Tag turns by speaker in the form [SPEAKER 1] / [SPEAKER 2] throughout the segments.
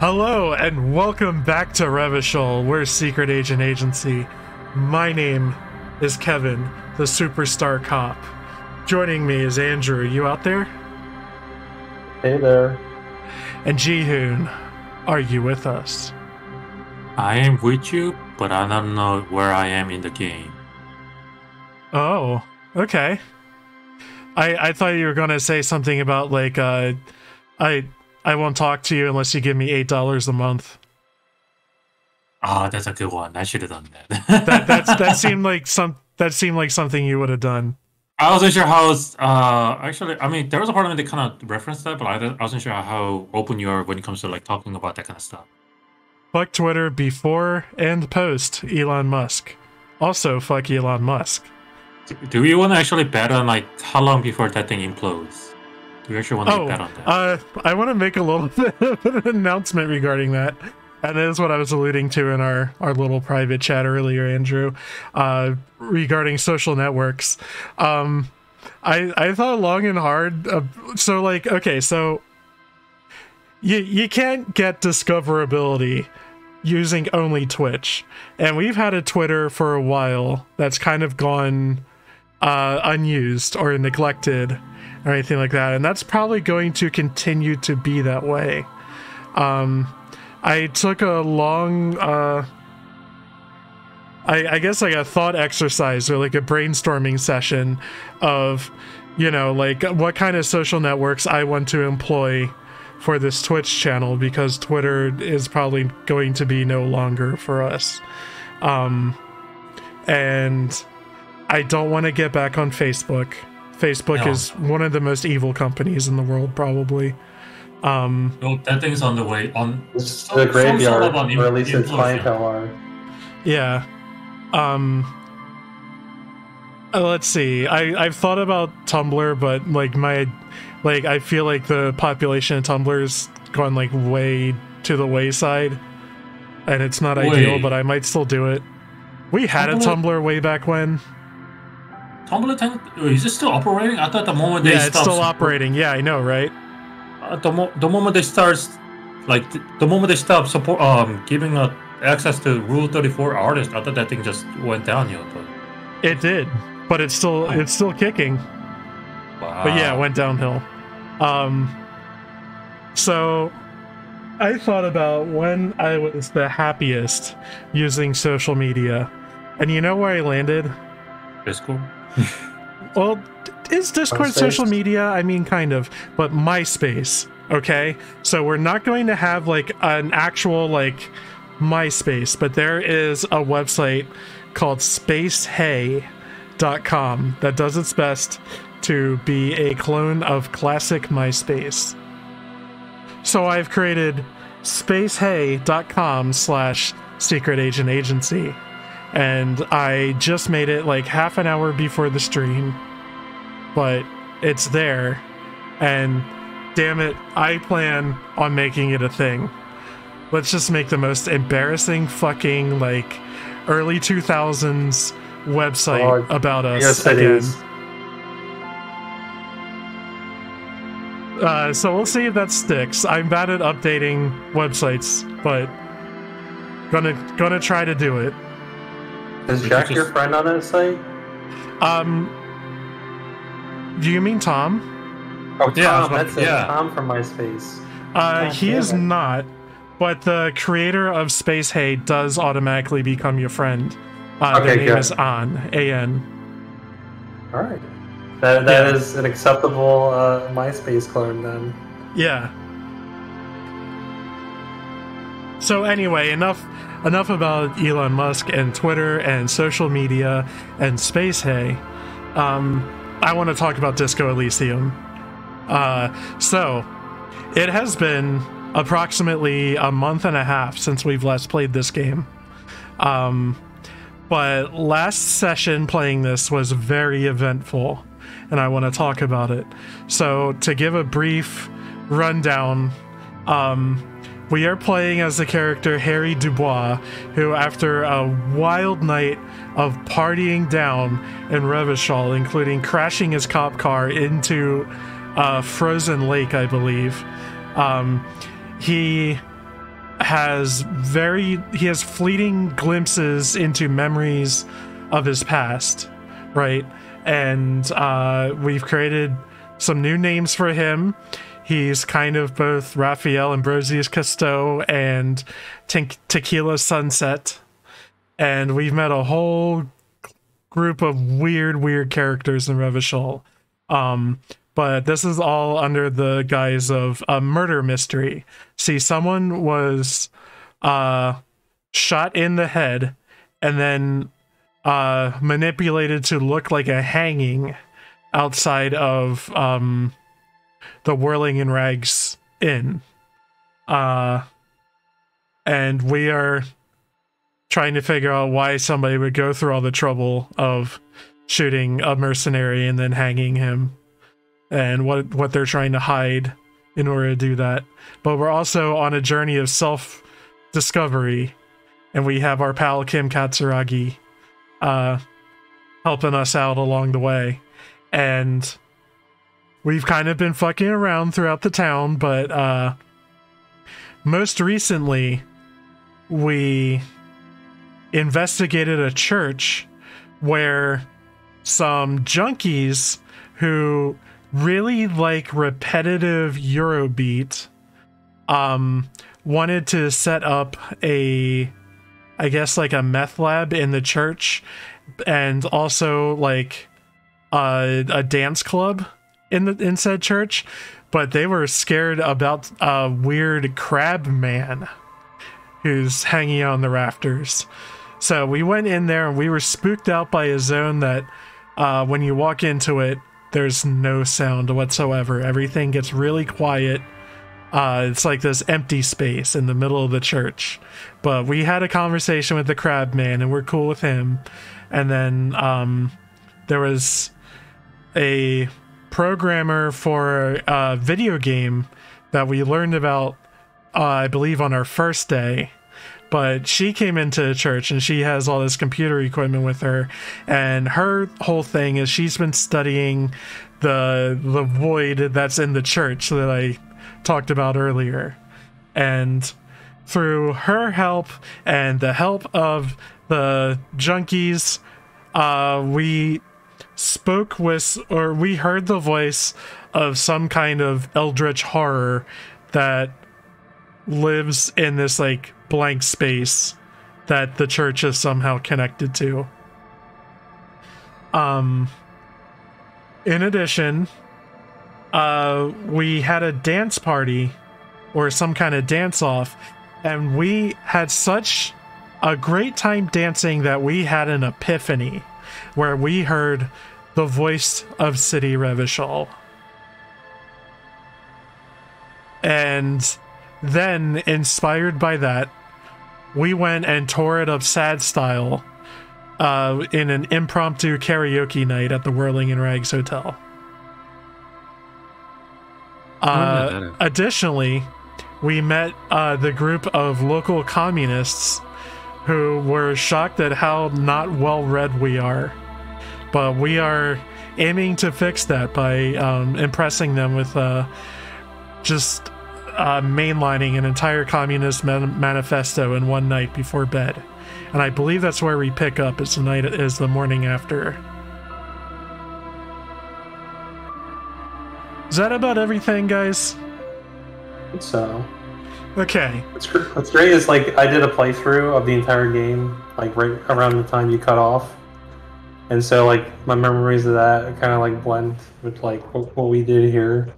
[SPEAKER 1] Hello and welcome back to Revachol. We're Secret Agent Agency. My name is Kevin, the superstar cop. Joining me is Andrew. You out there?
[SPEAKER 2] Hey there.
[SPEAKER 1] And Jihun, are you with us?
[SPEAKER 3] I am with you, but I don't know where I am in the game.
[SPEAKER 1] Oh, okay. I thought you were gonna say something about like I won't talk to you unless you give me $8 a month.
[SPEAKER 3] Ah, that's a good one. I should have done that.
[SPEAKER 1] That seemed like something you would have done.
[SPEAKER 3] I wasn't sure how. Actually, I mean, there was a part of me that kind of referenced that, but I wasn't sure how open you are when it comes to like talking about that kind of stuff.
[SPEAKER 1] Fuck Twitter before and post Elon Musk. Also, fuck Elon Musk.
[SPEAKER 3] Do we want to actually bet on like how long before that thing implodes? Do we actually want to bet on that?
[SPEAKER 1] I want to make a little bit of an announcement regarding that. And that is what I was alluding to in our little private chat earlier, Andrew, regarding social networks. I thought long and hard. So, like, okay, so you can't get discoverability using only Twitch. And we've had a Twitter for a while that's kind of gone unused or neglected or anything like that. And that's probably going to continue to be that way. I took a long, I guess like a thought exercise or like a brainstorming session of, you know, like what kind of social networks I want to employ for this Twitch channel, because Twitter is probably going to be no longer for us. And I don't want to get back on Facebook. Facebook is one of the most evil companies in the world, probably.
[SPEAKER 3] No, that thing's on the way.
[SPEAKER 2] It's the graveyard, or at least its clientele are.
[SPEAKER 1] Yeah. Let's see. I've thought about Tumblr, but like I feel like the population of Tumblr's gone like way to the wayside, and it's not ideal. But I might still do it. We had a Tumblr way back when.
[SPEAKER 3] Tumblr, is it still operating? I thought the moment they
[SPEAKER 1] stopped... Yeah, it's still operating. Yeah, I know, right?
[SPEAKER 3] The moment they start, like, the moment they stop support, giving access to Rule 34 artists, I thought that thing just went downhill. But
[SPEAKER 1] it did, but it's still kicking.
[SPEAKER 3] Wow.
[SPEAKER 1] But yeah, it went downhill. So I thought about when I was the happiest using social media, and you know where I landed?
[SPEAKER 3] Discord.
[SPEAKER 1] Well, is Discord social media? I mean, kind of, but MySpace. Okay, so we're not going to have like an actual like MySpace, but there is a website called spacehey.com that does its best to be a clone of classic MySpace. So I've created spacehey.com/secret agent agency. And I just made it like half an hour before the stream, but it's there, and damn it, I plan on making it a thing. Let's just make the most embarrassing fucking like early 2000s website about us again. So we'll see if that sticks. I'm bad at updating websites, but gonna try to do it.
[SPEAKER 2] Is Jack your friend on that site?
[SPEAKER 1] Do you mean Tom?
[SPEAKER 2] Oh, Tom, that's it. Tom from MySpace.
[SPEAKER 1] He is not, but the creator of Space Hey does automatically become your friend. Their name is A-N.
[SPEAKER 2] Alright. That is an acceptable MySpace clone then.
[SPEAKER 1] Yeah. So anyway, enough about Elon Musk and Twitter and social media and Space Hey. I want to talk about Disco Elysium. So it has been approximately a month and a half since we've last played this game. But last session playing this was very eventful, and I want to talk about it. So to give a brief rundown, we are playing as the character Harry Dubois, who after a wild night of partying down in Revachol, including crashing his cop car into a frozen lake, I believe, he he has fleeting glimpses into memories of his past, right? And we've created some new names for him. He's kind of both Raphael Ambrosius Cousteau and Tequila Sunset. And we've met a whole group of weird characters in Revachol. But this is all under the guise of a murder mystery. See, someone was shot in the head and then manipulated to look like a hanging outside of the Whirling in Rags Inn. And we are trying to figure out why somebody would go through all the trouble of shooting a mercenary and then hanging him, and what they're trying to hide in order to do that. But we're also on a journey of self-discovery, and we have our pal Kim Katsuragi helping us out along the way. And we've kind of been fucking around throughout the town, but most recently we investigated a church where some junkies who really like repetitive Eurobeat wanted to set up I guess like a meth lab in the church, and also like a dance club in said church, but they were scared about a weird crab man who's hanging on the rafters. So we went in there and we were spooked out by a zone that when you walk into it, there's no sound whatsoever. Everything gets really quiet. It's like this empty space in the middle of the church. But we had a conversation with the crab man and we're cool with him. And then there was a programmer for a video game that we learned about, I believe, on our first day. But she came into the church and she has all this computer equipment with her, and her whole thing is she's been studying the void that's in the church that I talked about earlier. And through her help and the help of the junkies, we spoke with, or we heard the voice of some kind of eldritch horror that lives in this like blank space that the church is somehow connected to. In addition, we had a dance party or some kind of dance off, and we had such a great time dancing that we had an epiphany where we heard the voice of City Revachol. And then, inspired by that, we went and tore it up sad style in an impromptu karaoke night at the Whirling in Rags Hotel. Additionally, we met the group of local communists who were shocked at how not well-read we are. But we are aiming to fix that by impressing them with just mainlining an entire communist manifesto in one night before bed. And I believe that's where we pick up, is the morning after. Is that about everything, guys?
[SPEAKER 2] I think so.
[SPEAKER 1] Okay.
[SPEAKER 2] What's great is, like, I did a playthrough of the entire game, like, right around the time you cut off. And so, like, my memories of that kind of, like, blend with, like, what we did here.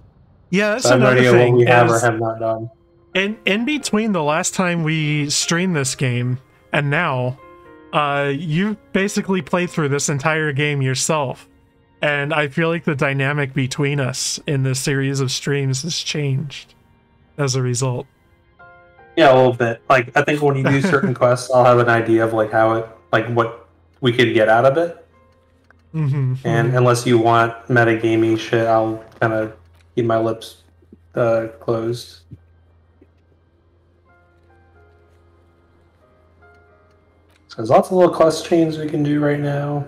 [SPEAKER 1] Yeah, that's another thing.
[SPEAKER 2] What we have or have not done.
[SPEAKER 1] In between the last time we streamed this game and now, you basically played through this entire game yourself. And I feel like the dynamic between us in this series of streams has changed as a result.
[SPEAKER 2] Yeah, a little bit. Like, I think when you do certain quests, I'll have an idea of, like, how it, like, what we could get out of it.
[SPEAKER 1] Mm-hmm.
[SPEAKER 2] And unless you want metagaming shit, I'll kind of keep my lips closed. So there's lots of little quest chains we can do right now.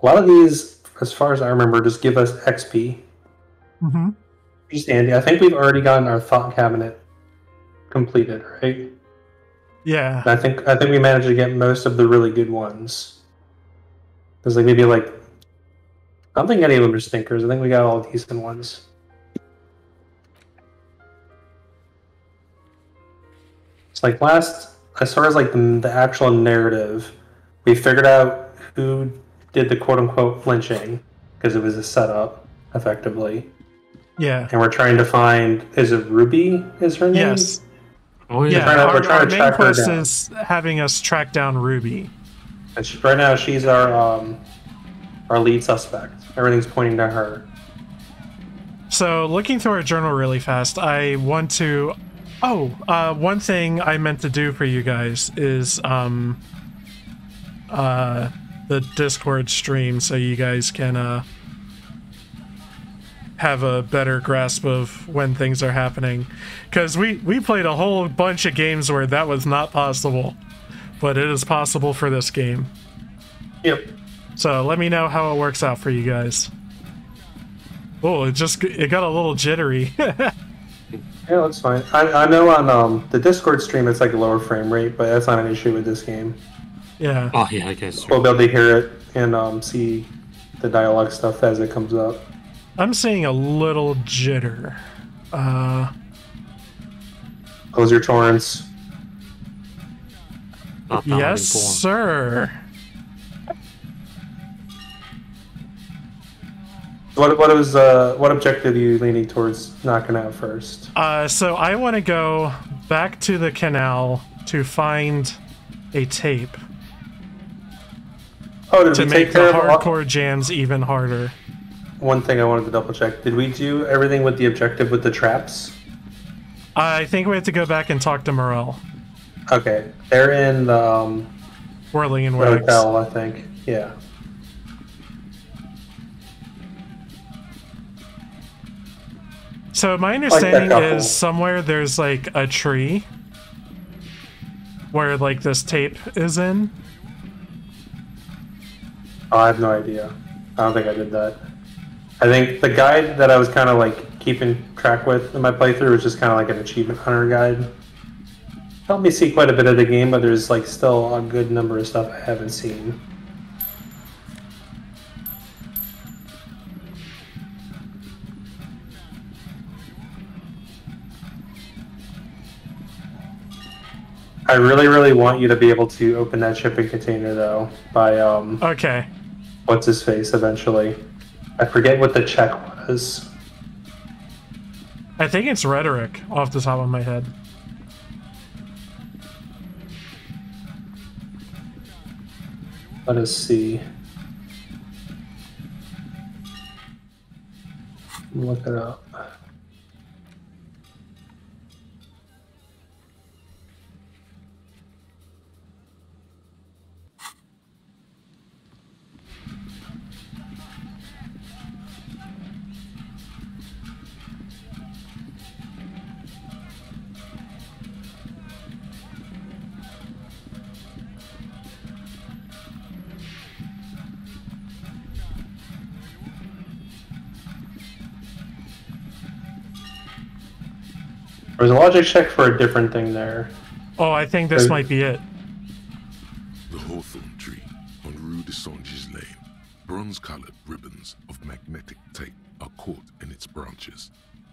[SPEAKER 2] A lot of these, as far as I remember, just give us XP.
[SPEAKER 1] Mm-hmm.
[SPEAKER 2] Just Andy, I think we've already gotten our thought cabinet completed, right?
[SPEAKER 1] Yeah.
[SPEAKER 2] I think we managed to get most of the really good ones. There's like maybe like, I don't think any of them are stinkers. I think we got all decent ones. It's like as far as like the actual narrative, we figured out who did the quote unquote flinching because it was a setup, effectively.
[SPEAKER 1] Yeah.
[SPEAKER 2] And we're trying to find, is it Ruby? Is her name?
[SPEAKER 1] Yes.
[SPEAKER 3] Oh yeah.
[SPEAKER 1] Yeah.
[SPEAKER 2] We're trying
[SPEAKER 1] Our
[SPEAKER 2] to
[SPEAKER 1] main
[SPEAKER 2] track her
[SPEAKER 1] quest
[SPEAKER 2] down.
[SPEAKER 1] is having us track down Ruby.
[SPEAKER 2] And right now, she's our lead suspect. Everything's pointing to her.
[SPEAKER 1] So, looking through our journal really fast, I want to... one thing I meant to do for you guys is the Discord stream so you guys can have a better grasp of when things are happening. Because we played a whole bunch of games where that was not possible, but it is possible for this game.
[SPEAKER 2] Yep.
[SPEAKER 1] So let me know how it works out for you guys. Oh, it got a little jittery.
[SPEAKER 2] Yeah, that's fine. I know on the Discord stream it's like a lower frame rate, but that's not an issue with this game.
[SPEAKER 1] Yeah.
[SPEAKER 3] Oh yeah, I guess.
[SPEAKER 2] We'll be able to hear it and see the dialogue stuff as it comes up.
[SPEAKER 1] I'm seeing a little jitter.
[SPEAKER 2] Close your torrents.
[SPEAKER 1] Yes, sir.
[SPEAKER 2] What objective are you leaning towards knocking out first?
[SPEAKER 1] So I want to go back to the canal to find a tape
[SPEAKER 2] Oh,
[SPEAKER 1] to make the hardcore jams even harder.
[SPEAKER 2] One thing I wanted to double check. Did we do everything with the objective with the traps?
[SPEAKER 1] I think we have to go back and talk to Morel.
[SPEAKER 2] Okay. They're in the
[SPEAKER 1] Whirling and Wags.
[SPEAKER 2] hotel, I think. Yeah.
[SPEAKER 1] So my understanding is somewhere there's like a tree where like this tape is in.
[SPEAKER 2] Oh, I have no idea. I don't think I did that. I think the guide that I was kind of like keeping track with in my playthrough was just kind of like an achievement hunter guide. Helped me see quite a bit of the game, but there's like still a good number of stuff I haven't seen. I really, really want you to be able to open that shipping container, though, by,
[SPEAKER 1] Okay.
[SPEAKER 2] what's-his-face, eventually. I forget what the check was.
[SPEAKER 1] I think it's rhetoric off the top of my head.
[SPEAKER 2] Let us see. Look it up. There's a logic check for a different thing there.
[SPEAKER 1] Oh, I think this might be it.
[SPEAKER 4] The Hawthorn tree on Rue de Songes Lane. Bronze-colored ribbons of magnetic tape are caught in its branches,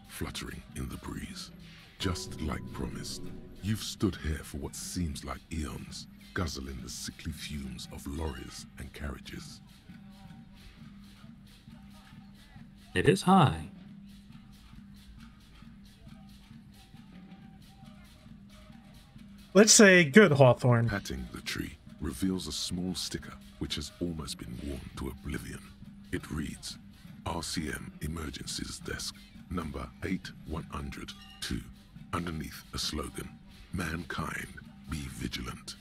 [SPEAKER 4] fluttering in the breeze. Just like promised, you've stood here for what seems like eons, guzzling the sickly fumes of lorries and carriages.
[SPEAKER 3] It is high.
[SPEAKER 1] Let's say good Hawthorn.
[SPEAKER 4] Patting the tree reveals a small sticker which has almost been worn to oblivion. It reads, RCM Emergencies Desk, number 8102, underneath a slogan, Mankind, be vigilant.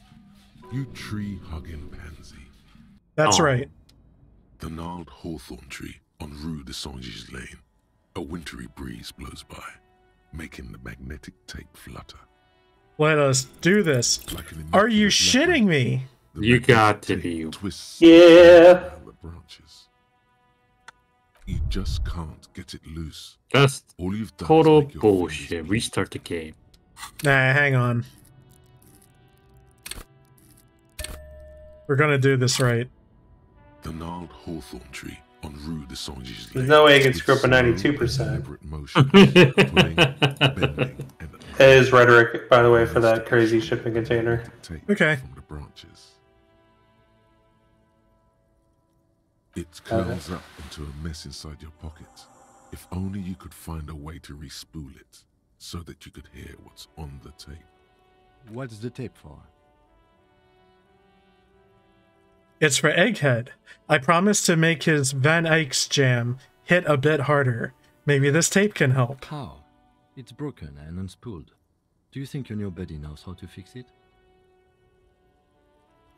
[SPEAKER 4] You tree-hugging pansy.
[SPEAKER 1] That's right.
[SPEAKER 4] The gnarled hawthorn tree on Rue de Songes Lane. A wintry breeze blows by, making the magnetic tape flutter.
[SPEAKER 1] Let us do this.
[SPEAKER 4] Like
[SPEAKER 1] Are you shitting me?
[SPEAKER 3] You got to be.
[SPEAKER 4] Twists
[SPEAKER 2] Yeah.
[SPEAKER 4] around the branches. You just can't get it loose.
[SPEAKER 3] That's
[SPEAKER 4] All you've done
[SPEAKER 3] total
[SPEAKER 4] is make your fingers
[SPEAKER 3] bullshit.
[SPEAKER 4] bleed.
[SPEAKER 3] Restart the game.
[SPEAKER 1] Nah, hang on. We're gonna do this right.
[SPEAKER 4] The gnarled hawthorn tree on Rue de Saint-Gilles.
[SPEAKER 2] There's no way you can
[SPEAKER 4] with
[SPEAKER 2] screw up a
[SPEAKER 4] slow,
[SPEAKER 2] 92%.
[SPEAKER 4] deliberate motion, pulling, bending, and
[SPEAKER 2] It is rhetoric, by the way, for that crazy shipping container.
[SPEAKER 4] tape
[SPEAKER 1] Okay.
[SPEAKER 4] from the branches. It curls up into a mess inside your pocket. If only you could find a way to respool it, so that you could hear what's on the tape.
[SPEAKER 5] What's the tape for?
[SPEAKER 1] It's for Egghead. I promised to make his Van Eyck's jam hit a bit harder. Maybe this tape can help.
[SPEAKER 5] How? It's broken and unspooled. Do you think your new buddy knows how to fix it?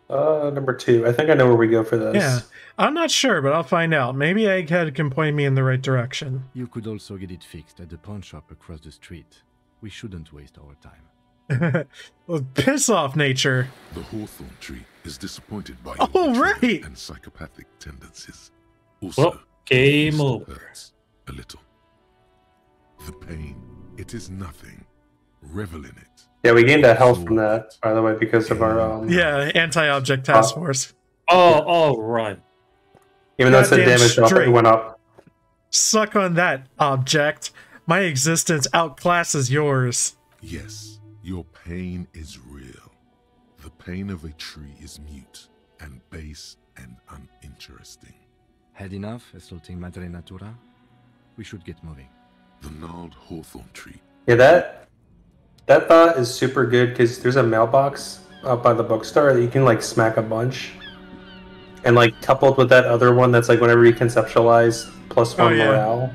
[SPEAKER 2] Number 2. I think I know where we go for this.
[SPEAKER 1] Yeah, I'm not sure, but I'll find out. Maybe Egghead can point me in the right direction.
[SPEAKER 5] You could also get it fixed at the pawn shop across the street. We shouldn't waste our time.
[SPEAKER 1] Well, piss off, nature.
[SPEAKER 4] The hawthorn tree is disappointed by
[SPEAKER 1] Oh,
[SPEAKER 4] your
[SPEAKER 1] right.
[SPEAKER 4] betrayal and psychopathic tendencies. Also,
[SPEAKER 3] Well, game
[SPEAKER 4] this
[SPEAKER 3] over.
[SPEAKER 4] hurts a little. The pain, it is nothing. Revel in it.
[SPEAKER 2] Yeah, we gained a health from that, by the way, because of our
[SPEAKER 1] Yeah, anti-object task force.
[SPEAKER 3] Oh, right.
[SPEAKER 2] even though it said
[SPEAKER 1] Goddamn
[SPEAKER 2] damage up,
[SPEAKER 1] straight.
[SPEAKER 2] it went up.
[SPEAKER 1] Suck on that, object. My existence outclasses yours.
[SPEAKER 4] Yes, your pain is real. The pain of a tree is mute and base and uninteresting.
[SPEAKER 5] Had enough assaulting Madre Natura? We should get moving.
[SPEAKER 4] The gnarled hawthorn tree.
[SPEAKER 2] Yeah, that thought is super good because there's a mailbox up by the bookstore that you can like smack a bunch, and like coupled with that other one that's like whenever you conceptualize +1
[SPEAKER 1] Oh, yeah.
[SPEAKER 2] morale.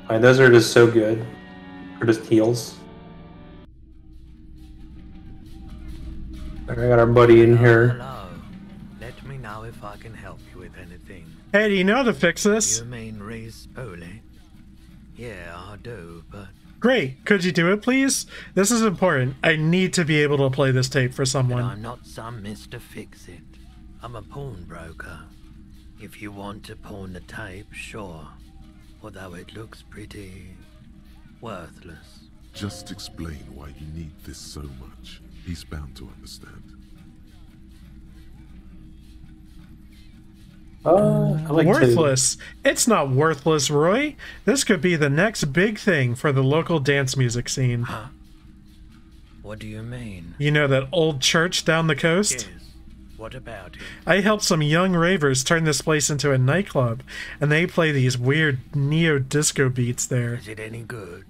[SPEAKER 2] Like, those are just so good. Or just heals. I got our buddy in here.
[SPEAKER 6] Hello. Let me know if I can help you with anything.
[SPEAKER 1] Hey, do you know how to fix this?
[SPEAKER 6] You mean respool it? Yeah, I do, but
[SPEAKER 1] Great. Could you do it, please? This is important. I need to be able to play this tape for
[SPEAKER 6] but
[SPEAKER 1] someone.
[SPEAKER 6] I'm not some Mr. Fix-It. I'm a pawnbroker. If you want to pawn the tape, sure. Although it looks pretty worthless.
[SPEAKER 4] Just explain why you need this so much. He's bound to understand.
[SPEAKER 2] I like to.
[SPEAKER 1] Worthless. It's not worthless, Roy. This could be the next big thing for the local dance music scene.
[SPEAKER 6] Huh? What do you mean?
[SPEAKER 1] You know that old church down the coast?
[SPEAKER 6] Yes. What about it?
[SPEAKER 1] I helped some young ravers turn this place into a nightclub, and they play these weird neo-disco beats there.
[SPEAKER 6] Is it any good?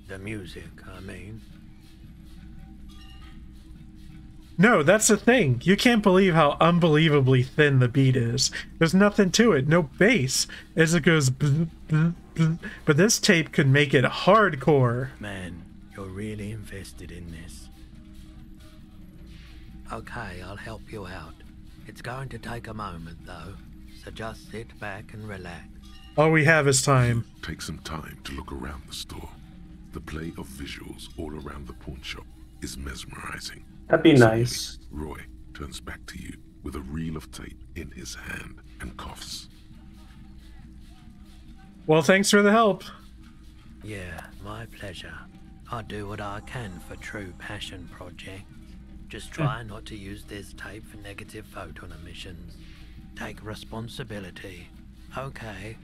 [SPEAKER 6] The music, I mean.
[SPEAKER 1] No, that's the thing. You can't believe how unbelievably thin the beat is. There's nothing to it, no bass, as it goes bzz, bzz, bzz. But this tape could make it hardcore.
[SPEAKER 6] Man, you're really invested in this. Okay, I'll help you out. It's going to take a moment, though, so just sit back and relax.
[SPEAKER 1] All we have is time.
[SPEAKER 4] Take some time to look around the store. The play of visuals all around the pawn shop is mesmerizing.
[SPEAKER 2] That'd be nice.
[SPEAKER 4] Roy turns back to you with a reel of tape in his hand and coughs.
[SPEAKER 1] Well, thanks for the help.
[SPEAKER 6] Yeah, my pleasure. I do what I can for true passion projects. Just try not to use this tape for negative photon emissions. Take responsibility. Okay.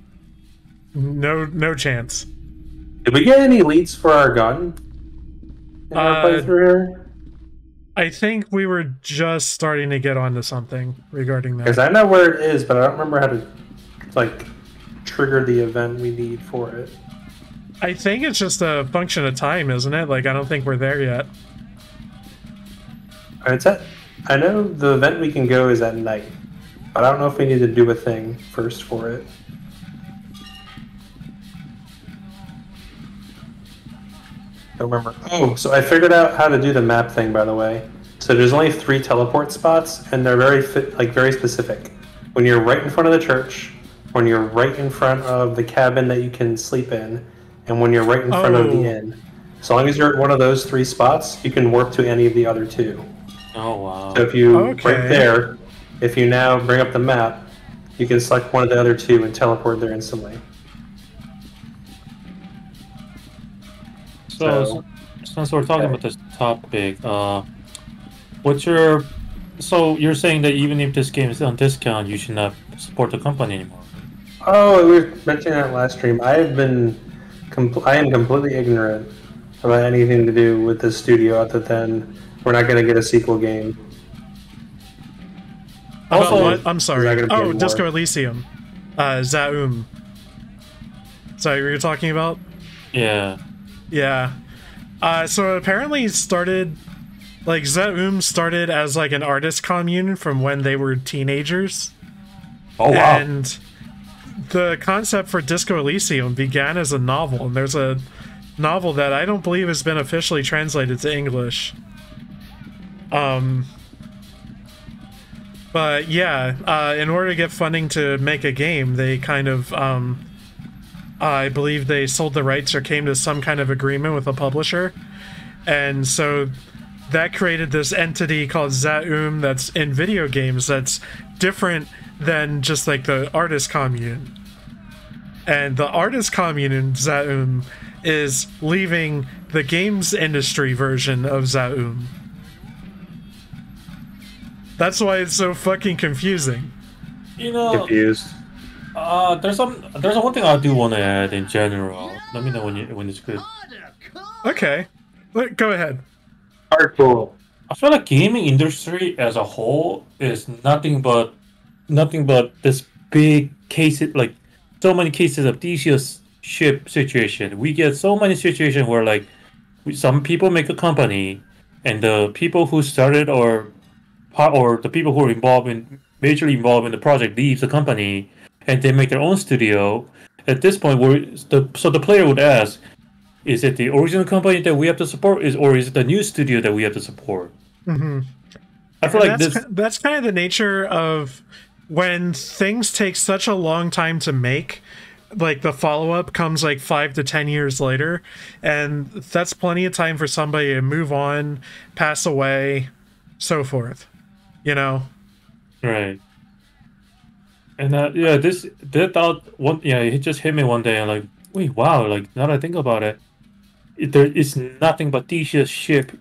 [SPEAKER 1] No chance.
[SPEAKER 2] Did we get any leads for our gun in our playthrough here?
[SPEAKER 1] I think we were just starting to get onto something regarding
[SPEAKER 2] Because
[SPEAKER 1] that.
[SPEAKER 2] I know where it is, but I don't remember how to like trigger the event we need for it.
[SPEAKER 1] I think it's just a function of time, isn't it? Like, I don't think we're there yet.
[SPEAKER 2] It's at, I know the event we can go is at night, but I don't know if we need to do a thing first for it. Don't remember. Oh, so I figured out how to do the map thing, by the way. So there's only 3 teleport spots, and they're very very specific. When you're right in front of the church, when you're right in front of the cabin that you can sleep in, and when you're right in front of the inn. So long as you're at one of those 3 spots, you can warp to any of the other 2.
[SPEAKER 3] Oh, wow.
[SPEAKER 2] So if you
[SPEAKER 1] Okay.
[SPEAKER 2] right there, if you now bring up the map, you can select one of the other 2 and teleport there instantly.
[SPEAKER 3] So since we're talking about this topic, what's your... So you're saying that even if this game is on discount, you should not support the company anymore?
[SPEAKER 2] Oh, we were mentioning that last stream. I am completely ignorant about anything to do with this studio other than we're not going to get a sequel game.
[SPEAKER 1] Also, what? I'm sorry.
[SPEAKER 2] There's not gonna be
[SPEAKER 1] Oh,
[SPEAKER 2] any
[SPEAKER 1] Disco
[SPEAKER 2] more.
[SPEAKER 1] Elysium. Zaum. Sorry, what you're talking about?
[SPEAKER 3] Yeah.
[SPEAKER 1] Yeah. So apparently it started... Like, Zaum started as, like, an artist commune from when they were teenagers.
[SPEAKER 3] Oh, wow.
[SPEAKER 1] And the concept for Disco Elysium began as a novel, and there's a novel that I don't believe has been officially translated to English. But yeah, in order to get funding to make a game, they kind of, I believe they sold the rights or came to some kind of agreement with a publisher. And so that created this entity called Zaum that's in video games that's different than just like the artist commune. And the artist commune in Zaum is leaving the games industry version of Zaum. That's why it's so fucking confusing.
[SPEAKER 3] You know,
[SPEAKER 2] Confused.
[SPEAKER 3] there's one thing I do want to add in general. Let me know when it's good.
[SPEAKER 1] Okay, go ahead.
[SPEAKER 2] Hardcore.
[SPEAKER 3] I feel like gaming industry as a whole is nothing but this big case, like so many cases of DCS ship situation. We get so many situations where like some people make a company, and the people who started or the people who are majorly involved in the project leaves the company, and they make their own studio. At this point, so the player would ask, is it the original company that we have to support, or is it the new studio that we have to support?
[SPEAKER 1] Mm-hmm.
[SPEAKER 3] I feel like
[SPEAKER 1] that's kind of the nature of when things take such a long time to make. Like the follow-up comes like 5 to 10 years later, and that's plenty of time for somebody to move on, pass away, so forth. You know?
[SPEAKER 3] Right. And yeah, it just hit me one day, and like, wait, wow, like now that I think about it, there is nothing but DCS ship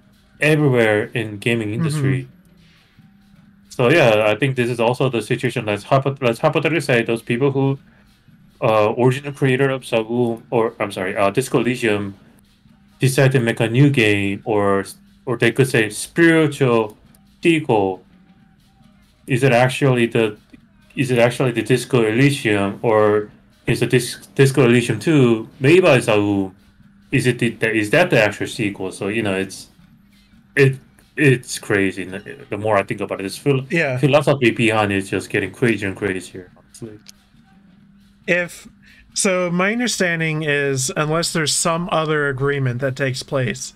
[SPEAKER 3] everywhere in gaming industry. So yeah, I think this is also the situation. Let's hypothetically say those people who original creator of Disco Elysium decide to make a new game, or they could say spiritual sequel. Is it actually the Disco Elysium, or is the Disco Elysium 2 made by Zaum? Is that the actual sequel? So you know, it's crazy. The more I think about it, philosophy behind it is just getting crazier and crazier. Honestly.
[SPEAKER 1] So my understanding is, unless there's some other agreement that takes place,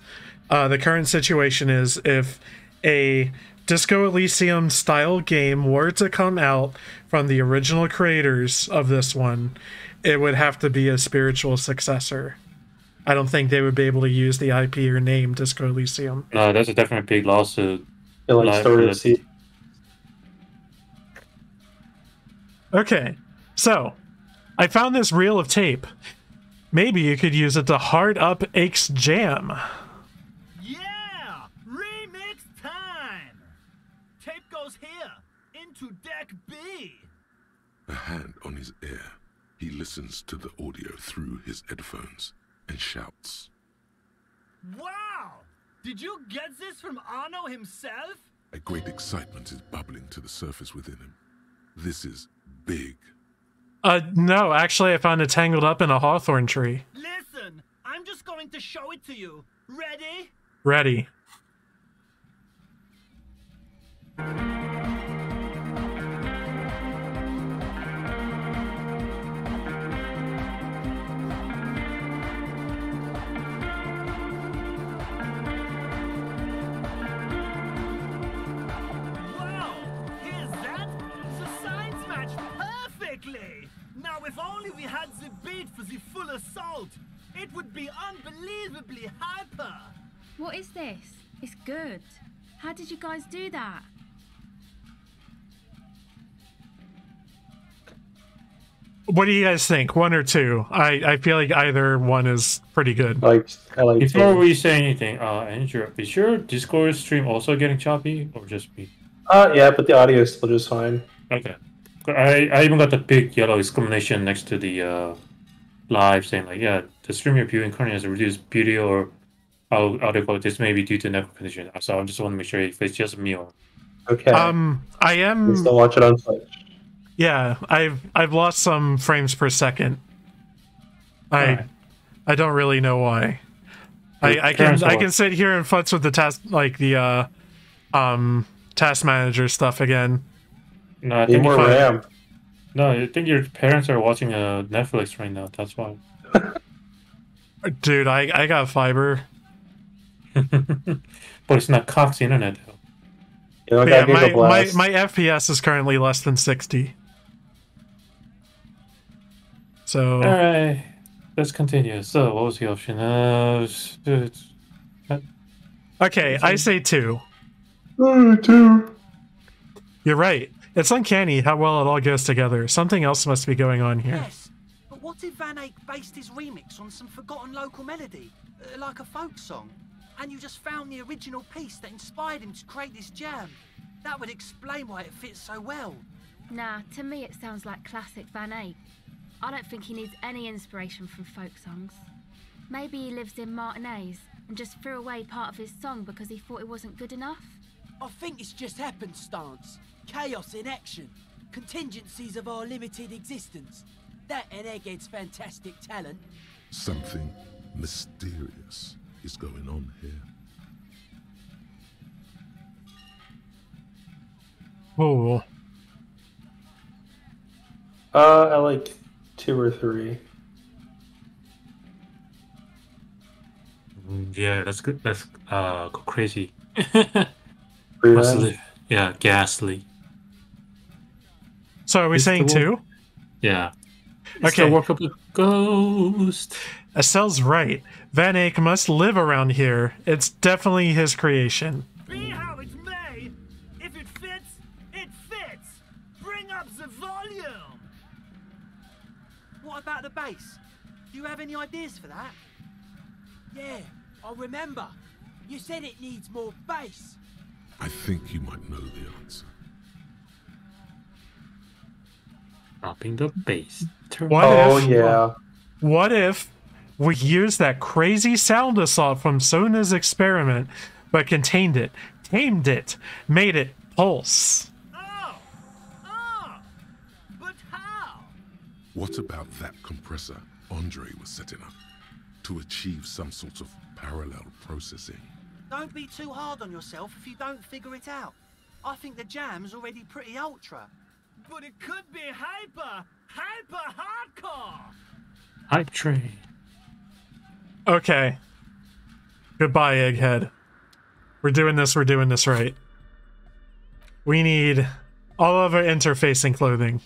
[SPEAKER 1] the current situation is if a Disco Elysium style game were to come out from the original creators of this one, it would have to be a spiritual successor. I don't think they would be able to use the IP or name Disco Elysium.
[SPEAKER 3] No, that's a definitely big lawsuit.
[SPEAKER 1] Okay, so I found this reel of tape. Maybe you could use it to hard up Ake's jam.
[SPEAKER 7] Yeah! Remix time! Tape goes here, into deck B.
[SPEAKER 4] A hand on his ear, he listens to the audio through his headphones and shouts.
[SPEAKER 7] Wow! Did you get this from Arno himself?
[SPEAKER 4] A great excitement is bubbling to the surface within him. This is big.
[SPEAKER 1] No, actually I found it tangled up in a hawthorn tree.
[SPEAKER 7] Listen, I'm just going to show it to you. Ready?
[SPEAKER 1] Ready.
[SPEAKER 7] Wow! Here's that? The signs match perfectly! Now if only we had the beat for the full assault, it would be unbelievably hyper!
[SPEAKER 8] What is this? It's good. How did you guys do that?
[SPEAKER 1] What do you guys think? One or two? I feel like either one is pretty good.
[SPEAKER 2] I like
[SPEAKER 3] Before
[SPEAKER 2] two.
[SPEAKER 3] we say anything, Andrew, is your Discord stream also getting choppy or just me?
[SPEAKER 2] Yeah, but the audio is still just fine.
[SPEAKER 3] Okay. I even got the big yellow exclamation next to the live saying like, yeah, the stream you're viewing currently has a reduced video or audio quality. This may be due to network condition. So I just want to make sure if it's just me or.
[SPEAKER 2] Okay.
[SPEAKER 1] I am.
[SPEAKER 2] You still watch it on Twitch.
[SPEAKER 1] Yeah, I've lost some frames per second.
[SPEAKER 3] Alright.
[SPEAKER 1] I don't really know why. I can sit here and futz with the task task manager stuff again.
[SPEAKER 3] No, I
[SPEAKER 2] Need
[SPEAKER 3] think
[SPEAKER 2] more RAM.
[SPEAKER 3] No, I think your parents are watching Netflix right now. That's why.
[SPEAKER 1] Dude, I got fiber.
[SPEAKER 3] But it's not Cox internet though.
[SPEAKER 2] You don't
[SPEAKER 1] Yeah,
[SPEAKER 2] got Google Blast.
[SPEAKER 1] my FPS is currently less than 60. So
[SPEAKER 3] Alright, let's continue. So, what was the option?
[SPEAKER 1] okay, I say 2.
[SPEAKER 2] Two.
[SPEAKER 1] You're right. It's uncanny how well it all goes together. Something else must be going on here.
[SPEAKER 9] Yes, but what if Van Eyck based his remix on some forgotten local melody, like a folk song, and you just found the original piece that inspired him to create this jam? That would explain why it fits so well.
[SPEAKER 8] Nah, to me it sounds like classic Van Eyck. I don't think he needs any inspiration from folk songs. Maybe he lives in Martinez and just threw away part of his song because he thought it wasn't good enough.
[SPEAKER 10] I think it's just happenstance. Chaos in action. Contingencies of our limited existence. That and Egghead's fantastic talent.
[SPEAKER 4] Something mysterious is going on here.
[SPEAKER 1] Oh,
[SPEAKER 2] I like 2 or 3.
[SPEAKER 3] Yeah, that's good. Let's go crazy.
[SPEAKER 2] Three
[SPEAKER 3] Ghastly.
[SPEAKER 2] then?
[SPEAKER 3] Yeah, ghastly.
[SPEAKER 1] so are we
[SPEAKER 3] Is
[SPEAKER 1] saying
[SPEAKER 3] the
[SPEAKER 1] 2?
[SPEAKER 3] Yeah.
[SPEAKER 1] Okay.
[SPEAKER 3] Work up a ghost.
[SPEAKER 1] Estelle's right. Van Eyck must live around here. It's definitely his creation.
[SPEAKER 7] Be how it may, if it fits, it fits. Bring up the volume.
[SPEAKER 9] What about the bass? Do you have any ideas for that?
[SPEAKER 10] Yeah, I remember. You said it needs more bass.
[SPEAKER 4] I think you might know the answer.
[SPEAKER 3] Dropping the bass.
[SPEAKER 1] What
[SPEAKER 2] Oh,
[SPEAKER 1] if?
[SPEAKER 2] yeah.
[SPEAKER 1] What if we used that crazy sound assault from Sona's experiment, but contained it, tamed it, made it pulse?
[SPEAKER 7] But how?
[SPEAKER 4] What about that compressor Andre was setting up to achieve some sort of parallel processing?
[SPEAKER 9] Don't be too hard on yourself if you don't figure it out. I think the jam's already pretty ultra.
[SPEAKER 7] But it could be hyper hardcore.
[SPEAKER 3] Hype train.
[SPEAKER 1] Okay. Goodbye, Egghead. We're doing this right. We need all of our interfacing clothing.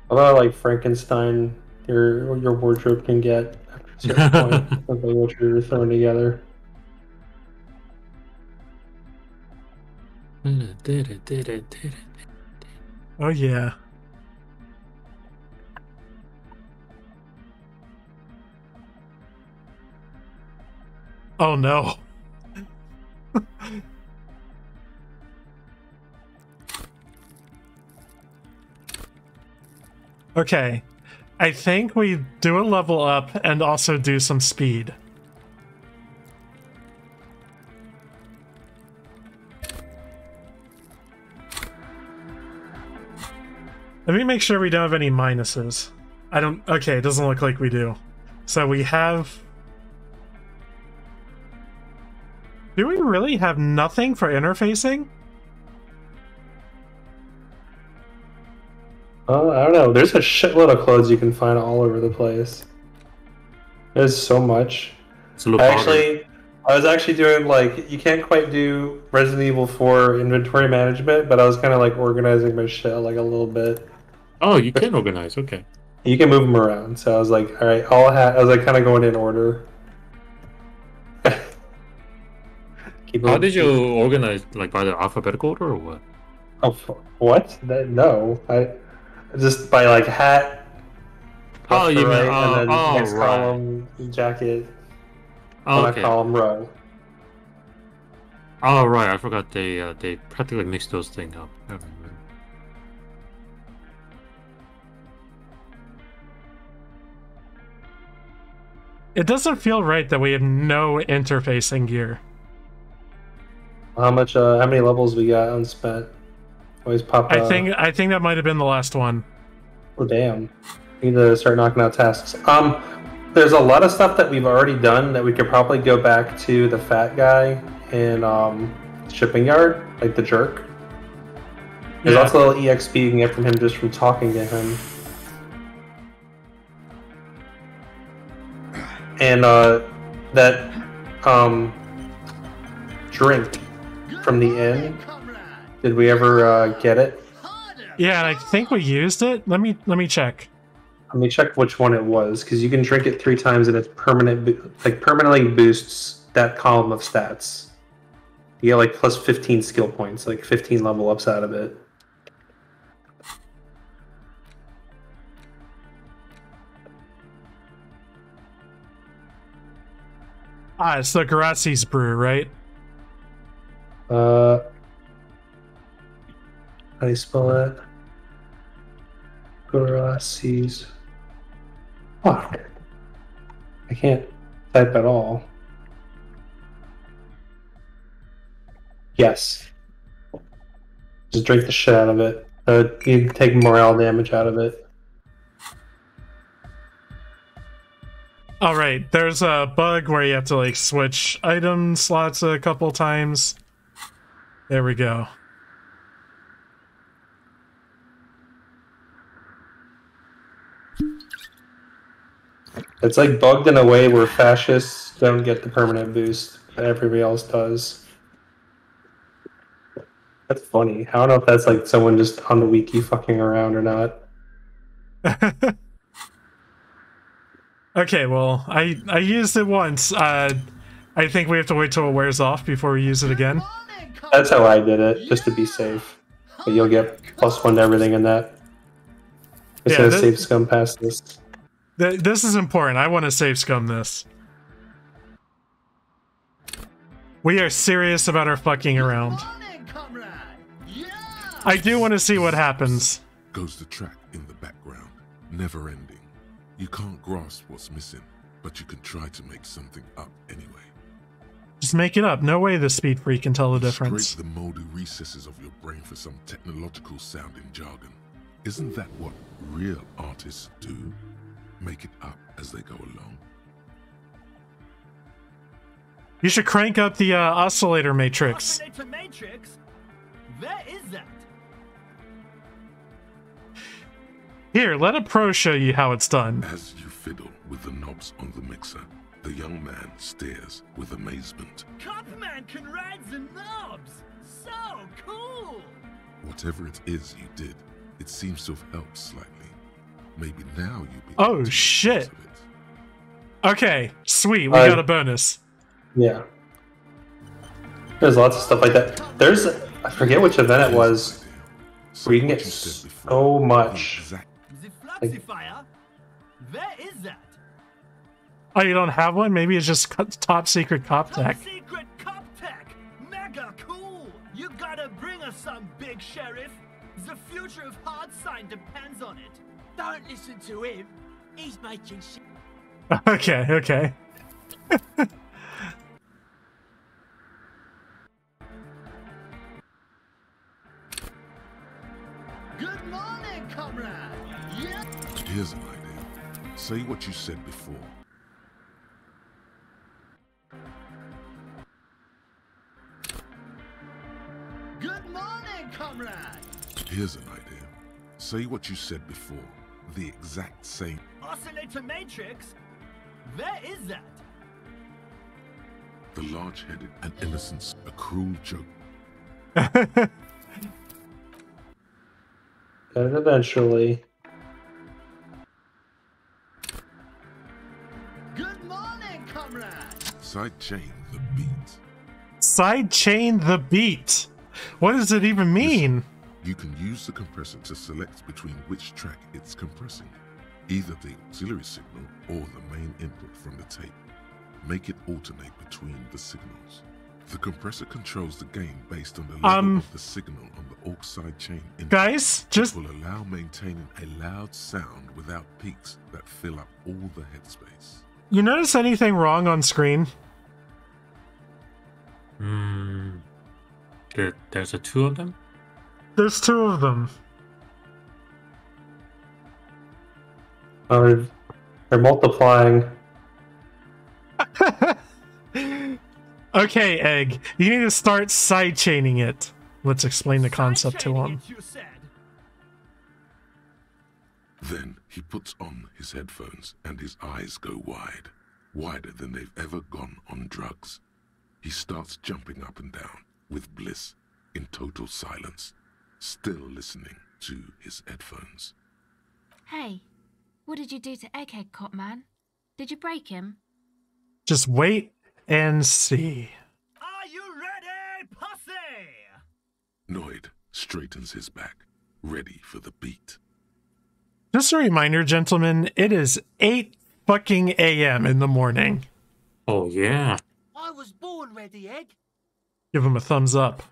[SPEAKER 2] Although, like Frankenstein, your wardrobe can get after a certain point of like what you're throwing together.
[SPEAKER 1] Oh yeah. Oh no. Okay. I think we do a level up and also do some speed. Let me make sure we don't have any minuses. I don't... Okay, it doesn't look like we do. So we have... Do we really have nothing for interfacing?
[SPEAKER 2] Oh, I don't know. There's a shitload of clothes you can find all over the place. There's so much.
[SPEAKER 3] It's a little
[SPEAKER 2] I was actually doing like, you can't quite do Resident Evil 4 inventory management, but I was kind of like organizing my shit like a little bit.
[SPEAKER 3] Oh, you can organize. Okay.
[SPEAKER 2] You can move them around. So I was like, all right, I was like kind of going in order.
[SPEAKER 3] How did you organize, like by the alphabetical order or what?
[SPEAKER 2] Oh, what? No, I just by like hat.
[SPEAKER 3] Oh, you mean
[SPEAKER 2] and then next
[SPEAKER 3] right.
[SPEAKER 2] column jacket.
[SPEAKER 3] Oh,
[SPEAKER 2] on
[SPEAKER 3] okay.
[SPEAKER 2] a column row.
[SPEAKER 3] Oh right, I forgot they practically mixed those things up. I remember.
[SPEAKER 1] It doesn't feel right that we have no interfacing gear.
[SPEAKER 2] How many levels we got unspent? Always pop.
[SPEAKER 1] I think that might have been the last one.
[SPEAKER 2] Oh damn! Need to start knocking out tasks. There's a lot of stuff that we've already done that we could probably go back to the fat guy in shipping yard, like the jerk. There's also a little EXP you can get from him just from talking to him. And that drink from the inn. Did we ever get it?
[SPEAKER 1] Yeah, and I think we used it. Let me check.
[SPEAKER 2] Let me check which one it was, because you can drink it 3 times and it's permanently boosts that column of stats. You get like plus 15 skill points, like 15 level ups out of it.
[SPEAKER 1] It's the Garazi's brew, right?
[SPEAKER 2] How do you spell that? Garazi's. Fuck. I can't type at all. Yes. Just drink the shit out of it. You take morale damage out of it.
[SPEAKER 1] All right, there's a bug where you have to like switch item slots a couple times. There we go.
[SPEAKER 2] It's like bugged in a way where fascists don't get the permanent boost that everybody else does. That's funny. I don't know if that's like someone just on the wiki fucking around or not.
[SPEAKER 1] Okay, well, I used it once. I think we have to wait till it wears off before we use it again.
[SPEAKER 2] That's how I did it, just to be safe. But you'll get +1 to everything in that. It's gonna save scum past this.
[SPEAKER 1] This is important. I want to save scum this. We are serious about our fucking around. I do want to see what happens.
[SPEAKER 4] Goes the track in the background, never ending. You can't grasp what's missing, but you can try to make something up anyway.
[SPEAKER 1] Just make it up. No way the speed freak can tell the difference.
[SPEAKER 4] Scrape the moldy recesses of your brain for some technological sounding jargon. Isn't that what real artists do? Make it up as they go along.
[SPEAKER 1] You should crank up the oscillator matrix.
[SPEAKER 7] Oscillator matrix? Where is that?
[SPEAKER 1] Here, let a pro show you how it's done.
[SPEAKER 4] As you fiddle with the knobs on the mixer, the young man stares with amazement.
[SPEAKER 7] Copman can ride the knobs! So cool!
[SPEAKER 4] Whatever it is you did, it seems to have helped slightly. Maybe now you'll be...
[SPEAKER 1] Oh, shit. Okay, sweet. We got a bonus.
[SPEAKER 2] Yeah. There's lots of stuff like that. There's... I forget which event it was. Where you can get so much.
[SPEAKER 7] The Fluxifier? Where is that?
[SPEAKER 1] Oh, you don't have one? Maybe it's just top secret cop tech.
[SPEAKER 7] Top secret cop tech! Mega cool! You gotta bring us some, big sheriff! The future of hard sign depends on it.
[SPEAKER 10] Don't listen to him. He's making shit.
[SPEAKER 1] Okay, okay.
[SPEAKER 7] Good morning, comrade! Yeah.
[SPEAKER 4] Here's an idea. Say what you said before.
[SPEAKER 7] Good morning, comrade!
[SPEAKER 4] Here's an idea. Say what you said before. The exact same.
[SPEAKER 7] Oscillator matrix? Where is that?
[SPEAKER 4] The large-headed and innocence, a cruel joke.
[SPEAKER 2] And eventually.
[SPEAKER 4] Sidechain the beat.
[SPEAKER 1] Sidechain the beat. What does it even mean?
[SPEAKER 4] You can use the compressor to select between which track it's compressing, either the auxiliary signal or the main input from the tape. Make it alternate between the signals. The compressor controls the gain based on the level of the signal on the aux sidechain input.
[SPEAKER 1] Guys, just
[SPEAKER 4] will allow maintaining a loud sound without peaks that fill up all the headspace.
[SPEAKER 1] You notice anything wrong on screen?
[SPEAKER 3] There's a two of them?
[SPEAKER 1] There's two of them.
[SPEAKER 2] Oh, they're multiplying.
[SPEAKER 1] Okay, Egg. You need to start sidechaining it. Let's explain the concept to him.
[SPEAKER 4] Then he puts on his headphones and his eyes go wide, wider than they've ever gone on drugs. He starts jumping up and down with bliss in total silence, still listening to his headphones.
[SPEAKER 8] Hey, what did you do to Egghead, Cop Man? Did you break him?
[SPEAKER 1] Just wait and see.
[SPEAKER 7] Are you ready, pussy?
[SPEAKER 4] Noid straightens his back, ready for the beat.
[SPEAKER 1] Just a reminder, gentlemen, it is 8 fucking a.m. in the morning.
[SPEAKER 3] Oh, yeah.
[SPEAKER 9] I was born ready, Egg.
[SPEAKER 1] Give him a thumbs up.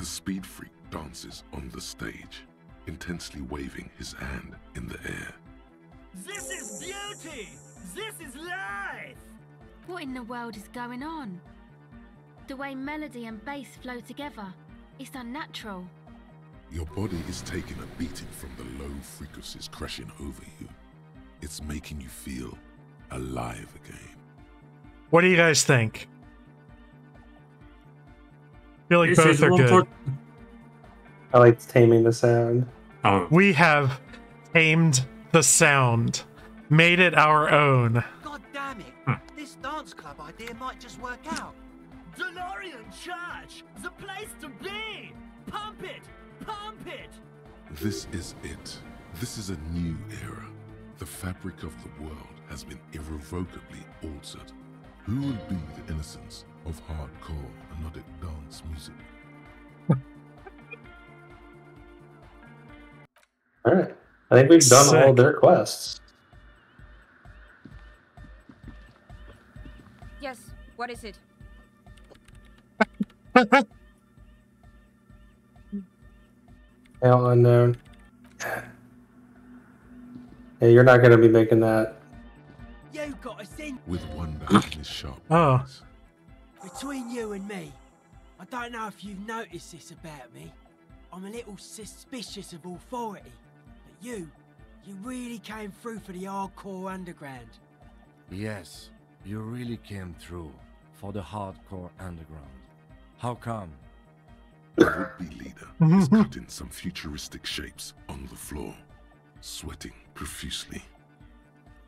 [SPEAKER 4] Speed Freak dances on the stage, intensely waving his hand in the air.
[SPEAKER 7] This is beauty! This is life!
[SPEAKER 8] What in the world is going on? The way melody and bass flow together, it's unnatural.
[SPEAKER 4] Your body is taking a beating from the low frequencies crashing over you. It's making you feel alive again.
[SPEAKER 1] What do you guys think? I feel like both are good.
[SPEAKER 2] I like taming the sound.
[SPEAKER 3] Oh.
[SPEAKER 1] We have tamed the sound, made it our own.
[SPEAKER 9] God damn it! This dance club idea might just work out.
[SPEAKER 7] DeLorean Church, the place to be! Pump it! Pump it!
[SPEAKER 4] This is it. This is a new era. The fabric of the world has been irrevocably altered. Who will be the innocence of hardcore melodic dance music?
[SPEAKER 2] Alright. I think we've done all their quests.
[SPEAKER 11] Yes, what is it?
[SPEAKER 2] Hail unknown. Hey, you're not gonna be making that.
[SPEAKER 10] You got a sin.
[SPEAKER 4] With wonder in his sharp
[SPEAKER 1] eyes.
[SPEAKER 10] Between you and me, I don't know if you've noticed this about me. I'm a little suspicious of authority. But you really came through for the hardcore underground.
[SPEAKER 5] Yes, you really came through for the hardcore underground. How come?
[SPEAKER 4] The would-be leader is cutting some futuristic shapes on the floor, sweating profusely.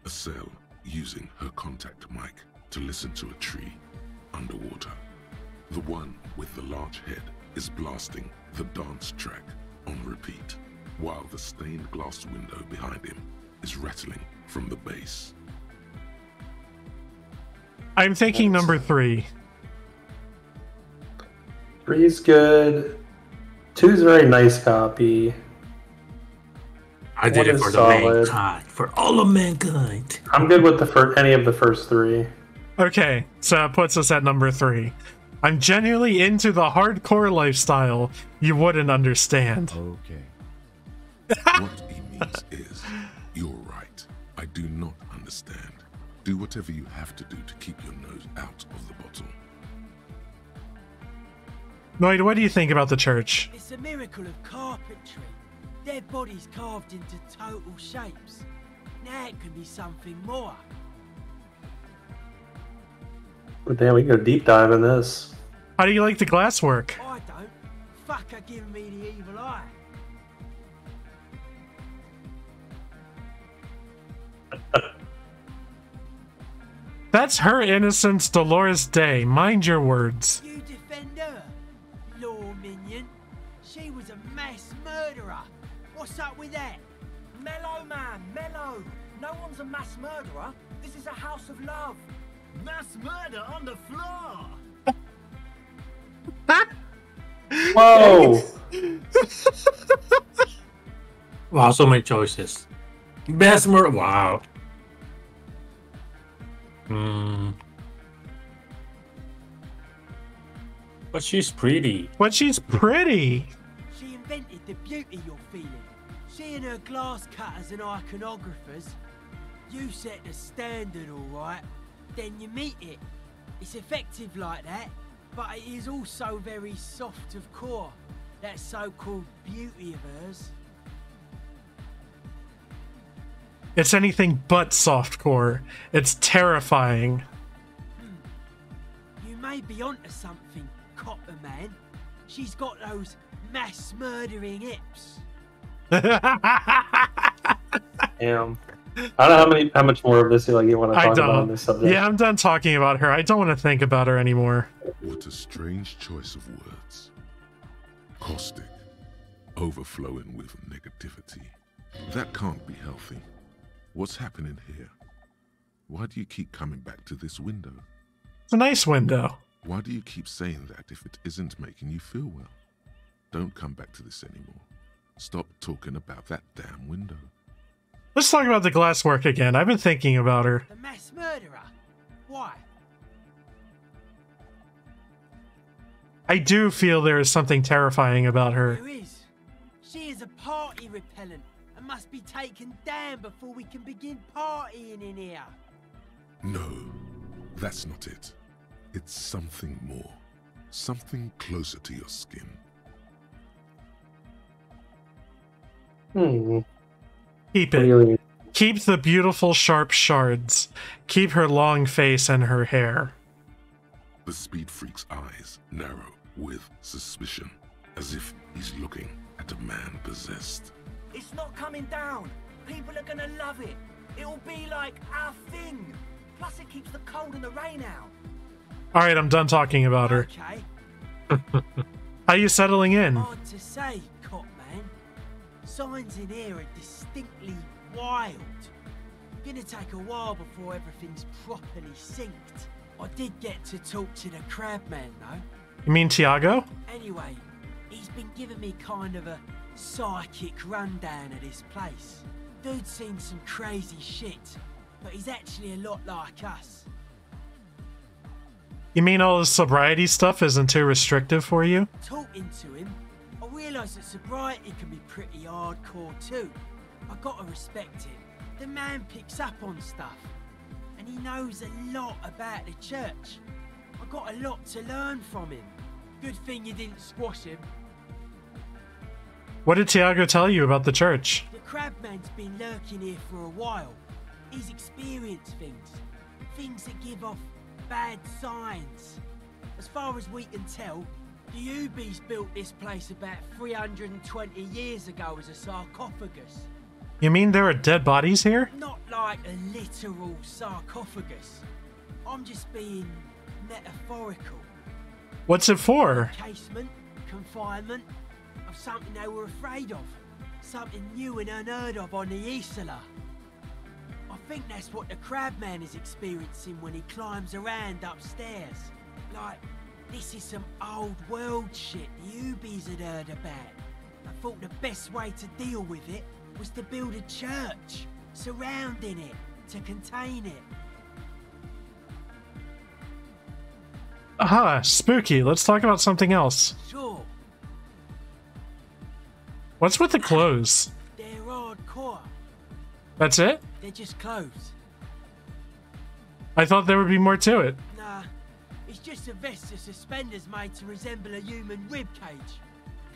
[SPEAKER 4] A cell using her contact mic to listen to a tree underwater. The one with the large head is blasting the dance track on repeat, while the stained glass window behind him is rattling from the bass.
[SPEAKER 1] I'm thinking number 3.
[SPEAKER 2] 3's good. 2's a very nice copy.
[SPEAKER 3] I did it for the mankind, for all of mankind.
[SPEAKER 2] I'm good with any of the first 3.
[SPEAKER 1] Okay, so that puts us at number 3. I'm genuinely into the hardcore lifestyle you wouldn't understand.
[SPEAKER 5] Okay.
[SPEAKER 4] What he means is, you're right. I do not understand. Do whatever you have to do to keep your nose out of the bottle.
[SPEAKER 1] Noid, what do you think about the church?
[SPEAKER 10] It's a miracle of carpentry. Dead bodies carved into total shapes. Now it can be something more.
[SPEAKER 2] But damn, we can go deep dive in this.
[SPEAKER 1] How do you like the glasswork?
[SPEAKER 10] I don't. Fuck her giving me the evil eye.
[SPEAKER 1] That's her innocence, Dolores Day. Mind your words.
[SPEAKER 10] You defend her, law minion. She was a mass murderer. What's up with that?
[SPEAKER 7] Mellow, man, mellow. No one's a mass murderer. This is a house of love. Mass murder on the floor.
[SPEAKER 2] Whoa!
[SPEAKER 3] Wow, so many choices. Best murder. Wow. But she's pretty.
[SPEAKER 1] But she's pretty.
[SPEAKER 10] She invented the beauty you're feeling. She and her glass cutters and iconographers. You set the standard, alright. Then you meet it. It's effective like that, but it is also very soft of core. That so-called beauty of hers.
[SPEAKER 1] It's anything but softcore. It's terrifying.
[SPEAKER 10] You may be onto something, Copper Man. She's got those mass murdering hips.
[SPEAKER 2] Damn. I don't know how much more of this you want to talk about on this subject.
[SPEAKER 1] Yeah, I'm done talking about her. I don't want to think about her anymore.
[SPEAKER 4] What a strange choice of words. Caustic, overflowing with negativity. That can't be healthy. What's happening here? Why do you keep coming back to this window?
[SPEAKER 1] It's a nice window.
[SPEAKER 4] Why do you keep saying that if it isn't making you feel well? Don't come back to this anymore. Stop talking about that damn window.
[SPEAKER 1] Let's talk about the glasswork again. I've been thinking about her.
[SPEAKER 10] The mass murderer? Why?
[SPEAKER 1] I do feel there is something terrifying about her.
[SPEAKER 10] There is. She is a party repellent and must be taken down before we can begin partying in here.
[SPEAKER 4] No, that's not it. It's something more. Something closer to your skin.
[SPEAKER 1] Keep it. Keep the beautiful sharp shards. Keep her long face and her hair.
[SPEAKER 4] The speed freak's eyes narrow with suspicion, as if he's looking at a man possessed.
[SPEAKER 7] It's not coming down. People are gonna love it. It'll be like our thing. Plus it keeps the cold and the rain out.
[SPEAKER 1] Alright, I'm done talking about her.
[SPEAKER 10] Okay.
[SPEAKER 1] How you settling in?
[SPEAKER 10] Hard to say, Cop Man. Signs in here are distinctly wild. Gonna take a while before everything's properly synced. I did get to talk to the Crabman though.
[SPEAKER 1] You mean Tiago?
[SPEAKER 10] Anyway, he's been giving me kind of a psychic rundown of this place. Dude's seen some crazy shit, but he's actually a lot like us.
[SPEAKER 1] You mean all the sobriety stuff isn't too restrictive for you?
[SPEAKER 10] Talking to him, I realised that sobriety can be pretty hardcore too. I gotta respect it. The man picks up on stuff, and he knows a lot about the church. I got a lot to learn from him. Good thing you didn't squash him.
[SPEAKER 1] What did Tiago tell you about the church?
[SPEAKER 10] The Crabman's been lurking here for a while. He's experienced things. Things that give off bad signs. As far as we can tell, the Ubies built this place about 320 years ago as a sarcophagus.
[SPEAKER 1] You mean there are dead bodies here?
[SPEAKER 10] Not like a literal sarcophagus. I'm just being metaphorical.
[SPEAKER 1] What's it for?
[SPEAKER 10] Casement, confinement, of something they were afraid of. Something new and unheard of on the Isla. I think that's what the Crabman is experiencing when he climbs around upstairs. Like, this is some old world shit the Ubies had heard about. I thought the best way to deal with it was to build a church surrounding it to contain it.
[SPEAKER 1] Aha, spooky. Let's talk about something else.
[SPEAKER 10] Sure.
[SPEAKER 1] What's with the clothes?
[SPEAKER 10] They're hardcore.
[SPEAKER 1] That's it?
[SPEAKER 10] They're just clothes.
[SPEAKER 1] I thought there would be more to it.
[SPEAKER 10] Nah, it's just a vest of suspenders made to resemble a human rib cage.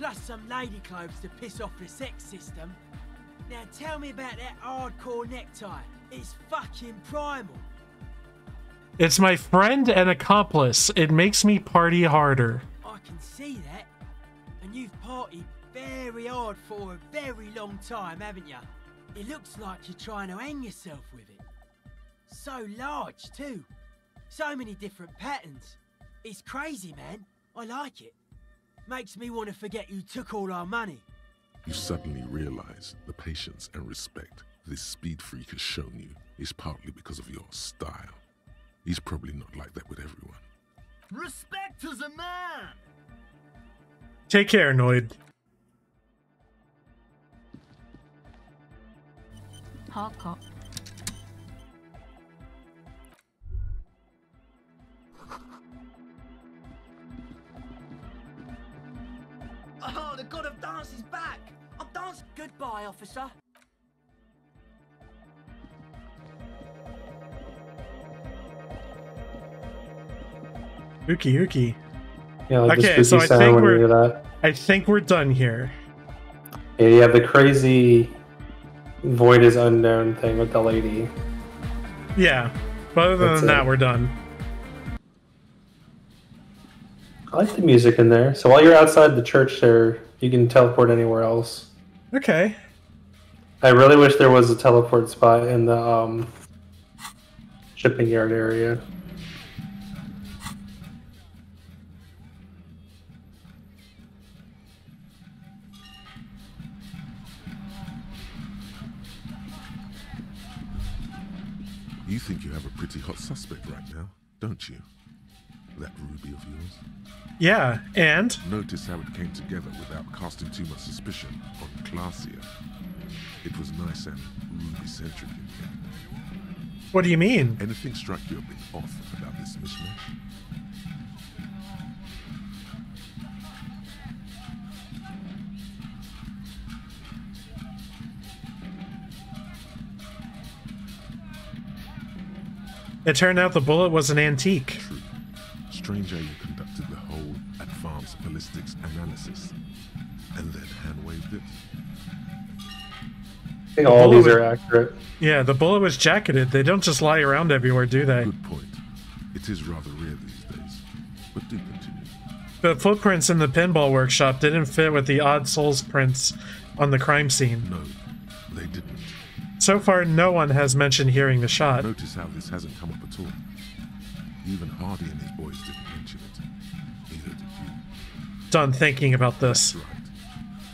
[SPEAKER 10] plus some lady clothes to piss off the sex system. Now tell me about that hardcore necktie. It's fucking primal.
[SPEAKER 1] It's my friend and accomplice. It makes me party harder.
[SPEAKER 10] I can see that. And you've partied very hard for a very long time, haven't you? It looks like you're trying to hang yourself with it. So large, too. So many different patterns. It's crazy, man. I like it. Makes me want to forget you took all our money.
[SPEAKER 4] You suddenly realize the patience and respect this speed freak has shown you is partly because of your style. He's probably not like that with everyone.
[SPEAKER 7] Respect as a man!
[SPEAKER 1] Take care, Noid.
[SPEAKER 8] Hardcore.
[SPEAKER 9] Oh, the god of dance is back! I'm dancing. Goodbye, officer.
[SPEAKER 1] Ookie ookie.
[SPEAKER 2] Yeah, like the
[SPEAKER 1] Okay, so
[SPEAKER 2] spooky sound when you hear that.
[SPEAKER 1] I think we're done here.
[SPEAKER 2] Yeah, you have the crazy void is unknown thing with the lady.
[SPEAKER 1] Yeah, but other
[SPEAKER 2] That's
[SPEAKER 1] than that,
[SPEAKER 2] it.
[SPEAKER 1] we're done.
[SPEAKER 2] I like the music in there. So while you're outside the church there, you can teleport anywhere else.
[SPEAKER 1] Okay.
[SPEAKER 2] I really wish there was a teleport spot in the shipping yard area.
[SPEAKER 4] You think you have a pretty hot suspect right now, don't you? That ruby of yours?
[SPEAKER 1] Yeah, and?
[SPEAKER 4] Notice how it came together without casting too much suspicion on Kazia. It was nice and ruby-centric in here.
[SPEAKER 1] What do you mean?
[SPEAKER 4] Anything struck you a bit off about this mishmash?
[SPEAKER 1] It turned out the bullet was an antique.
[SPEAKER 4] True. Strange how you conducted the whole advanced ballistics analysis and then hand-waved it.
[SPEAKER 2] I think all these are accurate.
[SPEAKER 1] Yeah, the bullet was jacketed. They don't just lie around everywhere, do they?
[SPEAKER 4] Good point. It is rather rare these days, but do continue.
[SPEAKER 1] The footprints in the pinball workshop didn't fit with the odd souls prints on the crime scene.
[SPEAKER 4] No, they didn't.
[SPEAKER 1] So far, no one has mentioned hearing the shot.
[SPEAKER 4] Notice how this hasn't come up at all. Even Hardy and his boys didn't mention it. Neither did you.
[SPEAKER 1] Done thinking about this.
[SPEAKER 4] That's right.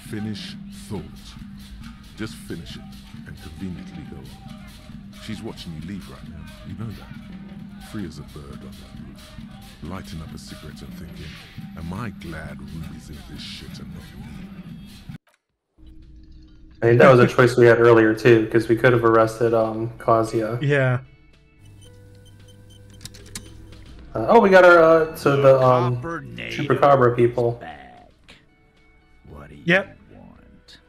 [SPEAKER 4] Finish thought. Just finish it and conveniently go on. She's watching you leave right now. You know that. Free as a bird on that roof. Lighting up a cigarette and thinking, am I glad Ruby's in this shit and not me?
[SPEAKER 2] I think that was a choice we had earlier too, because we could have arrested Kazia.
[SPEAKER 1] Yeah.
[SPEAKER 2] Oh, we got our so the Chupacabra people.
[SPEAKER 11] Back. What do you
[SPEAKER 1] Yep.
[SPEAKER 11] want?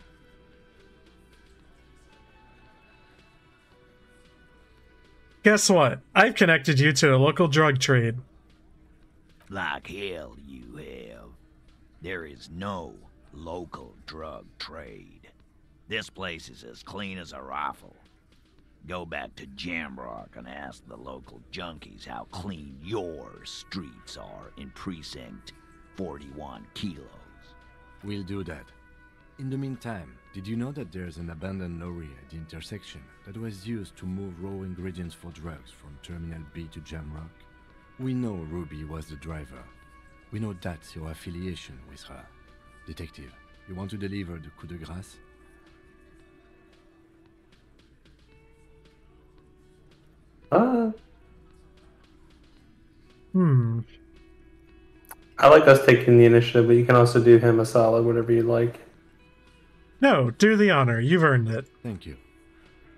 [SPEAKER 1] Guess what? I've connected you to a local drug trade.
[SPEAKER 11] Like hell you have. There is no local drug trade. This place is as clean as a rifle. Go back to Jamrock and ask the local junkies how clean your streets are in Precinct 41 kilos.
[SPEAKER 5] We'll do that. In the meantime, did you know that there's an abandoned lorry at the intersection that was used to move raw ingredients for drugs from Terminal B to Jamrock? We know Ruby was the driver. We know that's your affiliation with her. Detective, you want to deliver the coup de grâce?
[SPEAKER 2] I like us taking the initiative, but you can also do him a solid, whatever you like.
[SPEAKER 1] No, do the honor. You've earned it.
[SPEAKER 5] Thank you.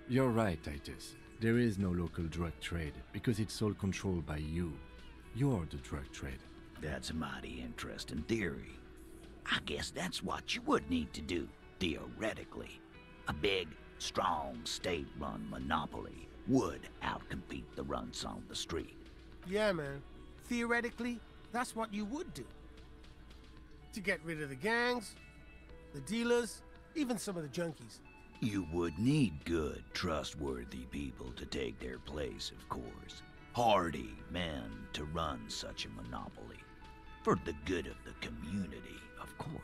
[SPEAKER 5] You're right, Titus. There is no local drug trade because it's all controlled by you. You're the drug trade.
[SPEAKER 11] That's a mighty interesting theory. I guess that's what you would need to do, theoretically. A big, strong, state-run monopoly would outcompete the runts on the street.
[SPEAKER 12] Yeah, man. Theoretically, that's what you would do. To get rid of the gangs, the dealers, even some of the junkies.
[SPEAKER 11] You would need good, trustworthy people to take their place, of course. Hardy men to run such a monopoly. For the good of the community, of course.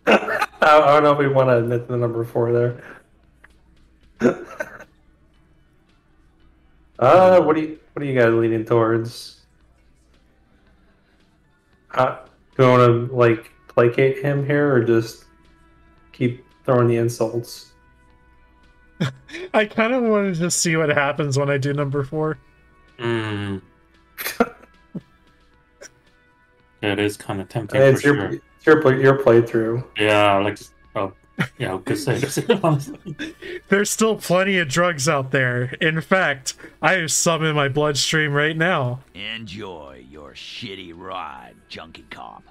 [SPEAKER 2] I don't know if we want to admit the number 4 there. What are you guys leaning towards? Do you want to like placate him here, or just keep throwing the insults?
[SPEAKER 1] I kind of wanted to see what happens when I do number 4.
[SPEAKER 3] Mm. It is kind of tempting
[SPEAKER 2] It's
[SPEAKER 3] for sure.
[SPEAKER 2] your playthrough.
[SPEAKER 3] Yeah, like, oh, yeah, good say. Honestly.
[SPEAKER 1] There's still plenty of drugs out there. In fact, I have some in my bloodstream right now.
[SPEAKER 11] Enjoy your shitty ride, junkie cop.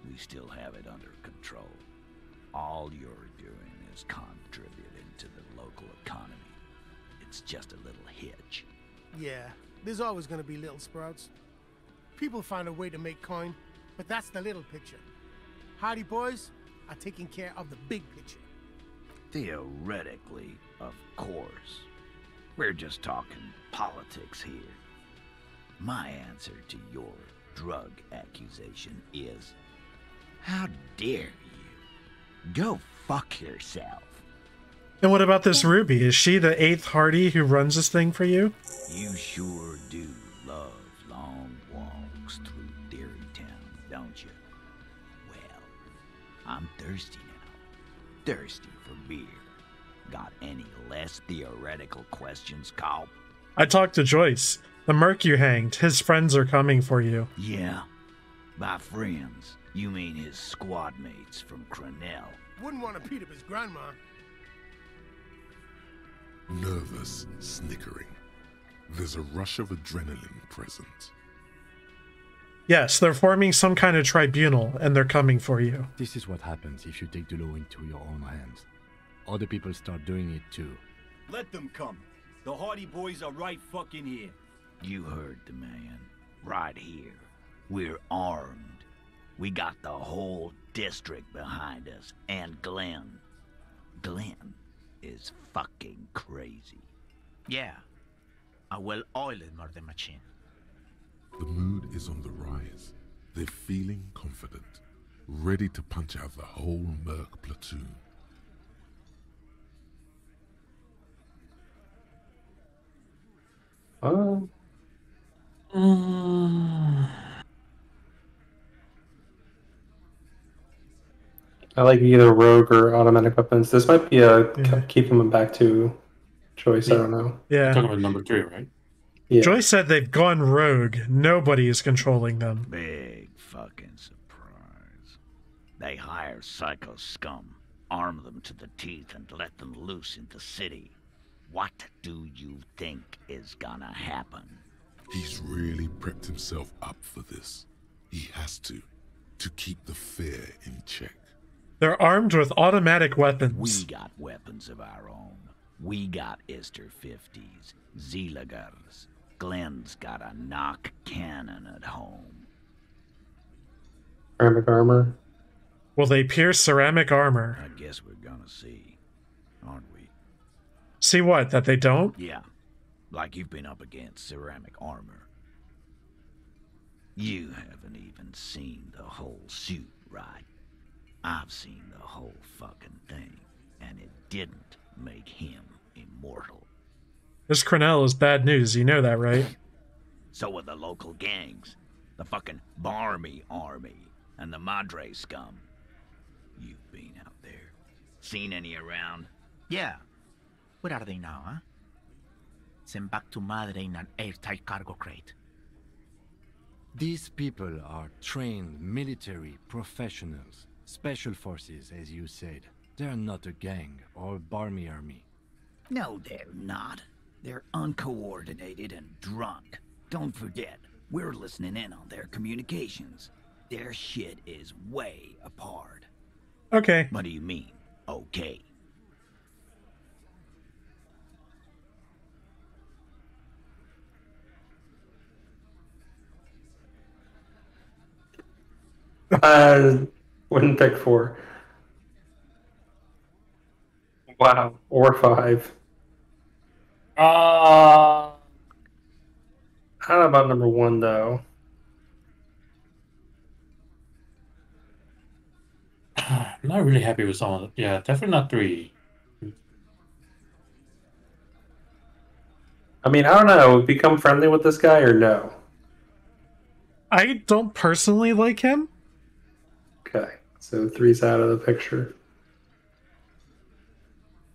[SPEAKER 11] We still have it under control. All you're doing is contributing to the local economy. It's just a little hitch.
[SPEAKER 12] Yeah, there's always gonna be little sprouts. People find a way to make coin, but that's the little picture. Hardy boys are taking care of the big picture.
[SPEAKER 11] Theoretically, of course. We're just talking politics here. My answer to your drug accusation is, how dare you? Go fuck yourself.
[SPEAKER 1] And what about this Ruby? Is she the 8th Hardy who runs this thing for you?
[SPEAKER 11] You sure do love long walks through Theory Town, don't you? Well, I'm thirsty now. Thirsty for beer. Got any less theoretical questions, Cobb?
[SPEAKER 1] I talked to Joyce. The merc you hanged. His friends are coming for you.
[SPEAKER 11] Yeah. By friends, you mean his squad mates from Cronell.
[SPEAKER 12] Wouldn't want to beat up his grandma.
[SPEAKER 4] Nervous snickering. There's a rush of adrenaline present.
[SPEAKER 1] Yes, they're forming some kind of tribunal, and they're coming for you.
[SPEAKER 5] This is what happens if you take the law into your own hands. Other people start doing it too.
[SPEAKER 7] Let them come. The Hardy boys are right fucking here.
[SPEAKER 11] You heard the man. Right here. We're armed. We got the whole district behind us. And Glenn. Glenn is fucking crazy.
[SPEAKER 13] Yeah. A well-oiled murder machine.
[SPEAKER 4] The mood is on the rise. They're feeling confident, ready to punch out the whole merc platoon.
[SPEAKER 2] I like either rogue or automatic weapons. This might be a keep them back to choice. I don't know.
[SPEAKER 1] Yeah.
[SPEAKER 3] Talking about number 3, right?
[SPEAKER 2] Yeah.
[SPEAKER 1] Joyce said they've gone rogue. Nobody is controlling them.
[SPEAKER 11] Big fucking surprise. They hire psycho scum, arm them to the teeth, and let them loose in the city. What do you think is gonna happen?
[SPEAKER 4] He's really prepped himself up for this. He has to keep the fear in check.
[SPEAKER 1] They're armed with automatic weapons.
[SPEAKER 11] We got weapons of our own. We got Ister 50s, Zeelagers. Glenn's got a knock cannon at home.
[SPEAKER 2] Ceramic armor.
[SPEAKER 1] Will they pierce ceramic armor?
[SPEAKER 11] I guess we're gonna see, aren't we?
[SPEAKER 1] See what? That they don't?
[SPEAKER 11] Yeah. Like you've been up against ceramic armor. You haven't even seen the whole suit, right? I've seen the whole fucking thing, and it didn't make him immortal.
[SPEAKER 1] This Cronell is bad news, you know that, right?
[SPEAKER 11] So are the local gangs. The fucking Barmy Army and the Madre scum. You've been out there. Seen any around?
[SPEAKER 13] Yeah. Where are they now, huh? Sent back to Madre in an airtight cargo crate.
[SPEAKER 5] These people are trained military professionals. Special forces, as you said. They're not a gang or Barmy army.
[SPEAKER 11] No, they're not. They're uncoordinated and drunk. Don't forget, we're listening in on their communications. Their shit is way apart.
[SPEAKER 1] Okay.
[SPEAKER 11] What do you mean, okay?
[SPEAKER 2] Wouldn't pick 4. Wow. Or 5.
[SPEAKER 3] Uh,
[SPEAKER 2] I don't know about number 1 though.
[SPEAKER 3] I'm not really happy with some of them. Yeah, definitely not 3.
[SPEAKER 2] I mean, I don't know. Become friendly with this guy or no?
[SPEAKER 1] I don't personally like him.
[SPEAKER 2] Okay, so 3's out of the picture.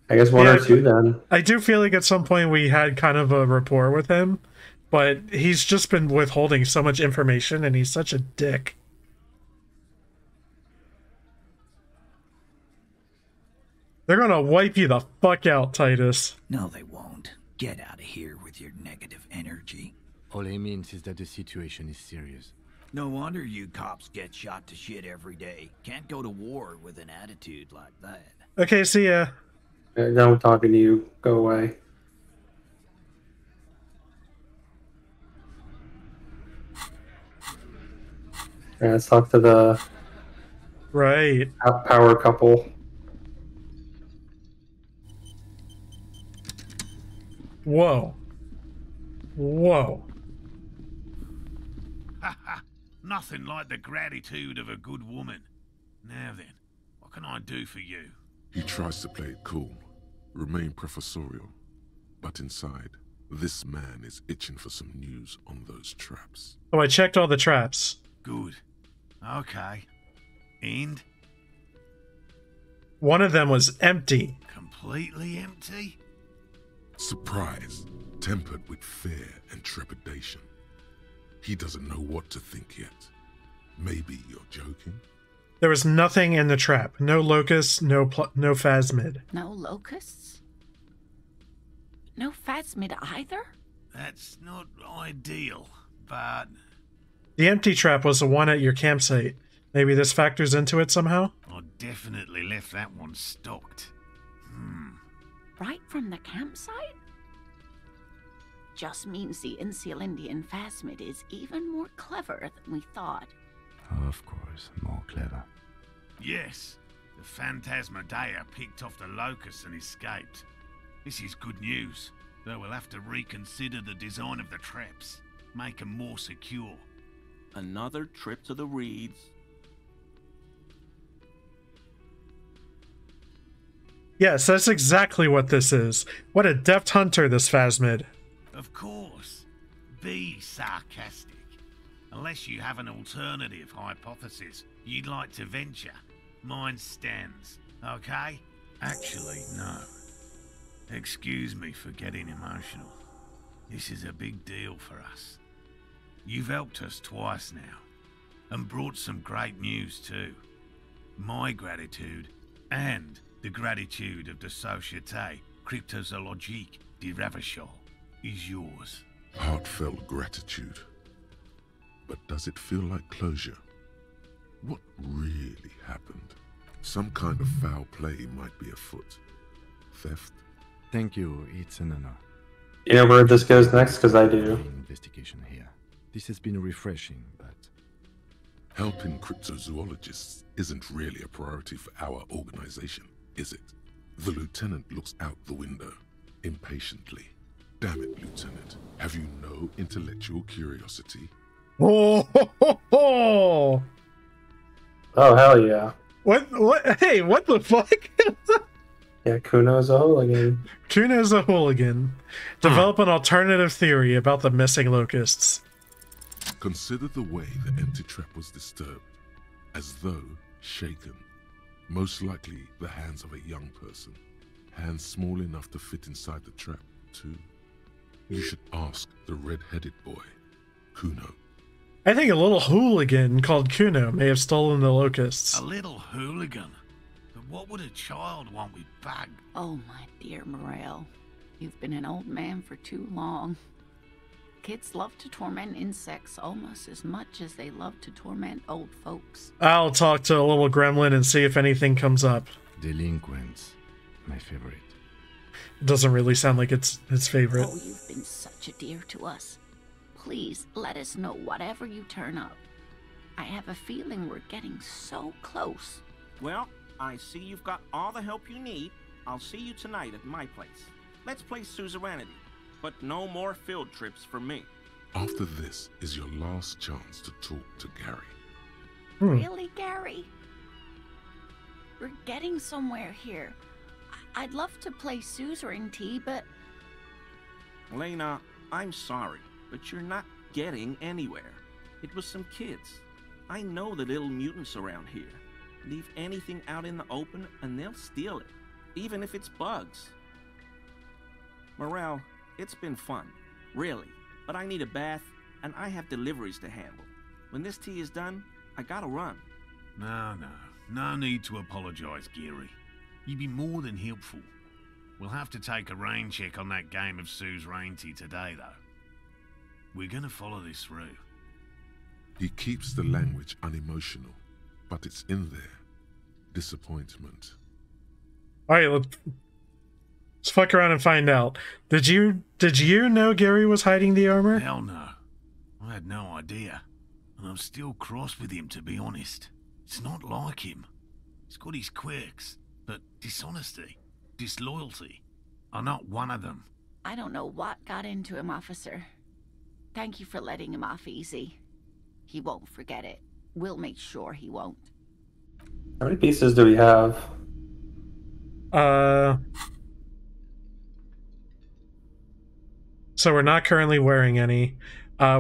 [SPEAKER 2] I guess 1
[SPEAKER 1] Yeah,
[SPEAKER 2] or 2 then.
[SPEAKER 1] I do feel like at some point we had kind of a rapport with him, but he's just been withholding so much information and he's such a dick. They're gonna wipe you the fuck out, Titus.
[SPEAKER 14] No, they won't. Get out of here with your negative energy.
[SPEAKER 5] All he means is that the situation is serious.
[SPEAKER 14] No wonder you cops get shot to shit every day. Can't go to war with an attitude like that.
[SPEAKER 1] Okay, see ya.
[SPEAKER 2] Done with talking to you. Go away. Yeah, let's talk to the power couple.
[SPEAKER 1] Whoa. Whoa.
[SPEAKER 15] Nothing like the gratitude of a good woman. Now then, what can I do for you?
[SPEAKER 4] He tries to play it cool, remain professorial, but inside, this man is itching for some news on those traps.
[SPEAKER 1] Oh, I checked all the traps.
[SPEAKER 15] Good. Okay. And?
[SPEAKER 1] One of them was empty.
[SPEAKER 15] Completely empty?
[SPEAKER 4] Surprise, tempered with fear and trepidation. He doesn't know what to think yet. Maybe you're joking?
[SPEAKER 1] There was nothing in the trap. No locusts, no phasmid.
[SPEAKER 16] No locusts? No phasmid either?
[SPEAKER 15] That's not ideal, but...
[SPEAKER 1] The empty trap was the one at your campsite. Maybe this factors into it somehow?
[SPEAKER 15] I definitely left that one stocked.
[SPEAKER 16] Right from the campsite? Just means the Insulindian phasmid is even more clever than we thought.
[SPEAKER 5] Of course, more clever.
[SPEAKER 15] Yes, the Phantasmadeia picked off the locust and escaped. This is good news, though we'll have to reconsider the design of the traps, make them more secure.
[SPEAKER 17] Another trip to the reeds.
[SPEAKER 1] Yes, that's exactly what this is. What a deft hunter, this phasmid.
[SPEAKER 15] Of course. Be sarcastic. Unless you have an alternative hypothesis you'd like to venture, mine stands, okay? Actually, no. Excuse me for getting emotional. This is a big deal for us. You've helped us twice now, and brought some great news too. My gratitude, and the gratitude of the Société Cryptozoologique de Ravachol, is yours.
[SPEAKER 4] Heartfelt gratitude. But does it feel like closure? What really happened? Some kind of foul play might be afoot. Theft?
[SPEAKER 5] Thank you, it's an honor.
[SPEAKER 2] You know where this goes next? Because I do.
[SPEAKER 5] Investigation here. This has been refreshing, but...
[SPEAKER 4] Helping cryptozoologists isn't really a priority for our organization, is it? The lieutenant looks out the window, impatiently. Damn it, Lieutenant. Have you no intellectual curiosity?
[SPEAKER 1] Oh,
[SPEAKER 2] oh, hell yeah.
[SPEAKER 1] What? Hey, what the fuck?
[SPEAKER 2] Yeah, Kuno's a hooligan.
[SPEAKER 1] Kuno's a hooligan. Develop an alternative theory about the missing locusts.
[SPEAKER 4] Consider the way the empty trap was disturbed, as though shaken. Most likely the hands of a young person. Hands small enough to fit inside the trap, too. You should ask the red-headed boy, Kuno.
[SPEAKER 1] I think a little hooligan called Kuno may have stolen the locusts.
[SPEAKER 15] A little hooligan? But what would a child want with bag?
[SPEAKER 16] Oh, my dear Morel. You've been an old man for too long. Kids love to torment insects almost as much as they love to torment old folks.
[SPEAKER 1] I'll talk to a little gremlin and see if anything comes up.
[SPEAKER 5] Delinquents. My favorite.
[SPEAKER 1] It doesn't really sound like it's his favorite.
[SPEAKER 16] Oh, you've been such a dear to us. Please let us know whatever you turn up. I have a feeling we're getting so close.
[SPEAKER 17] Well, I see you've got all the help you need. I'll see you tonight at my place. Let's play suzerainty, but no more field trips for me.
[SPEAKER 4] After this is your last chance to talk to Gary.
[SPEAKER 16] Really, Gary? We're getting somewhere here. I'd love to play suzerainty, but...
[SPEAKER 17] Lena, I'm sorry, but you're not getting anywhere. It was some kids. I know the little mutants around here. Leave anything out in the open and they'll steal it, even if it's bugs. Morel, it's been fun, really, but I need a bath and I have deliveries to handle. When this tea is done, I gotta run.
[SPEAKER 15] No need to apologize, Gary. You'd be more than helpful. We'll have to take a rain check on that game of suzerainty today, though. We're gonna follow this through.
[SPEAKER 4] He keeps the language unemotional, but it's in there. Disappointment.
[SPEAKER 1] Alright, let's fuck around and find out. Did you know Gary was hiding the armor?
[SPEAKER 15] Hell no. I had no idea. And I'm still cross with him, to be honest. It's not like him. He's got his quirks, but dishonesty, disloyalty are not one of them.
[SPEAKER 16] I don't know what got into him, officer. Thank you for letting him off easy. He won't forget it. We'll make sure he won't.
[SPEAKER 2] How many pieces do we have?
[SPEAKER 1] So we're not currently wearing any.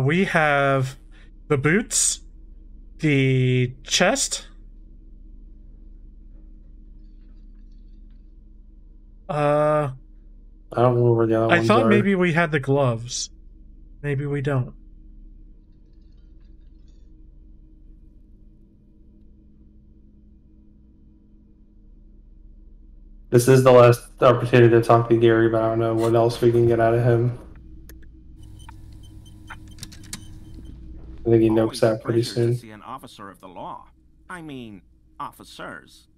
[SPEAKER 1] We have the boots, the chest, I
[SPEAKER 2] don't know where the other ones
[SPEAKER 1] I thought
[SPEAKER 2] are.
[SPEAKER 1] maybe we had the gloves. Maybe we don't.
[SPEAKER 2] This is the last opportunity to talk to Gary, but I don't know what else we can get out of him. I think he nopes out pretty
[SPEAKER 17] Pleasure to
[SPEAKER 2] soon.
[SPEAKER 17] see an officer of the law. I mean, officers.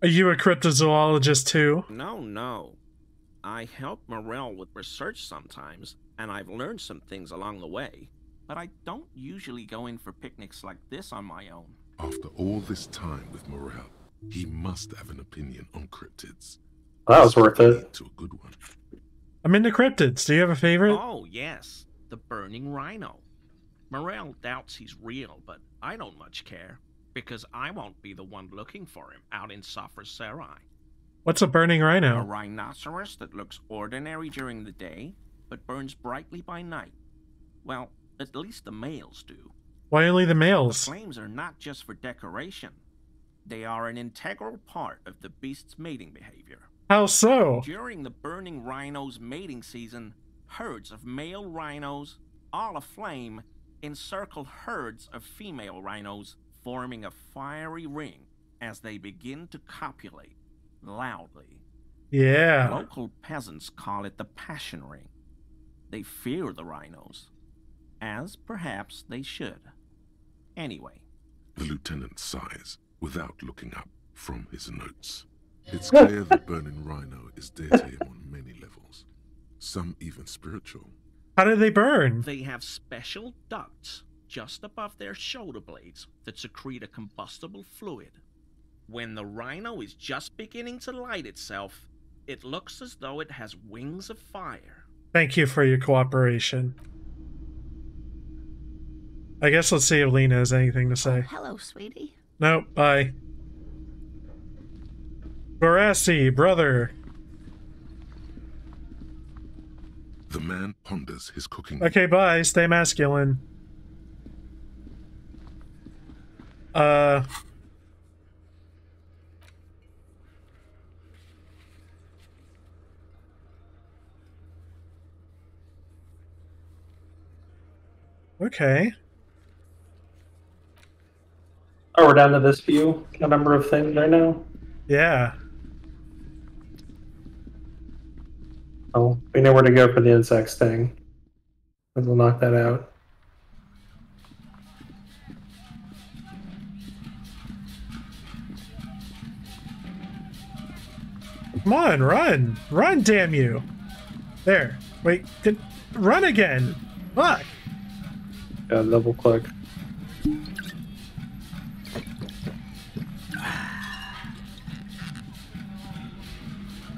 [SPEAKER 1] Are you a cryptozoologist too?
[SPEAKER 17] No. I help Morel with research sometimes, and I've learned some things along the way. But I don't usually go in for picnics like this on my own.
[SPEAKER 4] After all this time with Morel, he must have an opinion on cryptids.
[SPEAKER 2] That was worth it.
[SPEAKER 4] To a good one.
[SPEAKER 1] I'm into cryptids. Do you have a favorite?
[SPEAKER 17] Oh, yes. The burning rhino. Morel doubts he's real, but I don't much care, because I won't be the one looking for him out in Safra Serai.
[SPEAKER 1] What's a burning
[SPEAKER 17] A
[SPEAKER 1] rhino?
[SPEAKER 17] rhinoceros that looks ordinary during the day, but burns brightly by night. Well, at least the males do.
[SPEAKER 1] Why only the males?
[SPEAKER 17] The flames are not just for decoration. They are an integral part of the beast's mating behavior.
[SPEAKER 1] How so?
[SPEAKER 17] During the burning rhino's mating season, herds of male rhinos, all aflame, encircle herds of female rhinos, forming a fiery ring as they begin to copulate loudly.
[SPEAKER 1] Yeah.
[SPEAKER 17] Local peasants call it the passion ring. They fear the rhinos, as perhaps they should. Anyway.
[SPEAKER 4] The lieutenant sighs without looking up from his notes. It's clear the burning rhino is dear to him on many levels, some even spiritual.
[SPEAKER 1] How do they burn?
[SPEAKER 17] They have special ducts just above their shoulder blades that secrete a combustible fluid. When the rhino is just beginning to light itself, it looks as though it has wings of fire.
[SPEAKER 1] Thank you for your cooperation. I guess let's see if Lena has anything to say.
[SPEAKER 16] Hello, sweetie.
[SPEAKER 1] Nope, bye. Barassi, brother.
[SPEAKER 4] The man ponders his cooking.
[SPEAKER 1] Okay, bye. Stay masculine. Okay.
[SPEAKER 2] Oh, we're down to this few a number of things right now.
[SPEAKER 1] Yeah.
[SPEAKER 2] Oh, we know where to go for the insects thing. We'll knock that out.
[SPEAKER 1] Come on, run! Run, damn you! There. Wait, run again! Fuck!
[SPEAKER 2] Yeah, double click.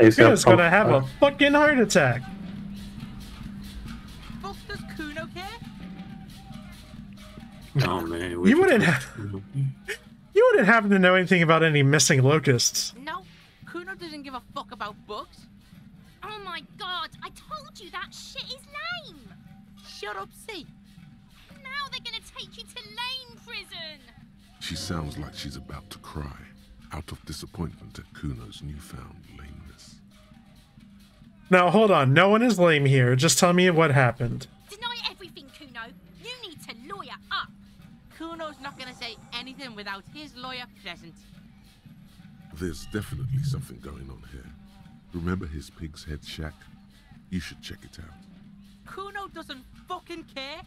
[SPEAKER 1] He's gonna have a fucking heart attack.
[SPEAKER 9] Fuck does Kuno care?
[SPEAKER 3] Oh man,
[SPEAKER 1] You wouldn't happen to know anything about any missing locusts.
[SPEAKER 9] No, Kuno doesn't give a fuck about books.
[SPEAKER 8] Oh my god, I told you that shit is lame!
[SPEAKER 9] Shut up, C.
[SPEAKER 8] Now they're gonna take you to lame prison!
[SPEAKER 4] She sounds like she's about to cry, out of disappointment at Kuno's newfound lameness.
[SPEAKER 1] Now hold on, no one is lame here. Just tell me what happened.
[SPEAKER 8] Deny everything, Kuno. You need to lawyer up.
[SPEAKER 9] Kuno's not gonna say anything without his lawyer present.
[SPEAKER 4] There's definitely something going on here. Remember his pig's head shack? You should check it out.
[SPEAKER 9] Kuno doesn't fucking care.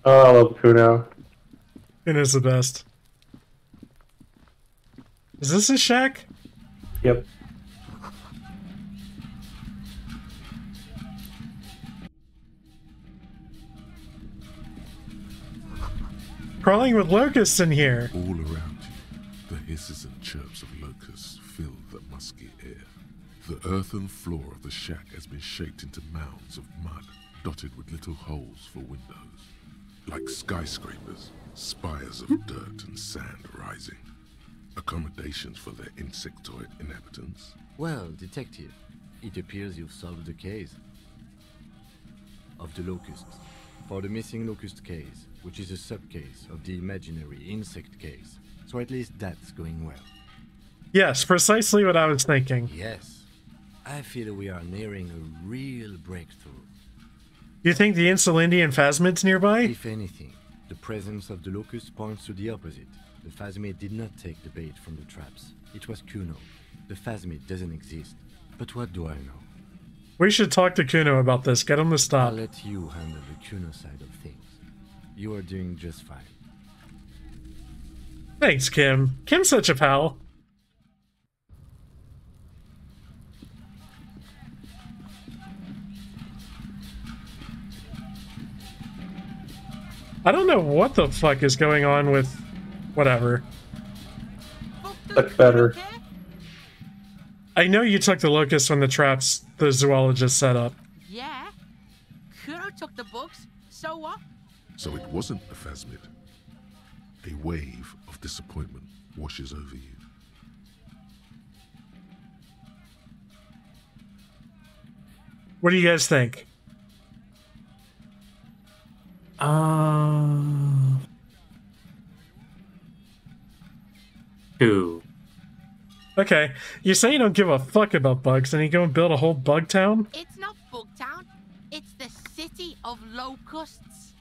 [SPEAKER 2] Oh, I love Kuno.
[SPEAKER 1] It is the best. Is this his shack?
[SPEAKER 2] Yep.
[SPEAKER 4] Crawling with locusts in here. All around you, the hisses and chirps of locusts fill the musky air. The earthen floor of the shack has been shaped into mounds of mud, dotted with little holes for windows. Like skyscrapers, spires of dirt and sand rising. Accommodations for their insectoid inhabitants.
[SPEAKER 5] Well, detective, it appears you've solved the case of the locusts. For the missing locust case, which is a sub-case of the imaginary insect case. So at least that's going well.
[SPEAKER 1] Yes, precisely what I was thinking.
[SPEAKER 5] Yes. I feel we are nearing a real breakthrough.
[SPEAKER 1] You think the Insulindian phasmids nearby?
[SPEAKER 5] If anything, the presence of the locust points to the opposite. The phasmid did not take the bait from the traps. It was Kuno. The phasmid doesn't exist. But what do I know?
[SPEAKER 1] We should talk to Kuno about this. Get him to stop.
[SPEAKER 5] I'll let you handle the Kuno side of things. You are doing just fine.
[SPEAKER 1] Thanks, Kim. Kim's such a pal. I don't know what the fuck is going on with whatever.
[SPEAKER 2] That's better.
[SPEAKER 1] I know you took the locust from the traps the zoologist set up.
[SPEAKER 9] Yeah. Kuno took the books. So what?
[SPEAKER 4] So it wasn't a phasmid. A wave of disappointment washes over you.
[SPEAKER 1] What do you guys think?
[SPEAKER 3] Two.
[SPEAKER 1] Okay, you say you don't give a fuck about bugs, and you go and build a whole bug town?
[SPEAKER 9] It's not Bugtown. It's the city of locusts.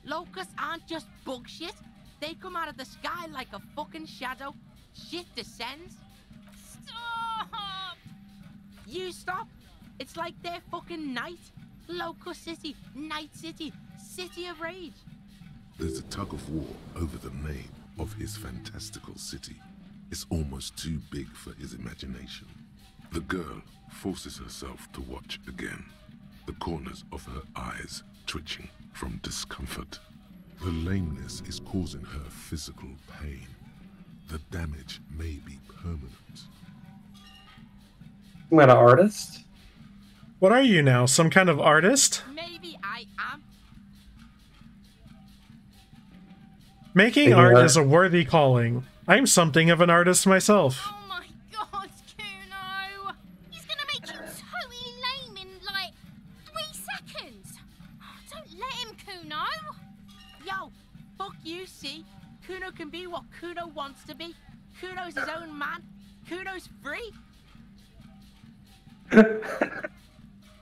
[SPEAKER 9] Locusts aren't just bug shit. They come out of the sky like a fucking shadow. Shit descends. Stop! You stop. It's like they're fucking night. Locust City, Night City, City of Rage.
[SPEAKER 4] There's a tug of war over the name of his fantastical city. It's almost too big for his imagination. The girl forces herself to watch again, the corners of her eyes twitching from discomfort. The lameness is causing her physical pain. The damage may be permanent.
[SPEAKER 2] I'm an artist.
[SPEAKER 1] What are you now? Some kind of artist?
[SPEAKER 9] Maybe I am.
[SPEAKER 1] Making art is a worthy calling. I'm something of an artist myself.
[SPEAKER 8] Oh my god, Kuno! He's gonna make you totally lame in, like, 3 seconds! Don't let him, Kuno!
[SPEAKER 9] Yo, fuck you, see? Kuno can be what Kuno wants to be. Kuno's his own man. Kuno's free.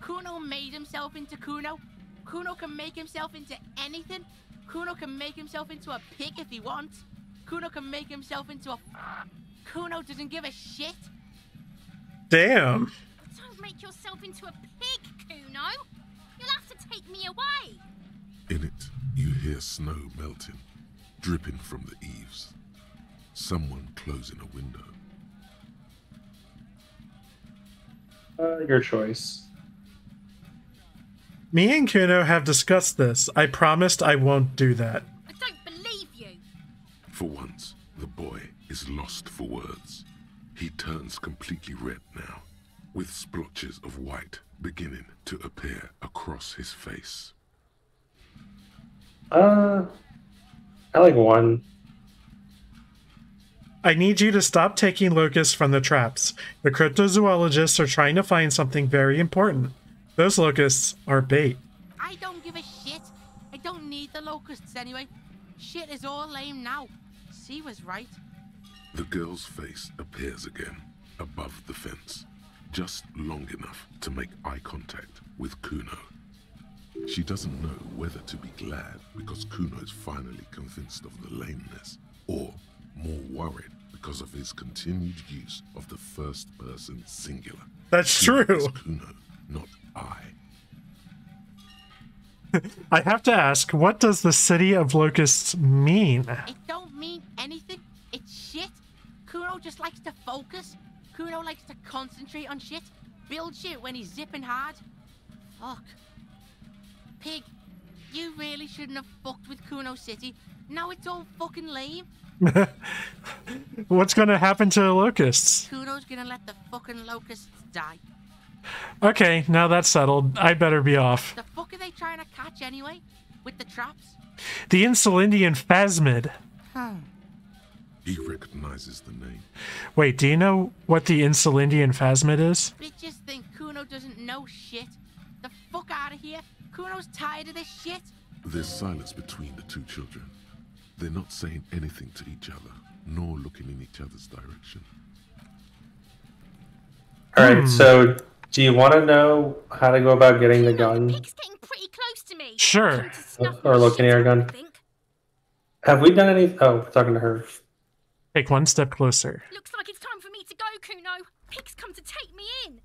[SPEAKER 9] Kuno made himself into Kuno. Kuno can make himself into anything. Kuno can make himself into a pig if he wants. Kuno can make himself into a... Kuno doesn't give a shit.
[SPEAKER 1] Damn.
[SPEAKER 8] Don't make yourself into a pig, Kuno! You'll have to take me away!
[SPEAKER 4] In it, you hear snow melting, dripping from the eaves. Someone closing a window.
[SPEAKER 2] Your choice.
[SPEAKER 1] Me and Kuno have discussed this. I promised I won't do that.
[SPEAKER 8] I don't believe you.
[SPEAKER 4] For once, the boy is lost for words. He turns completely red now, with splotches of white beginning to appear across his face.
[SPEAKER 2] I like 1.
[SPEAKER 1] I need you to stop taking locusts from the traps. The cryptozoologists are trying to find something very important. Those locusts are bait.
[SPEAKER 18] I don't give a shit. I don't need the locusts anyway. Shit is all lame now. She was right.
[SPEAKER 4] The girl's face appears again, above the fence, just long enough to make eye contact with Kuno. She doesn't know whether to be glad because Kuno is finally convinced of the lameness, or more worried because of his continued use of the first person singular.
[SPEAKER 1] That's
[SPEAKER 4] Kuno
[SPEAKER 1] true.
[SPEAKER 4] is Kuno, not I.
[SPEAKER 1] I have to ask, what does the City of Locusts mean?
[SPEAKER 18] It don't mean anything. It's shit. Kuno just likes to focus. Kuno likes to concentrate on shit. Build shit when he's zipping hard. Fuck. Pig, you really shouldn't have fucked with Kuno City. Now it's all fucking lame.
[SPEAKER 1] What's gonna happen to the locusts?
[SPEAKER 18] Kuno's gonna let the fucking locusts die.
[SPEAKER 1] Okay, now that's settled. I better be off.
[SPEAKER 18] The fuck are they trying to catch anyway? With the traps?
[SPEAKER 1] The Insulindian phasmid.
[SPEAKER 4] He recognizes the name.
[SPEAKER 1] Wait, do you know what the Insulindian phasmid is?
[SPEAKER 18] Bitches think Kuno doesn't know shit. The fuck out of here. Kuno's tired of this shit.
[SPEAKER 4] There's silence between the two children. They're not saying anything to each other, nor looking in each other's direction.
[SPEAKER 2] Alright, so do you want to know how to go about getting the gun?
[SPEAKER 1] Sure.
[SPEAKER 2] Or looking at your gun? Have we done any... Oh, we're talking to her.
[SPEAKER 1] Take one step closer.
[SPEAKER 8] Looks like it's time for me to go, Kuno. Pig's come to take me in.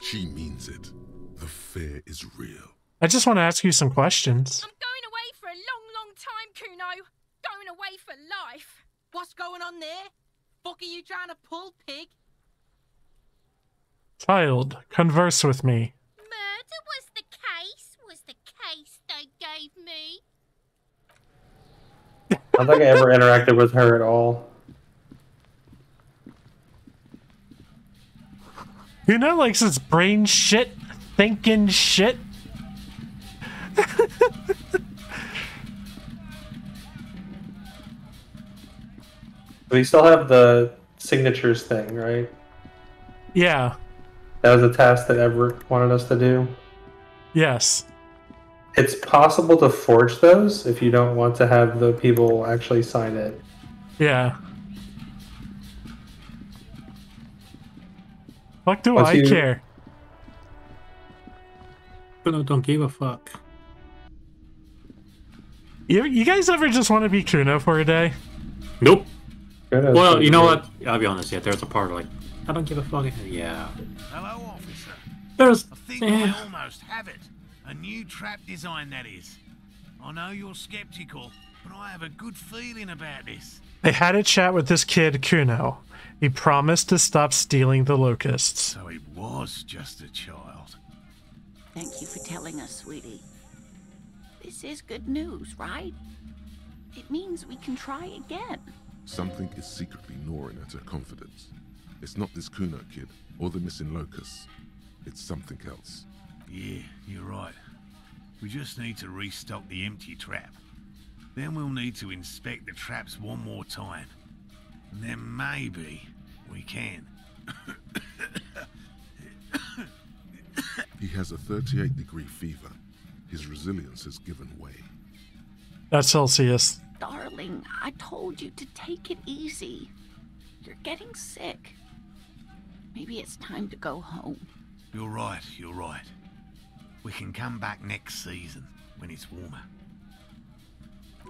[SPEAKER 4] She means it. The fear is real.
[SPEAKER 1] I just want to ask you some questions.
[SPEAKER 8] I'm going away for a long, long time, Kuno. Going away for life.
[SPEAKER 18] What's going on there? Fuck are you trying to pull, pig?
[SPEAKER 1] Child, converse with me.
[SPEAKER 8] Murder was the case they gave me.
[SPEAKER 2] I don't think I ever interacted with her at all.
[SPEAKER 1] Kuno likes his brain shit, thinking shit.
[SPEAKER 2] We still have the signatures thing, right?
[SPEAKER 1] Yeah.
[SPEAKER 2] That was a task that Everett wanted us to do.
[SPEAKER 1] Yes.
[SPEAKER 2] It's possible to forge those if you don't want to have the people actually sign it.
[SPEAKER 1] Yeah. Fuck do
[SPEAKER 2] Once
[SPEAKER 1] I
[SPEAKER 2] you-
[SPEAKER 1] care?
[SPEAKER 3] Don't give a fuck.
[SPEAKER 1] You guys ever just want to be Kuno for a day?
[SPEAKER 3] Nope.
[SPEAKER 2] Kuno's
[SPEAKER 3] Well,
[SPEAKER 2] pretty
[SPEAKER 3] you know
[SPEAKER 2] good.
[SPEAKER 3] what? I'll be honest. Yeah, there's a part like I don't give a fuck. Yeah.
[SPEAKER 15] Hello, officer.
[SPEAKER 3] There's.
[SPEAKER 15] I think I almost have it. A new trap design, that is. I know you're skeptical, but I have a good feeling about this.
[SPEAKER 1] I had a chat with this kid, Kuno. He promised to stop stealing the locusts.
[SPEAKER 15] So it was just a child.
[SPEAKER 16] Thank you for telling us, sweetie. This is good news, right? It means we can try again.
[SPEAKER 4] Something is secretly gnawing at her confidence. It's not this Kuno kid, or the missing locusts. It's something else.
[SPEAKER 15] Yeah, you're right. We just need to restock the empty trap. Then we'll need to inspect the traps one more time. And then maybe we can.
[SPEAKER 4] He has a 38-degree fever. His resilience has given way.
[SPEAKER 1] That's Celsius.
[SPEAKER 16] Darling, I told you to take it easy. You're getting sick. Maybe it's time to go home.
[SPEAKER 15] You're right, you're right. We can come back next season, when it's warmer.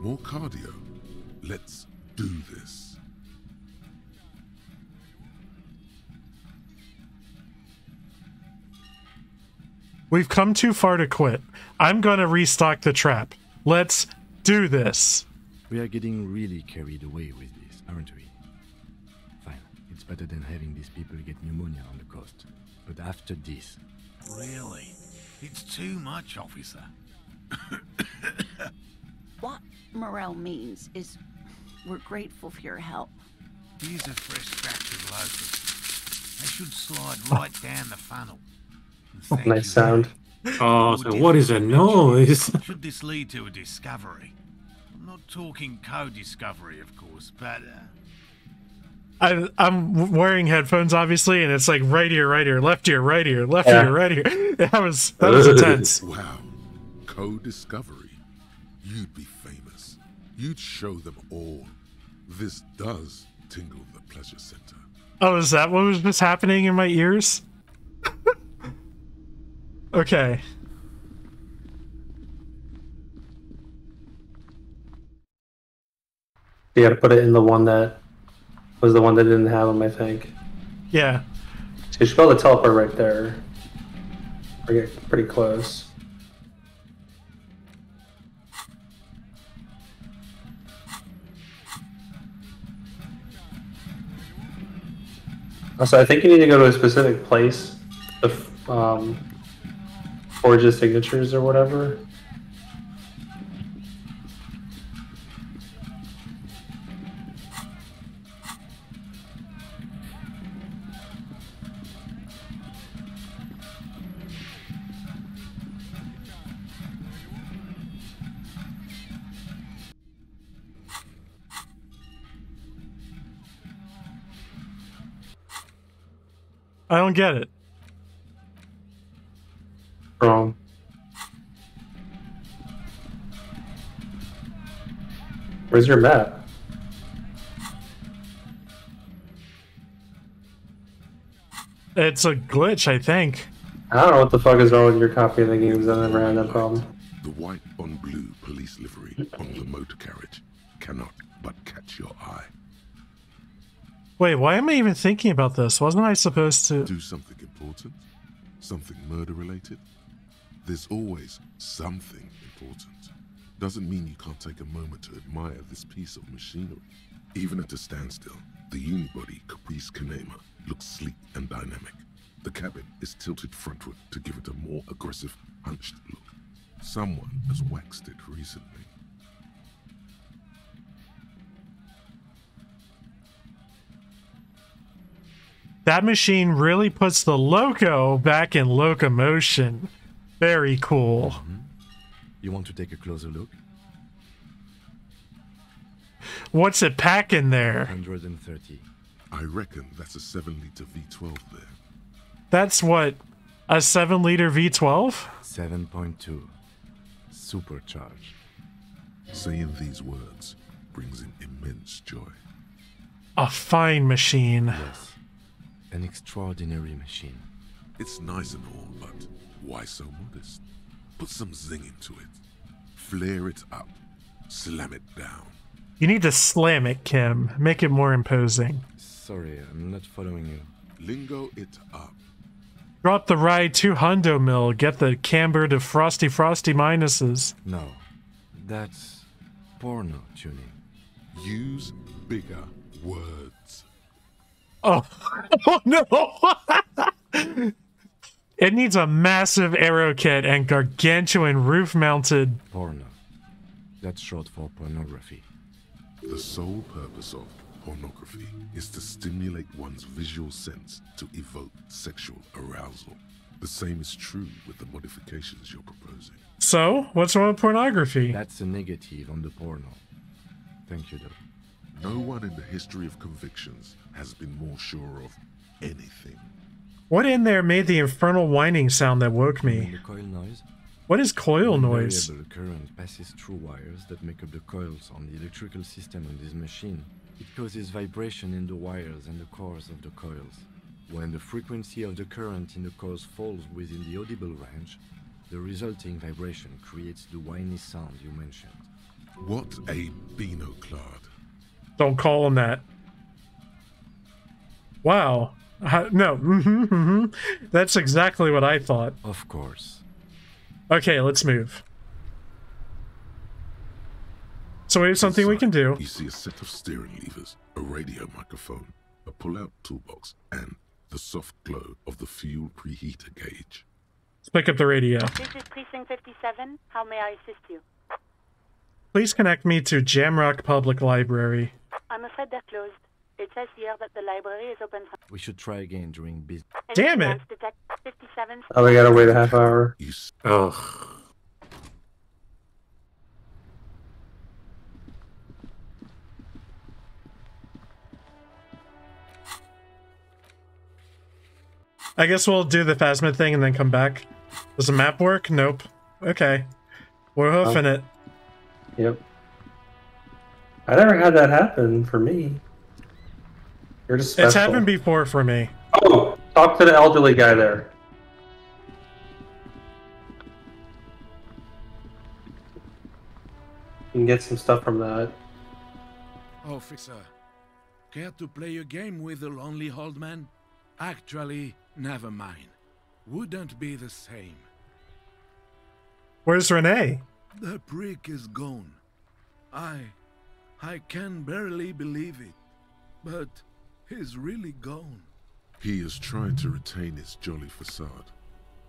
[SPEAKER 4] More cardio. Let's do this.
[SPEAKER 1] We've come too far to quit. I'm gonna restock the trap. Let's do this.
[SPEAKER 5] We are getting really carried away with this, aren't we? Fine. It's better than having these people get pneumonia on the coast. But after this...
[SPEAKER 15] Really? It's too much, officer.
[SPEAKER 16] What Morel means is we're grateful for your help.
[SPEAKER 15] Here's a fresh batch of locusts. They should slide right down the funnel. And thank
[SPEAKER 2] Nice
[SPEAKER 15] you.
[SPEAKER 2] sound.
[SPEAKER 3] Oh, so what is a noise?
[SPEAKER 15] Should this lead to a discovery? I'm not talking co-discovery, of course, but
[SPEAKER 1] I'm wearing headphones, obviously, and it's like right ear, left ear, right ear, left ear, right ear. That was intense.
[SPEAKER 4] Wow. Co-discovery. You'd be famous. You'd show them all. This does tingle the pleasure center.
[SPEAKER 1] Oh, is that what was just happening in my ears? Okay.
[SPEAKER 2] You gotta put it in the one that was the one that didn't have them, I think.
[SPEAKER 1] Yeah.
[SPEAKER 2] So you should be able to teleport right there. Or get pretty close. Also, I think you need to go to a specific place to forge his signatures or whatever.
[SPEAKER 1] I don't get it.
[SPEAKER 2] Wrong. Where's your map?
[SPEAKER 1] It's a glitch, I think.
[SPEAKER 2] I don't know what the fuck is wrong with your copy of the games. I never had that problem.
[SPEAKER 4] The white on blue police livery on the motor carriage cannot but catch your eye.
[SPEAKER 1] Wait, why am I even thinking about this? Wasn't I supposed to
[SPEAKER 4] do something important? Something murder related? There's always something important. Doesn't mean you can't take a moment to admire this piece of machinery. Even at a standstill, the unibody Caprice Kanema looks sleek and dynamic. The cabin is tilted frontward to give it a more aggressive, hunched look. Someone has waxed it recently.
[SPEAKER 1] That machine really puts the loco back in locomotion. Very cool.
[SPEAKER 5] You want to take a closer look?
[SPEAKER 1] What's it packing there?
[SPEAKER 5] 130.
[SPEAKER 4] I reckon that's a 7-liter V12 there.
[SPEAKER 1] That's what? A 7-liter V12?
[SPEAKER 5] 7.2. Supercharged.
[SPEAKER 4] Saying these words brings him immense joy.
[SPEAKER 1] A fine machine.
[SPEAKER 5] Yes. An extraordinary machine.
[SPEAKER 4] It's nice and all, but why so modest? Put some zing into it. Flare it up. Slam it down.
[SPEAKER 1] You need to slam it, Kim. Make it more imposing.
[SPEAKER 5] Sorry, I'm not following you.
[SPEAKER 4] Lingo it up.
[SPEAKER 1] Drop the ride to Hundo Mill. Get the camber to frosty minuses.
[SPEAKER 5] No. That's porno tuning.
[SPEAKER 4] Use bigger words.
[SPEAKER 1] Oh, oh no! It needs a massive arrow kit and gargantuan roof-mounted...
[SPEAKER 5] Porno. That's short for pornography.
[SPEAKER 4] The sole purpose of pornography is to stimulate one's visual sense to evoke sexual arousal. The same is true with the modifications you're proposing.
[SPEAKER 1] So, what's wrong with pornography?
[SPEAKER 5] That's a negative on the porno. Thank you, though.
[SPEAKER 4] No one in the history of convictions has been more sure of anything.
[SPEAKER 1] What in there made the infernal whining sound that woke me?
[SPEAKER 5] The coil noise?
[SPEAKER 1] What is coil noise?
[SPEAKER 5] Variable current passes through wires that make up the coils on the electrical system of this machine. It causes vibration in the wires and the cores of the coils. When the frequency of the current in the coils falls within the audible range, the resulting vibration creates the whiny sound you mentioned.
[SPEAKER 4] What a binoclard.
[SPEAKER 1] Don't call him that. Wow. No. That's exactly what I thought.
[SPEAKER 5] Of course.
[SPEAKER 1] Okay, let's move. So we have something we can do.
[SPEAKER 4] You see a set of steering levers, a radio microphone, a pull-out toolbox, and the soft glow of the fuel preheater gauge.
[SPEAKER 1] Let's pick up the radio.
[SPEAKER 19] This is Precinct 57. How may I assist you?
[SPEAKER 1] Please connect me to Jamrock Public Library.
[SPEAKER 19] I'm afraid they're closed. It says here that the library is open from...
[SPEAKER 5] We should try again during business.
[SPEAKER 1] Damn it!
[SPEAKER 19] 57.
[SPEAKER 2] Oh, we gotta wait a half hour.
[SPEAKER 3] Ugh.
[SPEAKER 1] I guess we'll do the Phasmid thing and then come back. Does the map work? Nope. Okay. We're hoofing it.
[SPEAKER 2] Yep. I never had that happen for me. You're just special.
[SPEAKER 1] It's happened before for me.
[SPEAKER 2] Oh, talk to the elderly guy there. You can get some stuff from that.
[SPEAKER 20] Officer, care to play a game with the lonely old man? Actually, never mind. Wouldn't be the same.
[SPEAKER 1] Where's Renee?
[SPEAKER 20] The prick is gone. I can barely believe it, but he's really gone.
[SPEAKER 4] He is trying to retain his jolly facade,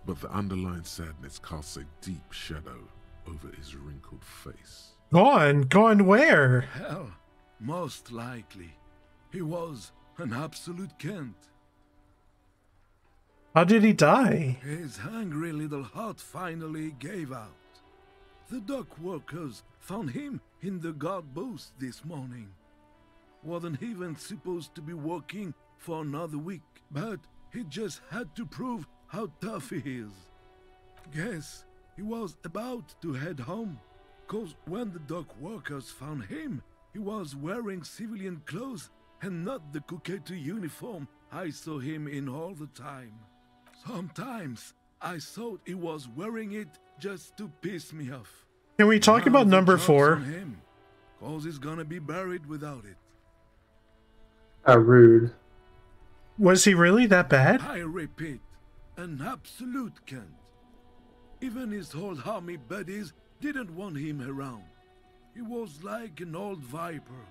[SPEAKER 4] but the underlying sadness casts a deep shadow over his wrinkled face.
[SPEAKER 1] Gone? Gone where?
[SPEAKER 20] Hell, most likely. He was an absolute Kent.
[SPEAKER 1] How did he die?
[SPEAKER 20] His hungry little heart finally gave out. The dock workers found him in the guard booth this morning. Wasn't even supposed to be working for another week, but he just had to prove how tough he is. Guess he was about to head home, cause when the dock workers found him, he was wearing civilian clothes and not the Kuketu uniform I saw him in all the time. Sometimes I thought he was wearing it just to piss me off.
[SPEAKER 1] Can we talk about number 4?
[SPEAKER 20] Him, cause he's gonna be buried without it.
[SPEAKER 2] Rude.
[SPEAKER 1] Was he really that bad?
[SPEAKER 20] I repeat, an absolute cunt. Even his old army buddies didn't want him around. He was like an old viper.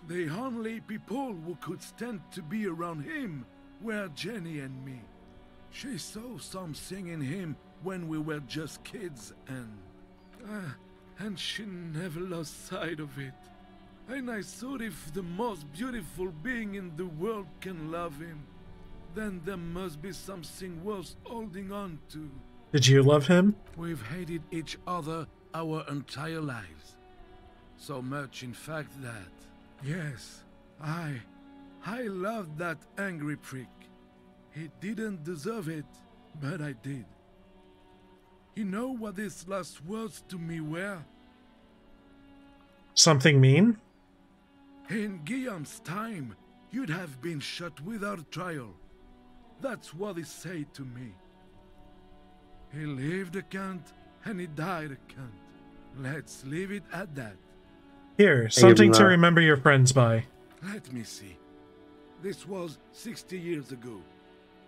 [SPEAKER 20] The only people who could stand to be around him were Jenny and me. She saw something in him when we were just kids, and she never lost sight of it. And I thought if the most beautiful being in the world can love him, then there must be something worth holding on to.
[SPEAKER 1] Did you love him?
[SPEAKER 20] We've hated each other our entire lives. So much, in fact, that, yes, I loved that angry prick. He didn't deserve it, but I did. You know what his last words to me were?
[SPEAKER 1] Something mean?
[SPEAKER 20] In Guillaume's time, you'd have been shot without trial. That's what he said to me. He lived a cunt, and he died a cunt. Let's leave it at that.
[SPEAKER 1] Here, something to remember your friends by.
[SPEAKER 20] Let me see. This was 60 years ago.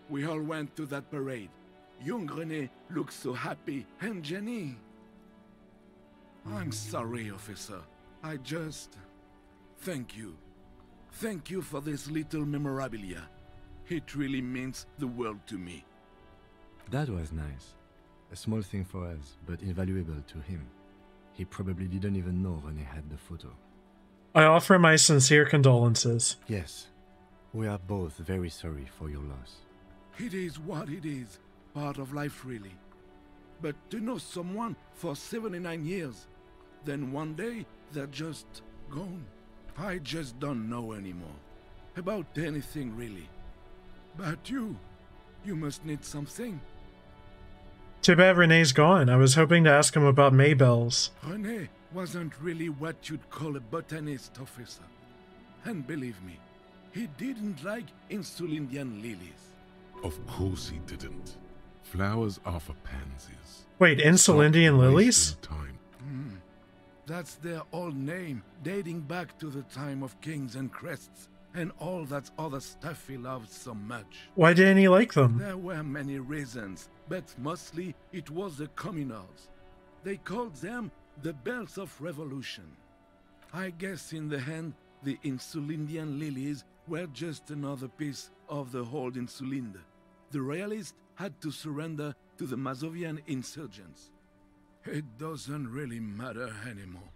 [SPEAKER 20] We all went to that parade. Young René looked so happy, and Jenny... I'm sorry, officer. I just... Thank you. Thank you for this little memorabilia. It really means the world to me.
[SPEAKER 5] That was nice. A small thing for us, but invaluable to him. He probably didn't even know René had the photo.
[SPEAKER 1] I offer my sincere condolences.
[SPEAKER 5] Yes, we are both very sorry for your loss.
[SPEAKER 20] It is what it is. Part of life, really. But to know someone for 79 years, then one day they're just gone. I just don't know anymore. About anything, really. But you must need something.
[SPEAKER 1] Too bad René's gone. I was hoping to ask him about Maybells.
[SPEAKER 20] René wasn't really what you'd call a botanist, officer. And believe me, he didn't like Insulindian lilies.
[SPEAKER 4] Of course he didn't. Flowers are for pansies.
[SPEAKER 1] Wait, Insulindian lilies?
[SPEAKER 20] That's their old name, dating back to the time of kings and crests, and all that other stuff he loved so much.
[SPEAKER 1] Why didn't he like them?
[SPEAKER 20] There were many reasons, but mostly it was the communals. They called them the Bells of Revolution. I guess in the end, the Insulindian lilies were just another piece of the whole Insulinde. The royalists had to surrender to the Mazovian insurgents. It doesn't really matter anymore.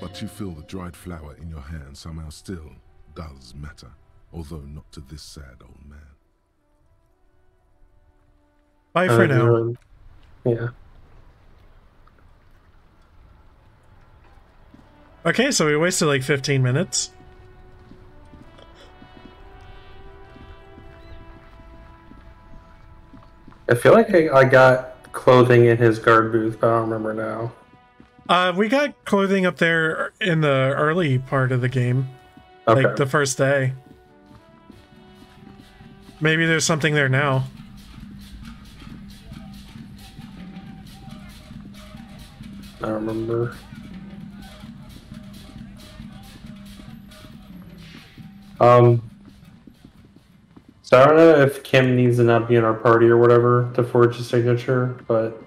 [SPEAKER 4] But you feel the dried flower in your hand somehow still does matter, although not to this sad old man.
[SPEAKER 1] Bye for now.
[SPEAKER 2] Yeah.
[SPEAKER 1] Okay, so we wasted like 15 minutes.
[SPEAKER 2] I feel like I got clothing in his guard booth, but I don't remember now.
[SPEAKER 1] We got clothing up there in the early part of the game.
[SPEAKER 2] Okay.
[SPEAKER 1] Like the first day. Maybe there's something there now.
[SPEAKER 2] I don't remember. So I don't know if Kim needs to not be in our party or whatever to forge a signature, but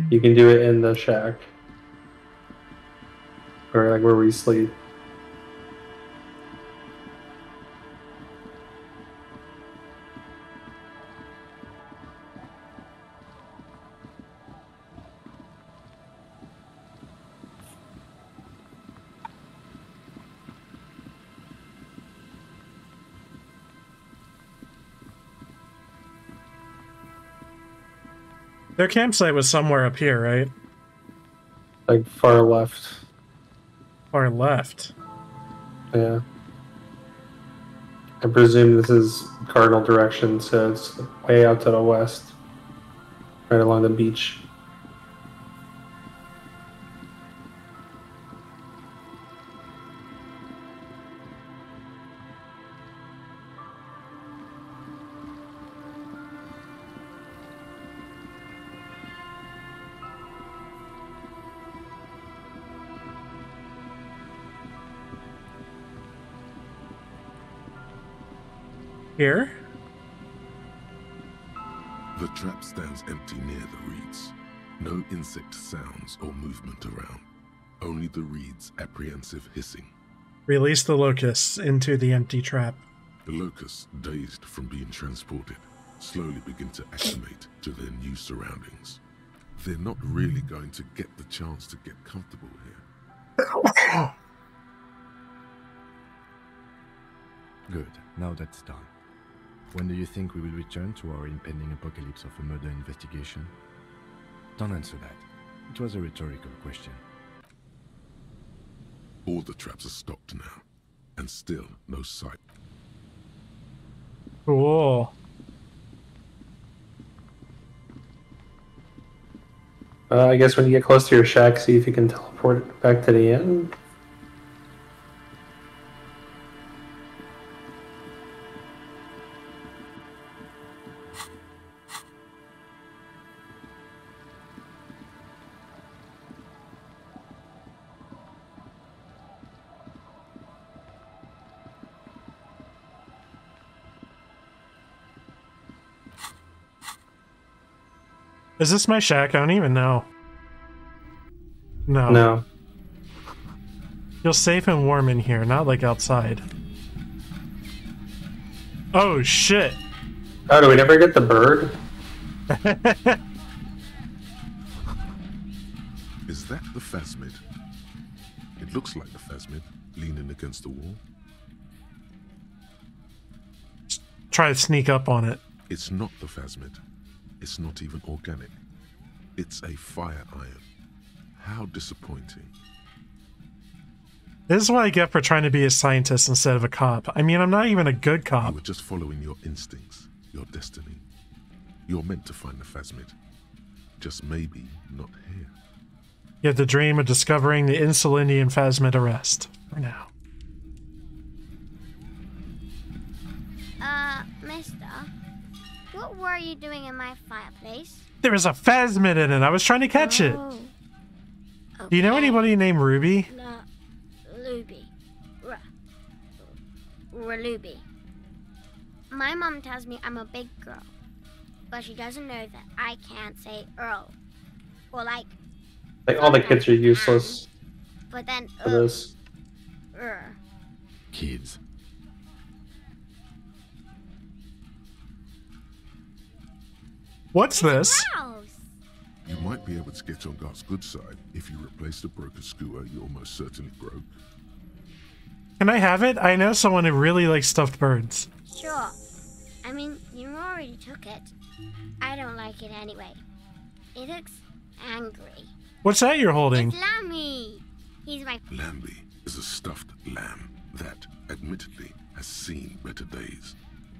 [SPEAKER 2] you can do it in the shack. Or like where we sleep.
[SPEAKER 1] Their campsite was somewhere up here, right?
[SPEAKER 2] Like far left.
[SPEAKER 1] Far left.
[SPEAKER 2] Yeah. I presume this is cardinal direction, so it's way out to the west. Right along the beach.
[SPEAKER 1] Here?
[SPEAKER 4] The trap stands empty near the reeds. No insect sounds or movement around. Only the reeds' apprehensive hissing.
[SPEAKER 1] Release the locusts into the empty trap.
[SPEAKER 4] The locusts, dazed from being transported, slowly begin to acclimate to their new surroundings. They're not really going to get the chance to get comfortable here.
[SPEAKER 5] Good, now that's done. When do you think we will return to our impending apocalypse of a murder investigation? Don't answer that. It was a rhetorical question.
[SPEAKER 4] All the traps are stopped now, and still no sight.
[SPEAKER 1] Cool.
[SPEAKER 2] I guess when you get close to your shack, see if you can teleport it back to the end.
[SPEAKER 1] Is this my shack? I don't even know. No.
[SPEAKER 2] No.
[SPEAKER 1] Feels safe and warm in here, not like outside. Oh, shit.
[SPEAKER 2] Oh, do we never get the bird?
[SPEAKER 4] Is that the phasmid? It looks like the phasmid, leaning against the wall.
[SPEAKER 1] Try to sneak up on it.
[SPEAKER 4] It's not the phasmid. It's not even organic. It's a fire iron. How disappointing.
[SPEAKER 1] This is what I get for trying to be a scientist instead of a cop. I mean, I'm not even a good cop.
[SPEAKER 4] You were just following your instincts, your destiny. You're meant to find the phasmid. Just maybe not here.
[SPEAKER 1] You have the dream of discovering the Insulindian phasmid arrest. For now.
[SPEAKER 21] Mister, what were you doing in my fireplace?
[SPEAKER 1] There was a phasmid in it. I was trying to catch it.
[SPEAKER 21] Okay.
[SPEAKER 1] Do you know anybody named Ruby?
[SPEAKER 21] No, Ruby. Ruby. My mom tells me I'm a big girl, but she doesn't know that I can't say Earl. Or like
[SPEAKER 2] All the kids are useless
[SPEAKER 21] but then
[SPEAKER 2] for this.
[SPEAKER 5] Kids.
[SPEAKER 1] What's this?
[SPEAKER 21] Owls.
[SPEAKER 4] let's get on God's good side. If you replace the broken scooter, you almost certainly broke.
[SPEAKER 1] Can I have it? I know someone who really likes stuffed birds.
[SPEAKER 21] Sure. I mean, you already took it. I don't like it anyway. It looks angry.
[SPEAKER 1] What's that you're holding?
[SPEAKER 21] It's Lammy. He's my...
[SPEAKER 4] Lambie is a stuffed lamb that, admittedly, has seen better days.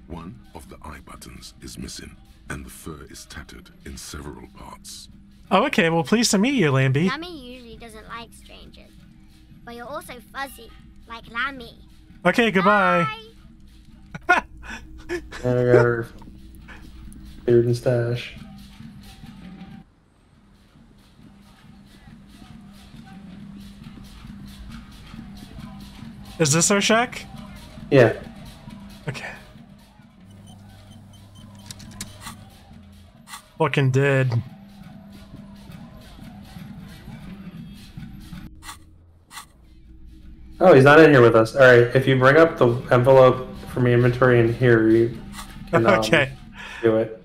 [SPEAKER 4] One of the eye buttons is missing, and the fur is tattered in several parts.
[SPEAKER 1] Oh, okay. Well, pleased to meet you, Lambie.
[SPEAKER 21] Lammy usually doesn't like strangers. But you're also fuzzy, like Lammy.
[SPEAKER 1] Okay, goodbye.
[SPEAKER 2] I got her beard and stash.
[SPEAKER 1] Is this our shack?
[SPEAKER 2] Yeah.
[SPEAKER 1] Okay. Fucking dead.
[SPEAKER 2] Oh, he's not in here with us. All right, if you bring up the envelope from your inventory in here, you can
[SPEAKER 1] okay.
[SPEAKER 2] Do it.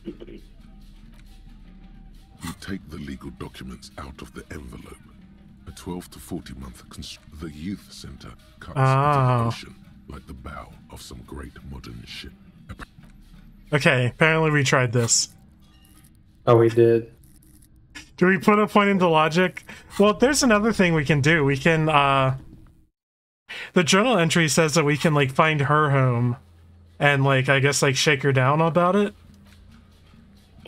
[SPEAKER 4] You take the legal documents out of the envelope. A 12 to 40 month the youth center cuts into the ocean like the bow of some great modern ship.
[SPEAKER 1] Okay, apparently we tried this.
[SPEAKER 2] Oh, we did.
[SPEAKER 1] Do we put a point into logic? Well, there's another thing we can do. We can, the journal entry says that we can, like, find her home and, like, I guess, like, shake her down about it?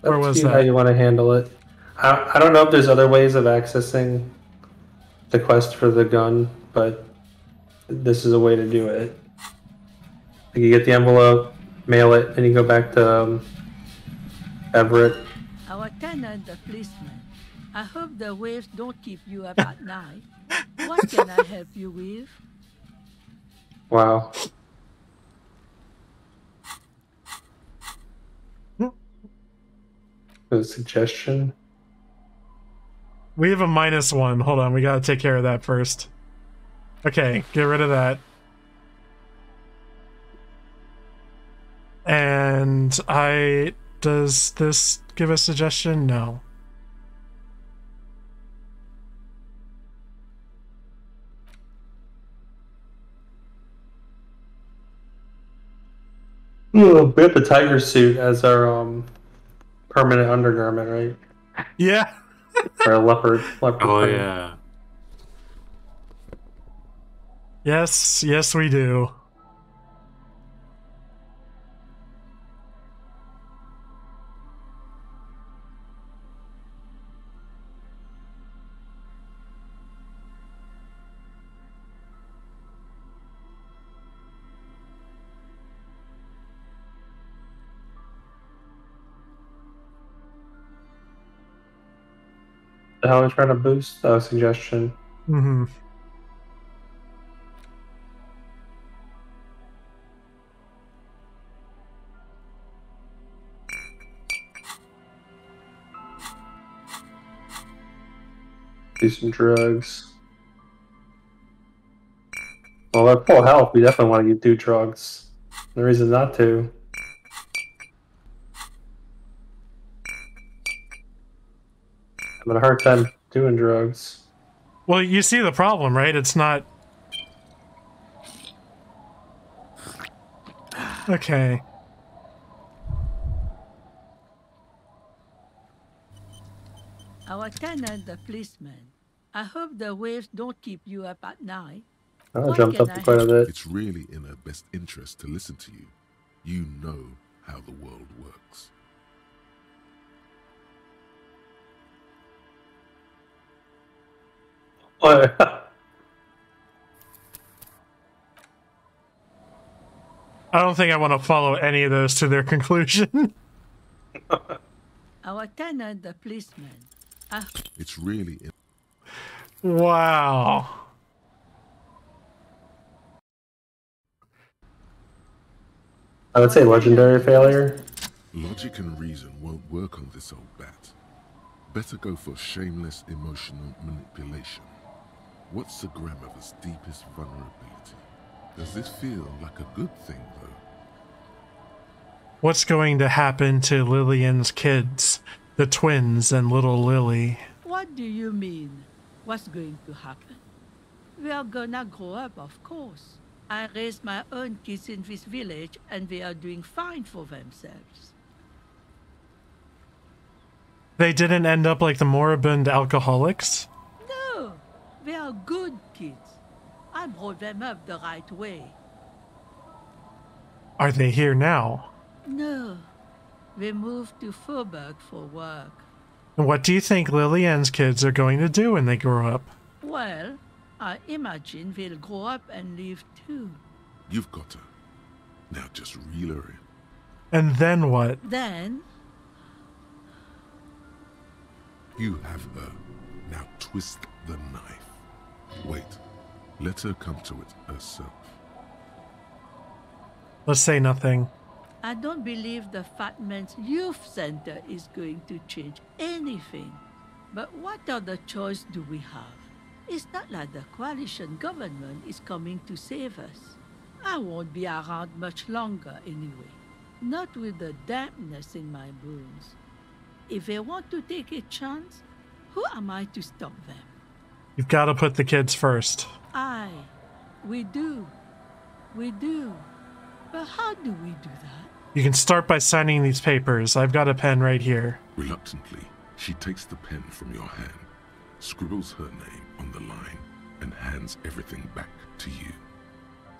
[SPEAKER 1] Or was that?
[SPEAKER 2] How you want to handle it. I don't know if there's other ways of accessing the quest for the gun, but this is a way to do it. Like you get the envelope, mail it, and you go back to Everett.
[SPEAKER 6] Our tenant, the policeman. I hope the waves don't keep you up at night. What can I help you with?
[SPEAKER 2] Wow. A suggestion?
[SPEAKER 1] We have a -1. Hold on, we gotta take care of that first. Okay, get rid of that. And does this give a suggestion? No.
[SPEAKER 2] Ooh, we have the tiger suit as our permanent undergarment, right?
[SPEAKER 1] Yeah.
[SPEAKER 2] Or a leopard
[SPEAKER 3] Oh
[SPEAKER 2] print.
[SPEAKER 3] yeah.
[SPEAKER 1] Yes, we do.
[SPEAKER 2] How are we trying to boost suggestion?
[SPEAKER 1] Mm-hmm.
[SPEAKER 2] Do some drugs. Well, at full health, we definitely want to do drugs. No reason not to. I'm having a hard time doing drugs.
[SPEAKER 1] Well, you see the problem, right? It's not... Okay.
[SPEAKER 6] Our tenant, the policeman. I hope the waves don't keep you up at night.
[SPEAKER 2] I jumped up quite a bit.
[SPEAKER 4] It's really in our best interest to listen to you. You know how the world works.
[SPEAKER 1] I don't think I want to follow any of those to their conclusion.
[SPEAKER 6] Our tenant, the policeman.
[SPEAKER 4] It's really...
[SPEAKER 1] Wow.
[SPEAKER 2] I would say legendary failure.
[SPEAKER 4] Logic and reason won't work on this old bat. Better go for shameless emotional manipulation. What's the grandmother's deepest vulnerability? Does this feel like a good thing, though?
[SPEAKER 1] What's going to happen to Lillian's kids? The twins and little Lily.
[SPEAKER 6] What do you mean? What's going to happen? We are gonna grow up, of course. I raised my own kids in this village, and they are doing fine for themselves.
[SPEAKER 1] They didn't end up like the moribund alcoholics?
[SPEAKER 6] No, they are good kids. I brought them up the right way.
[SPEAKER 1] Are they here now?
[SPEAKER 6] No, they moved to Faubourg for work.
[SPEAKER 1] And what do you think Lillian's kids are going to do when they grow up?
[SPEAKER 6] Well, I imagine they'll grow up and leave too.
[SPEAKER 4] You've got her. Now just reel her in.
[SPEAKER 1] And then what?
[SPEAKER 6] Then...
[SPEAKER 4] You have her. Now twist the knife. Wait. Let her come to it herself.
[SPEAKER 1] Let's say nothing.
[SPEAKER 6] I don't believe the Fat Man's Youth Center is going to change anything. But what other choice do we have? It's not like the coalition government is coming to save us. I won't be around much longer anyway. Not with the dampness in my bones. If they want to take a chance, who am I to stop them?
[SPEAKER 1] You've got to put the kids first.
[SPEAKER 6] Aye, we do. We do. But how do we do that?
[SPEAKER 1] You can start by signing these papers. I've got a pen right here.
[SPEAKER 4] Reluctantly, she takes the pen from your hand, scribbles her name on the line, and hands everything back to you.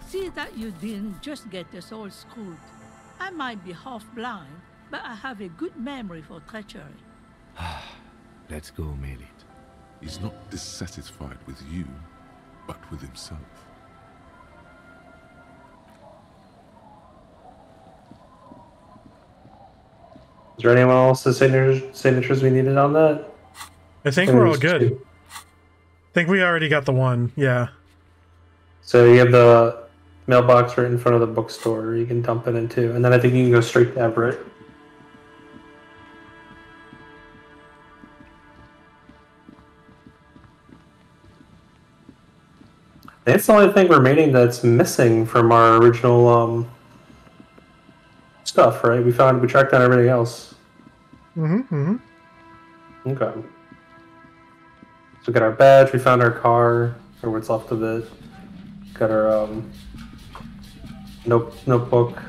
[SPEAKER 6] See that you didn't just get us all screwed. I might be half blind, but I have a good memory for treachery.
[SPEAKER 5] Let's go, Melit.
[SPEAKER 4] He's not dissatisfied with you, but with himself.
[SPEAKER 2] Is there anyone else's signatures we needed on that?
[SPEAKER 1] I think we're all good. I think we already got the one, yeah.
[SPEAKER 2] So you have the mailbox right in front of the bookstore you can dump it into, and then I think you can go straight to Everett. That's the only thing remaining that's missing from our original stuff, right? We tracked down everything else. Okay. So we got our badge, we found our car, or what's left of it. Got our notebook.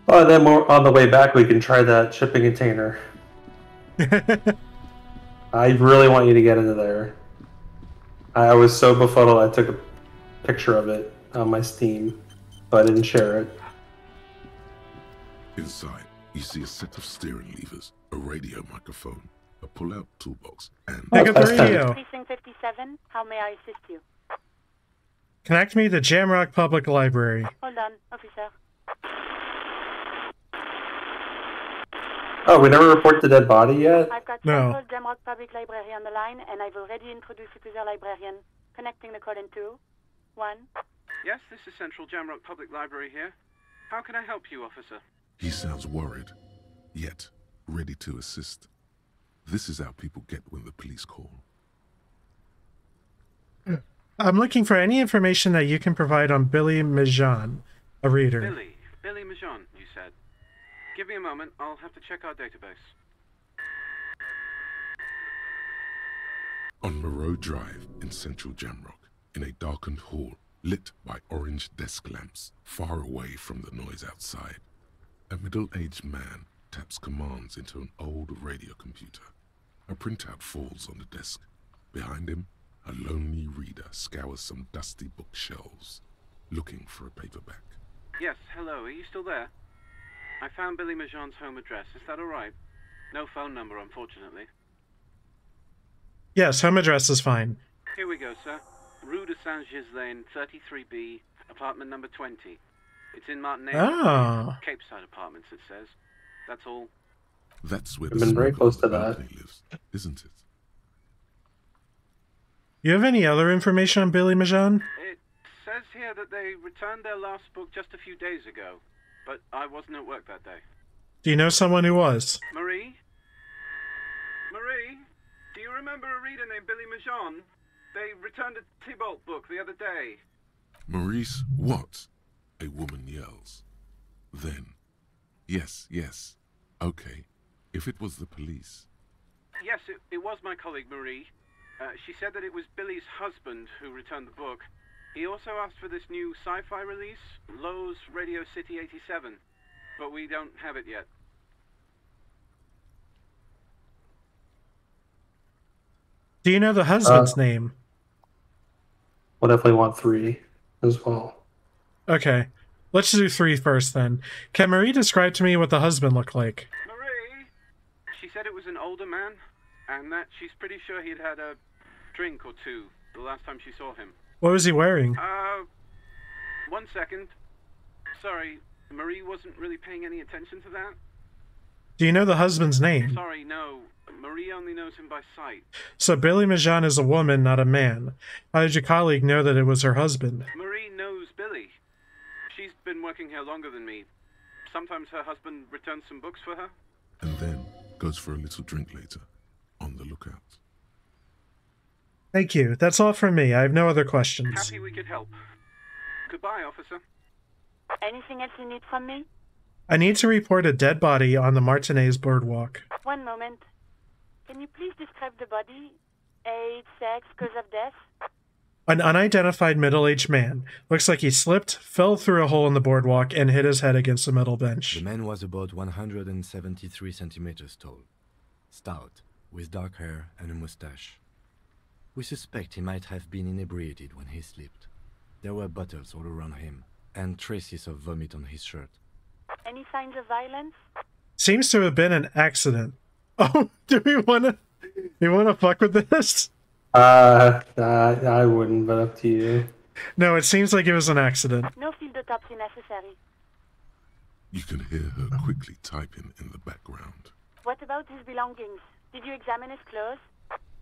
[SPEAKER 2] Oh, and then on the way back, we can try that shipping container. I really want you to get into there. I was so befuddled I took a picture of it on my Steam, but I didn't share it.
[SPEAKER 4] Inside, you see a set of steering levers, a radio microphone, a pull-out toolbox, and...
[SPEAKER 1] Pick up the radio.
[SPEAKER 19] Precinct 57, how may I assist you?
[SPEAKER 1] Connect me to Jamrock Public Library.
[SPEAKER 19] Hold on, officer.
[SPEAKER 2] Oh, we never reported the dead body yet?
[SPEAKER 19] I've got
[SPEAKER 1] No.
[SPEAKER 19] Central Jamrock Public Library on the line, and I've already introduced you to their librarian. Connecting the call in 2, 1.
[SPEAKER 10] Yes, this is Central Jamrock Public Library here. How can I help you, officer?
[SPEAKER 4] He sounds worried, yet ready to assist. This is how people get when the police call.
[SPEAKER 1] I'm looking for any information that you can provide on Billy Mijan, a reader.
[SPEAKER 10] Billy Mijan, you said. Give me a moment, I'll have to check our database.
[SPEAKER 4] On Moreau Drive in central Jamrock, in a darkened hall lit by orange desk lamps far away from the noise outside, a middle-aged man taps commands into an old radio computer. A printout falls on the desk. Behind him, a lonely reader scours some dusty bookshelves, looking for a paperback.
[SPEAKER 10] Yes, hello, are you still there? I found Billy Mijan's home address, is that alright? No phone number, unfortunately.
[SPEAKER 1] Yes, home address is fine.
[SPEAKER 10] Here we go, sir. Rue de Saint-Ghislain, 33B, apartment number 20. It's in Martinez.
[SPEAKER 1] Ah.
[SPEAKER 10] Cape Side Apartments, it says. That's all.
[SPEAKER 4] That's where
[SPEAKER 2] I've
[SPEAKER 4] the
[SPEAKER 2] been very
[SPEAKER 4] smoke
[SPEAKER 2] close
[SPEAKER 4] of
[SPEAKER 2] to
[SPEAKER 4] the
[SPEAKER 2] that.
[SPEAKER 4] balcony lives, isn't it?
[SPEAKER 1] You have any other information on Billy Mijan?
[SPEAKER 10] It says here that they returned their last book just a few days ago, but I wasn't at work that day.
[SPEAKER 1] Do you know someone who was?
[SPEAKER 10] Marie? Marie? Do you remember a reader named Billy Mijan? They returned a Tybalt book the other day.
[SPEAKER 4] Maurice, what? A woman yells. Then, yes, okay, if it was the police.
[SPEAKER 10] Yes, it was my colleague Marie. She said that it was Billy's husband who returned the book. He also asked for this new sci-fi release, Lowe's Radio City 87, but we don't have it yet.
[SPEAKER 1] Do you know the husband's name?
[SPEAKER 2] We'll definitely want 3 as well.
[SPEAKER 1] Okay. Let's do 3 first then. Can Marie describe to me what the husband looked like?
[SPEAKER 10] Marie? She said it was an older man, and that she's pretty sure he'd had a drink or 2 the last time she saw him.
[SPEAKER 1] What was he wearing?
[SPEAKER 10] 1 second. Sorry, Marie wasn't really paying any attention to that.
[SPEAKER 1] Do you know the husband's name?
[SPEAKER 10] Sorry, no. Marie only knows him by sight.
[SPEAKER 1] So Billy Majan is a woman, not a man. How did your colleague know that it was her husband?
[SPEAKER 10] Marie knows Billy. She's been working here longer than me. Sometimes her husband returns some books for her.
[SPEAKER 4] And then goes for a little drink later. On the lookout.
[SPEAKER 1] Thank you. That's all from me. I have no other questions.
[SPEAKER 10] Happy we could help. Goodbye, officer.
[SPEAKER 19] Anything else you need from me?
[SPEAKER 1] I need to report a dead body on the Martinez boardwalk.
[SPEAKER 19] One moment. Can you please describe the body? Age, sex, cause of death?
[SPEAKER 1] An unidentified middle-aged man. Looks like he slipped, fell through a hole in the boardwalk, and hit his head against a metal bench.
[SPEAKER 5] The man was about 173 centimeters tall. Stout, with dark hair and a mustache. We suspect he might have been inebriated when he slipped. There were bottles all around him, and traces of vomit on his shirt.
[SPEAKER 19] Any signs of violence?
[SPEAKER 1] Seems to have been an accident. Oh, do we wanna fuck with this?
[SPEAKER 2] I wouldn't, but up to you.
[SPEAKER 1] No, it seems like it was an accident.
[SPEAKER 19] No field autopsy necessary.
[SPEAKER 4] You can hear her quickly typing in the background.
[SPEAKER 19] What about his belongings? Did you examine his clothes?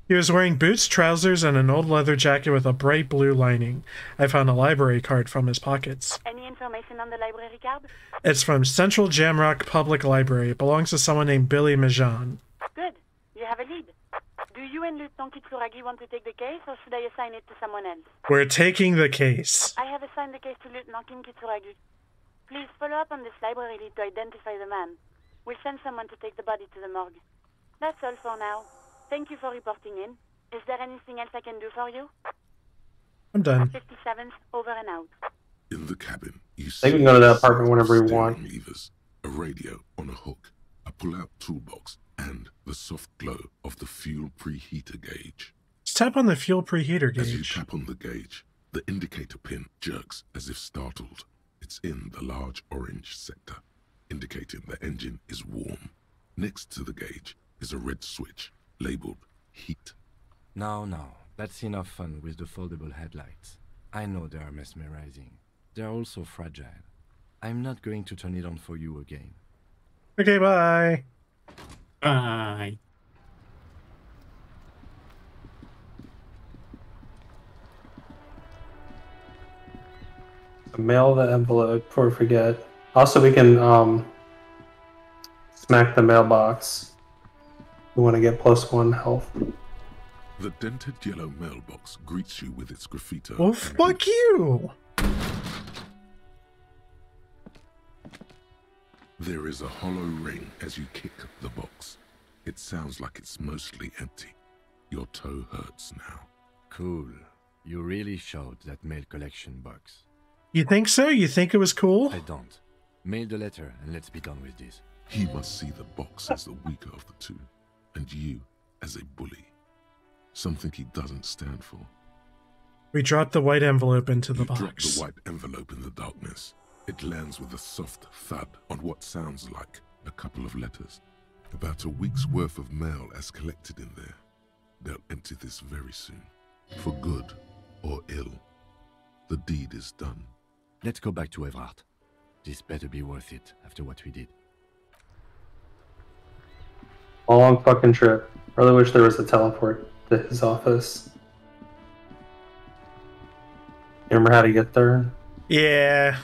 [SPEAKER 1] He was wearing boots, trousers, and an old leather jacket with a bright blue lining. I found a library card from his pockets.
[SPEAKER 19] Any information on the library card?
[SPEAKER 1] It's from Central Jamrock Public Library. It belongs to someone named Billy Majan.
[SPEAKER 19] Good. You have a lead. Do you and Lieutenant Kitsuragi want to take the case, or should I assign it to someone else?
[SPEAKER 1] We're taking the case.
[SPEAKER 19] I have assigned the case to Lieutenant Kitsuragi. Please follow up on this library lead to identify the man. We'll send someone to take the body to the morgue. That's all for now. Thank you for reporting in. Is there anything else I can do for you?
[SPEAKER 1] I'm done.
[SPEAKER 19] 57th, over and out.
[SPEAKER 4] In the cabin, you see
[SPEAKER 2] They can go to that apartment whenever you want.
[SPEAKER 4] levers, a radio on a hook, a pull-out toolbox, and the soft glow of the fuel preheater gauge.
[SPEAKER 1] Just tap on the fuel preheater
[SPEAKER 4] As you
[SPEAKER 1] gauge.
[SPEAKER 4] tap on the gauge, the indicator pin jerks as if startled. It's in the large orange sector, indicating the engine is warm. Next to the gauge is a red switch, labeled heat.
[SPEAKER 5] Now, that's enough fun with the foldable headlights. I know they are mesmerizing. They're also fragile. I'm not going to turn it on for you again.
[SPEAKER 1] Okay, bye.
[SPEAKER 3] Bye.
[SPEAKER 2] Mail the envelope before we forget. Also, we can smack the mailbox. We want to get +1 health.
[SPEAKER 4] The dented yellow mailbox greets you with its graffito.
[SPEAKER 1] Well, fuck you!
[SPEAKER 4] There is a hollow ring as you kick the box. It sounds like it's mostly empty. Your toe hurts now.
[SPEAKER 5] Cool. You really showed that mail collection box.
[SPEAKER 1] You think so? You think it was cool?
[SPEAKER 5] I don't. Mail the letter and let's be done with this.
[SPEAKER 4] He must see the box as the weaker of the two, and you as a bully. Something he doesn't stand for.
[SPEAKER 1] We dropped the white envelope into the
[SPEAKER 4] You drop
[SPEAKER 1] box.
[SPEAKER 4] the white envelope in the darkness. It lands with a soft thud on what sounds like a couple of letters. About a week's worth of mail as collected in there. They'll empty this very soon. For good or ill. The deed is done.
[SPEAKER 5] Let's go back to Everard. This better be worth it after what we did.
[SPEAKER 2] Long fucking trip. Really wish there was a teleport to his office. You remember how to get there?
[SPEAKER 1] Yeah.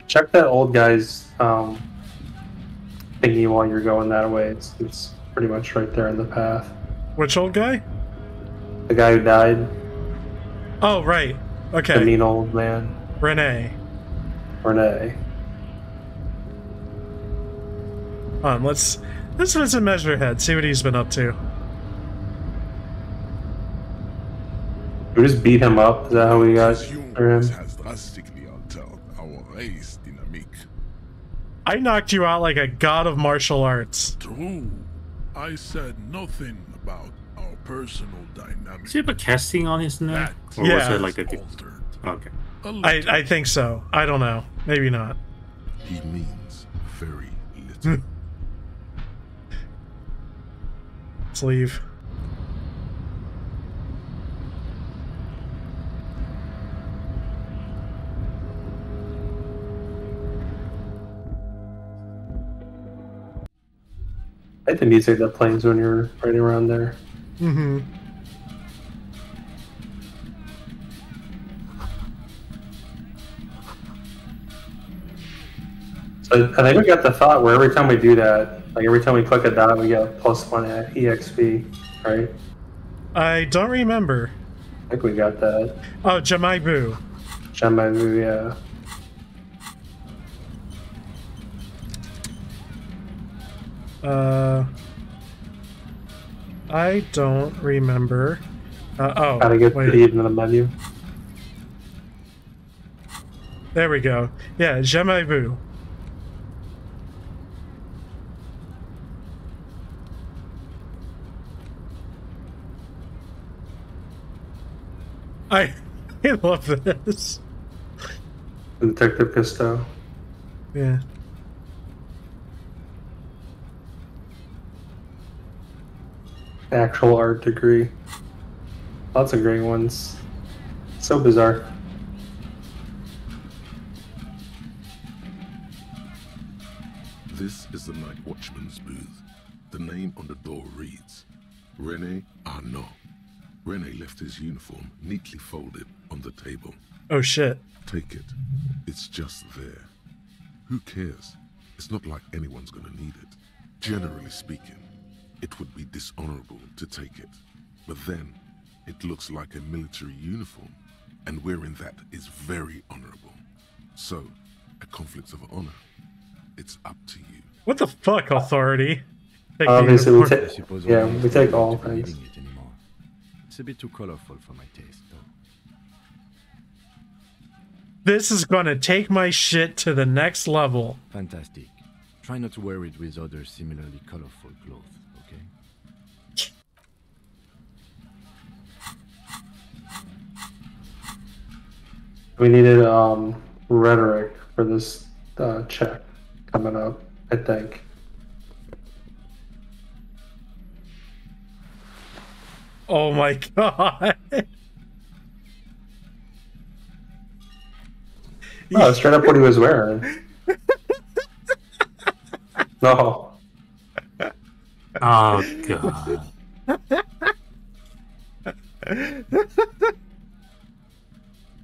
[SPEAKER 2] Check that old guy's thingy while you're going that way. It's pretty much right there in the path.
[SPEAKER 1] Which old guy?
[SPEAKER 2] The guy who died.
[SPEAKER 1] Oh, right. Okay.
[SPEAKER 2] The mean old man.
[SPEAKER 1] Renee.
[SPEAKER 2] Renee.
[SPEAKER 1] Let's visit Measurehead, see what he's been up to.
[SPEAKER 2] We just beat him up. Is that how we got for him?
[SPEAKER 4] has drastically altered our race dynamic.
[SPEAKER 1] I knocked you out like a god of martial arts.
[SPEAKER 4] True. I said nothing about our personal dynamic.
[SPEAKER 3] Is he have a casting on his neck? Or
[SPEAKER 1] Yeah.
[SPEAKER 3] was it like a... Okay.
[SPEAKER 1] I think so. I don't know. Maybe not.
[SPEAKER 4] He means very little.
[SPEAKER 1] Let's leave.
[SPEAKER 2] I like the music that plays when you're right around there.
[SPEAKER 1] Mm-hmm.
[SPEAKER 2] So I think we got the thought where every time we do that, like every time we click a dot, we get +1 EXP, right?
[SPEAKER 1] I don't remember.
[SPEAKER 2] I think we got that.
[SPEAKER 1] Oh, Jamaibu.
[SPEAKER 2] Jamaibu, yeah.
[SPEAKER 1] I don't remember. Oh,
[SPEAKER 2] Gotta get
[SPEAKER 1] wait.
[SPEAKER 2] to the menu.
[SPEAKER 1] There we go. Yeah, Jamaibu. I love this.
[SPEAKER 2] Detective Cousteau.
[SPEAKER 1] Yeah.
[SPEAKER 2] Actual art degree. Lots of great ones. So bizarre.
[SPEAKER 4] This is the night watchman's booth. The name on the door reads, Rene Arnaud. Rene left his uniform neatly folded on the table.
[SPEAKER 1] Oh shit.
[SPEAKER 4] Take it. It's just there. Who cares? It's not like anyone's gonna need it. Generally speaking, it would be dishonorable to take it. But then, it looks like a military uniform, and wearing that is very honorable. So, a conflict of honor. It's up to you.
[SPEAKER 1] What the fuck, authority? Take the
[SPEAKER 2] Obviously, we
[SPEAKER 1] uniform.
[SPEAKER 2] take. Yeah, we take all things.
[SPEAKER 5] It's a bit too colorful for my taste, though.
[SPEAKER 1] This is gonna take my shit to the next level.
[SPEAKER 5] Fantastic. Try not to wear it with other similarly colorful clothes, okay?
[SPEAKER 2] We needed rhetoric for this check coming up, I think.
[SPEAKER 1] Oh my god.
[SPEAKER 2] Oh, straight up what he was wearing. No.
[SPEAKER 3] Oh god.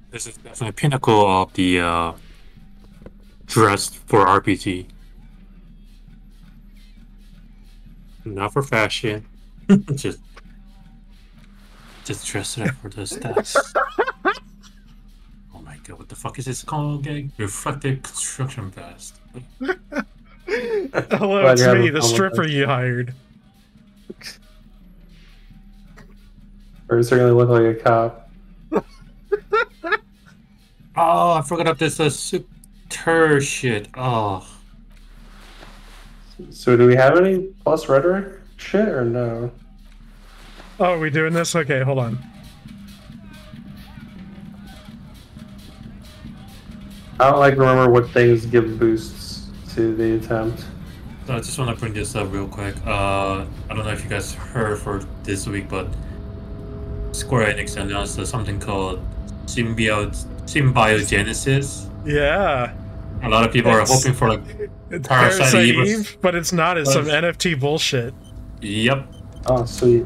[SPEAKER 3] This is definitely a pinnacle of the dress for RPG. Not for fashion. just dress it up for the stats. Oh my god, what the fuck is this called again? Reflective construction vest.
[SPEAKER 1] Hello, it's me, the stripper you hired.
[SPEAKER 2] Or is it gonna look like a cop?
[SPEAKER 3] Oh, I forgot about this super shit. Oh.
[SPEAKER 2] So do we have any plus rhetoric shit or no?
[SPEAKER 1] Oh, are we doing this? Okay, hold on.
[SPEAKER 2] I don't remember what things give boosts to the attempt.
[SPEAKER 3] So I just want to bring this up real quick. I don't know if you guys heard for this week, but Square Enix announced something called Symbiogenesis.
[SPEAKER 1] Yeah.
[SPEAKER 3] A lot of people are hoping for like
[SPEAKER 1] It's
[SPEAKER 3] Parasite Eve,
[SPEAKER 1] but it's not. It's some NFT bullshit.
[SPEAKER 3] Yep.
[SPEAKER 2] Oh, sweet.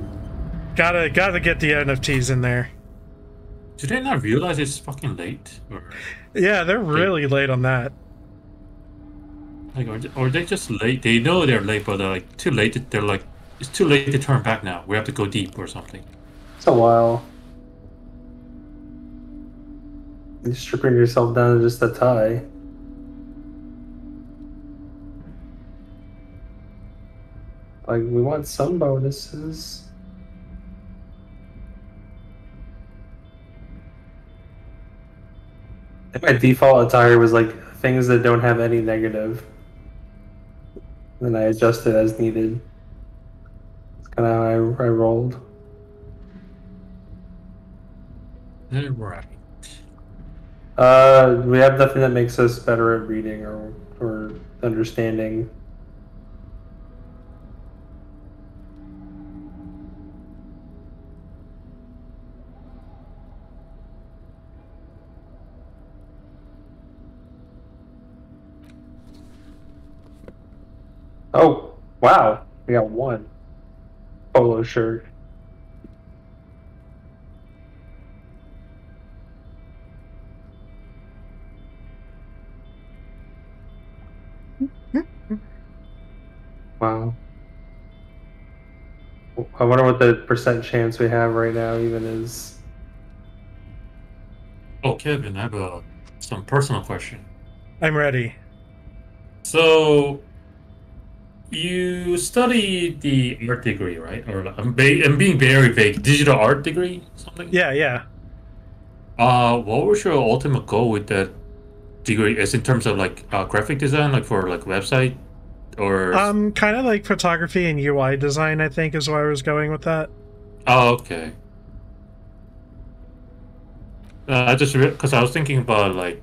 [SPEAKER 1] Gotta get the NFTs in there.
[SPEAKER 3] Do they not realize it's fucking late? Or
[SPEAKER 1] Yeah, they're really late on that.
[SPEAKER 3] like, or they just late? They know they're late, but they're like too late. They're like, it's too late to turn back now. We have to go deep or something.
[SPEAKER 2] It's a while. You're stripping yourself down to just a tie. Like, we want some bonuses. I think my default attire was like things that don't have any negative. Then I adjust it as needed. That's kind of how I rolled.
[SPEAKER 3] Right.
[SPEAKER 2] We have nothing that makes us better at reading or understanding. Oh, wow. We got one polo shirt. Wow. I wonder what the percent chance we have right now even is.
[SPEAKER 3] Oh, Kevin, I have some personal question.
[SPEAKER 1] I'm ready.
[SPEAKER 3] So, you study the art degree, right? Or I'm being very vague. Digital art degree, something.
[SPEAKER 1] Yeah.
[SPEAKER 3] What was your ultimate goal with that degree? Is in terms of like graphic design, like for like website, or
[SPEAKER 1] kind of like photography and UI design, I think, is where I was going with that.
[SPEAKER 3] Oh, okay. I just because I was thinking about like,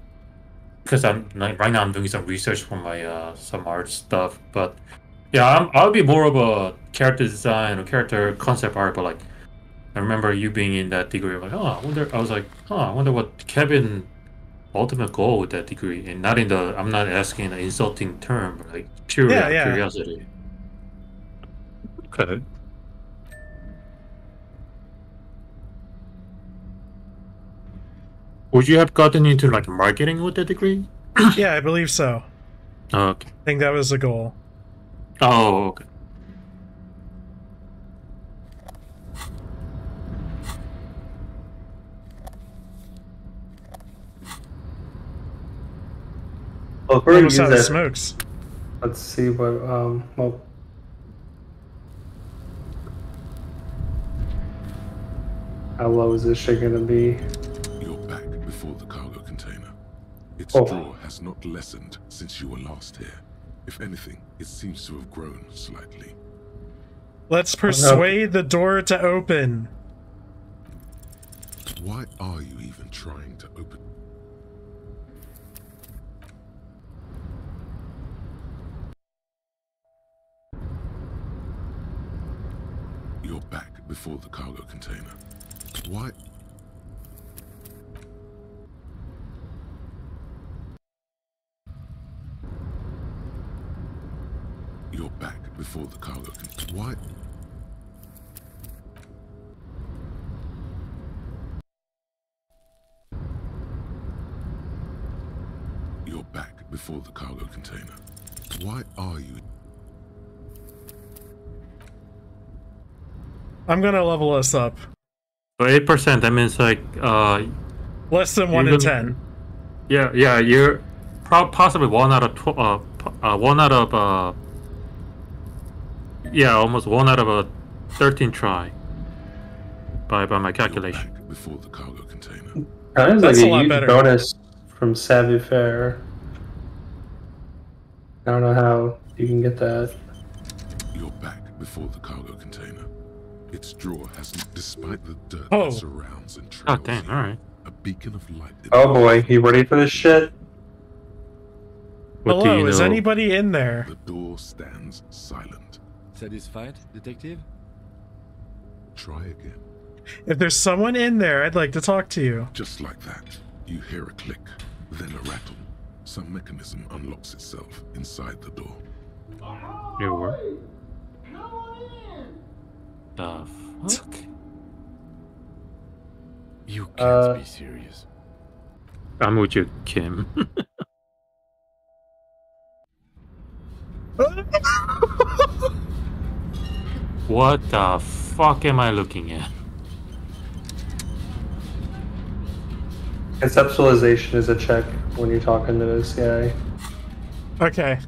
[SPEAKER 3] because I'm like right now I'm doing some research for my some art stuff, but yeah, I'll be more of a character design or character concept art. But like, I remember you being in that degree. Like, I wonder what Kevin ultimate goal with that degree, and not in the I'm not asking an insulting term, but like pure curiosity. Okay. Would you have gotten into like marketing with that degree?
[SPEAKER 1] Yeah, I believe so.
[SPEAKER 3] Okay.
[SPEAKER 1] I think that was the goal.
[SPEAKER 3] Oh, okay.
[SPEAKER 2] Well, if we're gonna use
[SPEAKER 1] Almost out of
[SPEAKER 2] that,
[SPEAKER 1] smokes.
[SPEAKER 2] let's see what well, how low is this shit gonna be?
[SPEAKER 4] You're back before the cargo container. Its
[SPEAKER 2] Oh.
[SPEAKER 4] draw has not lessened since you were last here. If anything, it seems to have grown slightly.
[SPEAKER 1] Let's persuade the door to open.
[SPEAKER 4] Why are you even trying to open? You're back before the cargo container. Why? You're back before the cargo container. Why? You're back before the cargo container. Why are you?
[SPEAKER 1] I'm gonna level us up.
[SPEAKER 3] So 8%. That means like
[SPEAKER 1] less than 1 in 10.
[SPEAKER 3] Yeah. You're possibly 1 out of 1 out of yeah, almost 1 out of a 13 try by my calculation.
[SPEAKER 4] Before the cargo container.
[SPEAKER 2] Kind of like
[SPEAKER 1] That's a
[SPEAKER 2] a
[SPEAKER 1] lot
[SPEAKER 2] huge
[SPEAKER 1] better.
[SPEAKER 2] bonus from Savvy Fair. I don't know how you can get that.
[SPEAKER 4] You're back before the cargo container. Its draw has, despite the dirt
[SPEAKER 1] Oh.
[SPEAKER 4] that surrounds and
[SPEAKER 3] Oh,
[SPEAKER 4] trails
[SPEAKER 3] damn,
[SPEAKER 4] you,
[SPEAKER 3] alright.
[SPEAKER 4] a beacon of light.
[SPEAKER 2] Oh boy, you ready for this shit?
[SPEAKER 3] What do
[SPEAKER 1] Hello,
[SPEAKER 3] you
[SPEAKER 1] is
[SPEAKER 3] know?
[SPEAKER 1] anybody in there?
[SPEAKER 4] The door stands silent.
[SPEAKER 5] Satisfied, detective?
[SPEAKER 4] Try again.
[SPEAKER 1] If there's someone in there, I'd like to talk to you.
[SPEAKER 4] Just like that, you hear a click, then a rattle. Some mechanism unlocks itself inside the door.
[SPEAKER 3] You were? The fuck?
[SPEAKER 5] You can't be serious.
[SPEAKER 3] I'm with you, Kim. What the fuck am I looking at?
[SPEAKER 2] Conceptualization is a check when you're talking to this guy.
[SPEAKER 1] Okay.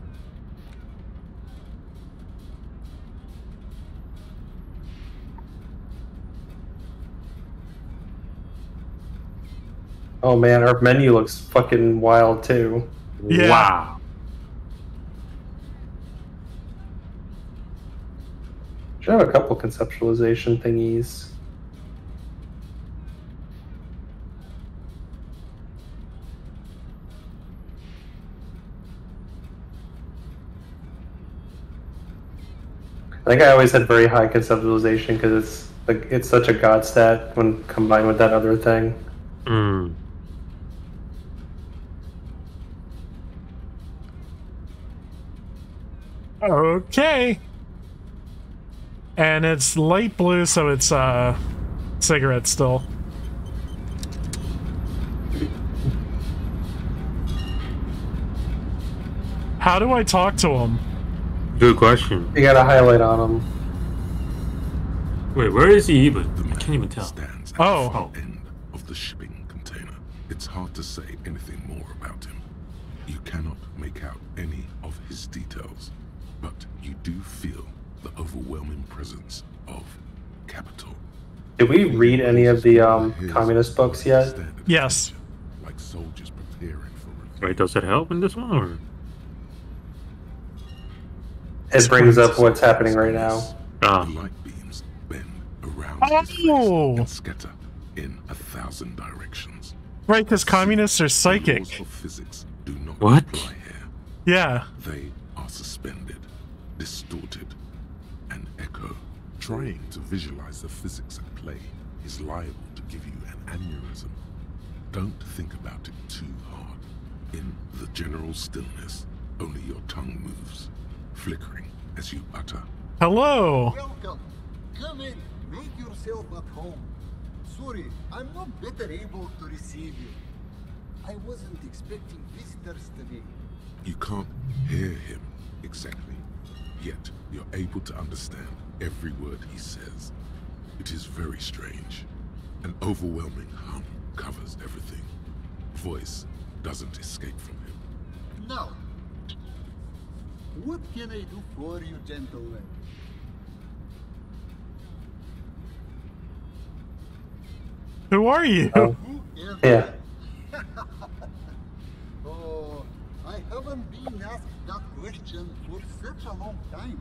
[SPEAKER 2] Oh man, our menu looks fucking wild too.
[SPEAKER 1] Yeah.
[SPEAKER 3] Wow.
[SPEAKER 2] Should have a couple conceptualization thingies. I think I always had very high conceptualization because it's such a god stat when combined with that other thing.
[SPEAKER 3] Mm.
[SPEAKER 1] Okay. And it's light blue, so it's cigarette still. How do I talk to him?
[SPEAKER 3] Good question.
[SPEAKER 2] You got a highlight on him.
[SPEAKER 3] Wait, where is he even? I can't even tell.
[SPEAKER 4] Stands at the front end of the shipping container. It's hard to say anything more about him. You cannot make out any of his details, but you do feel the overwhelming presence of capital.
[SPEAKER 2] Did we read any of the communist books yet?
[SPEAKER 1] Yes.
[SPEAKER 4] Like soldiers preparing for
[SPEAKER 3] Wait, does that help in this one, or?
[SPEAKER 2] It brings up what's happening right now.
[SPEAKER 4] The light beams bend around his face and scatter in 1,000 directions.
[SPEAKER 1] Right, because communists are psychic.
[SPEAKER 4] Laws of physics do not
[SPEAKER 3] What?
[SPEAKER 4] apply here.
[SPEAKER 1] Yeah.
[SPEAKER 4] They are suspended, distorted, and echo. Trying to visualize the physics at play is liable to give you an aneurysm. Don't think about it too hard. In the general stillness, only your tongue moves, flickering as you utter.
[SPEAKER 1] Hello.
[SPEAKER 12] Welcome. Come in. Make yourself at home. Sorry, I'm not better able to receive you. I wasn't expecting visitors today.
[SPEAKER 4] You can't hear him exactly, yet you're able to understand every word he says. It is very strange. An overwhelming hum covers everything. Voice doesn't escape from him.
[SPEAKER 12] Now, what can I do for you, gentlemen?
[SPEAKER 1] Who are you?
[SPEAKER 2] Yeah.
[SPEAKER 12] Oh, I haven't been asked that question for such a long time.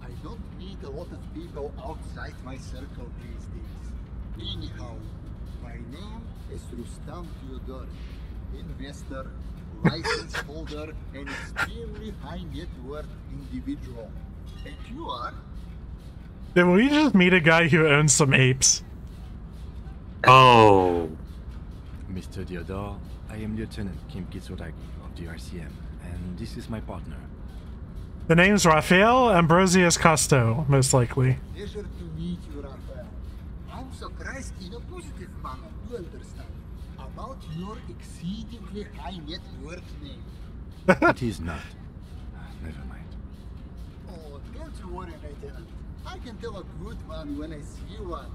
[SPEAKER 12] I don't meet a lot of people outside my circle these days. Anyhow, my name is Rustam Theodor, investor, license holder, and extremely high net worth individual. And you are?
[SPEAKER 1] Did we just meet a guy who owns some apes?
[SPEAKER 3] Oh.
[SPEAKER 5] Mr. Theodore, I am Lieutenant Kim Kitsuragi of the RCM, and this is my partner.
[SPEAKER 1] The name's Rafael Ambrosius Costo, most likely.
[SPEAKER 12] Pleasure to meet you, Raphael. I'm surprised in a positive manner, you understand, about your exceedingly high net worth name.
[SPEAKER 5] It is not. Never mind.
[SPEAKER 12] Oh, don't you worry, Lieutenant. I can tell a good one when I see one.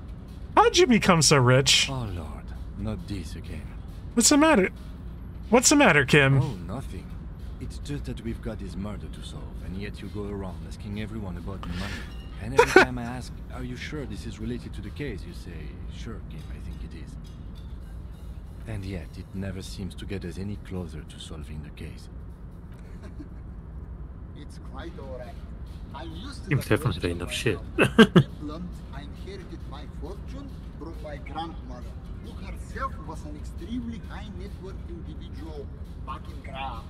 [SPEAKER 1] How'd you become so rich?
[SPEAKER 5] Oh Lord, not this again.
[SPEAKER 1] What's the matter? What's the matter, Kim?
[SPEAKER 5] Oh, nothing. It's just that we've got this murder to solve, and yet you go around asking everyone about the money. And every time I ask, are you sure this is related to the case, you say, sure, Kim, I think it is. And yet, it never seems to get us any closer to solving the case.
[SPEAKER 12] It's quite alright. I'm used to
[SPEAKER 3] Kim's definitely made enough shit.
[SPEAKER 12] Blunt, I inherited my fortune from my grandmother, who herself was an extremely high net worth individual back in Grad.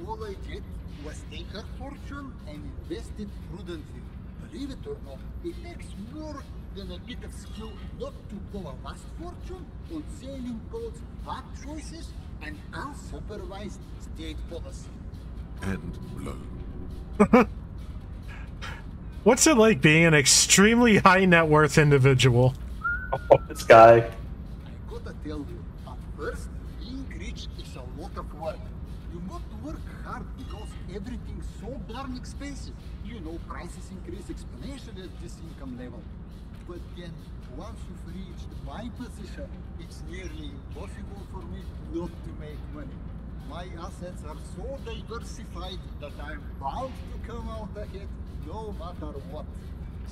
[SPEAKER 12] All I did was take her fortune and invest it prudently. Believe it or not, it takes more than a bit of skill not to pull a vast fortune on sailing boats, bad choices, and unsupervised state policy.
[SPEAKER 4] And blow.
[SPEAKER 1] What's it like being an extremely high net worth individual?
[SPEAKER 2] Oh, this guy.
[SPEAKER 12] I gotta tell you, at first, being rich is a lot of work. You got to work hard because everything's so darn expensive. You know, prices increase exponentially at this income level. But then, once you've reached my position, it's nearly impossible for me not to make money. My assets are so diversified that I'm bound to come out ahead no matter what.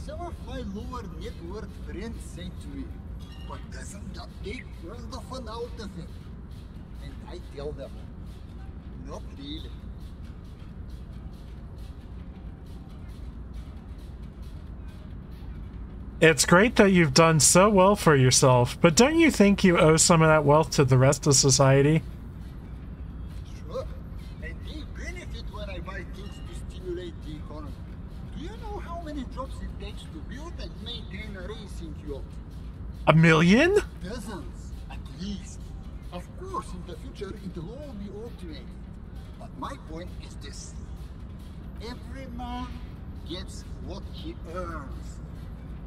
[SPEAKER 12] Some of my lower net worth friends say to me, but doesn't that take all the fun out of it? And I tell them, not really.
[SPEAKER 1] It's great that you've done so well for yourself, but don't you think you owe some of that wealth to the rest of society?
[SPEAKER 12] Sure, and they benefit when I buy things to stimulate the economy. Do you know how many jobs it takes to build and maintain a racing yacht?
[SPEAKER 1] 1 million?
[SPEAKER 12] Dozens, at least. Of course, in the future it'll all be automated. But my point is this. Every man gets what he earns.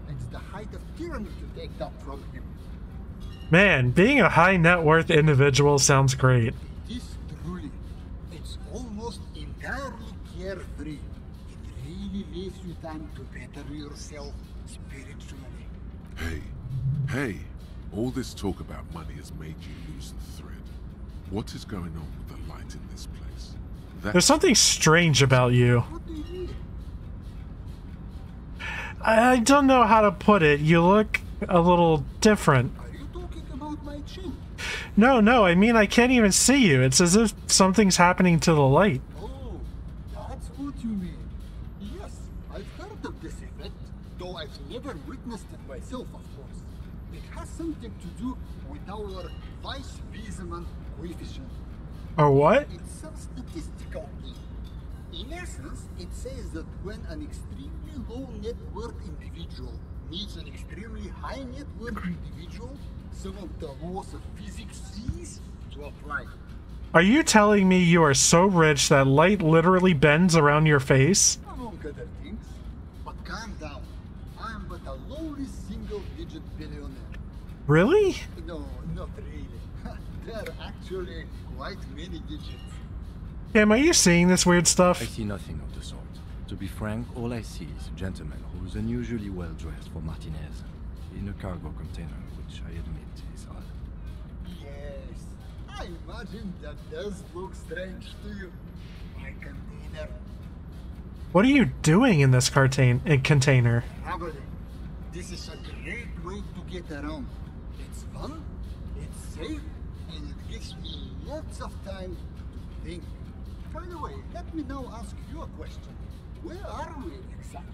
[SPEAKER 12] It's the height of tyranny to take that from him.
[SPEAKER 1] Man, being a high net worth individual sounds great.
[SPEAKER 12] It is truly. It's almost entirely carefree. It really leaves you time to better yourself spiritually.
[SPEAKER 4] Hey, all this talk about money has made you lose the thread. What is going on with the light in this place?
[SPEAKER 1] There's something strange about you. I don't know how to put it. You look a little different.
[SPEAKER 12] Are you talking about my chin?
[SPEAKER 1] No, I mean I can't even see you. It's as if something's happening to the light.
[SPEAKER 12] Oh, that's what you mean. Yes, I've heard of this effect, though I've never witnessed it myself, of course. It has something to do with our Weisswiesemann coefficient.
[SPEAKER 1] Or what?
[SPEAKER 12] It's some statistical thing. In essence, it says that when an extremely low net worth individual meets an extremely high net worth individual, some of the laws of physics cease to apply.
[SPEAKER 1] Are you telling me you are so rich that light literally bends around your face?
[SPEAKER 12] Among other things. But calm down. I'm but a lowly single-digit billionaire.
[SPEAKER 1] Really?
[SPEAKER 12] No, not really. There are actually quite many digits.
[SPEAKER 1] Cam, are you seeing this weird stuff?
[SPEAKER 5] I see nothing of the sort. To be frank, all I see is a gentleman who's unusually well dressed for Martinez, in a cargo container, which I admit is odd.
[SPEAKER 12] Yes, I imagine that does look strange to you. My container.
[SPEAKER 1] What are you doing in this container?
[SPEAKER 12] Traveling. This is a great way to get around. It's fun, it's safe, and it gives me lots of time to think. By the way, let me now ask you a question. Where are we exactly?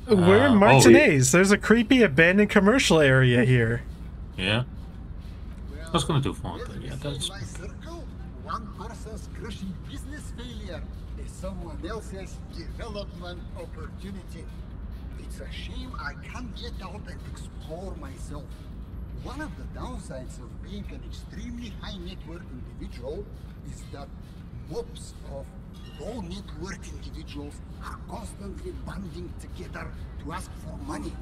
[SPEAKER 1] We're in Martinez. There's a creepy abandoned commercial area here.
[SPEAKER 3] Yeah. I was gonna do fun, but yeah, that's...
[SPEAKER 12] My circle, one person's crushing business failure is someone else's development opportunity. It's a shame I can't get out and explore myself. One of the downsides of being an extremely high net worth individual is that mobs of low net worth individuals are constantly banding together to ask for money.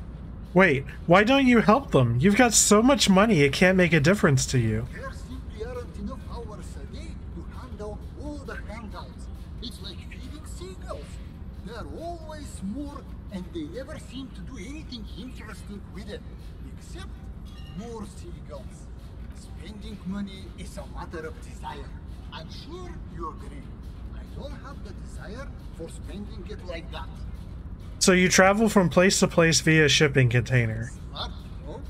[SPEAKER 1] Wait, why don't you help them? You've got so much money it can't make a difference to you.
[SPEAKER 12] There simply aren't enough hours a day to hand out all the handouts. It's like feeding seagulls. There are always more, and they never seem to do anything interesting with it, except more seagulls. Spending money is a matter of desire. I'm sure you agree. I don't have the desire for spending it like that.
[SPEAKER 1] So you travel from place to place via a shipping container.
[SPEAKER 12] Smart, no?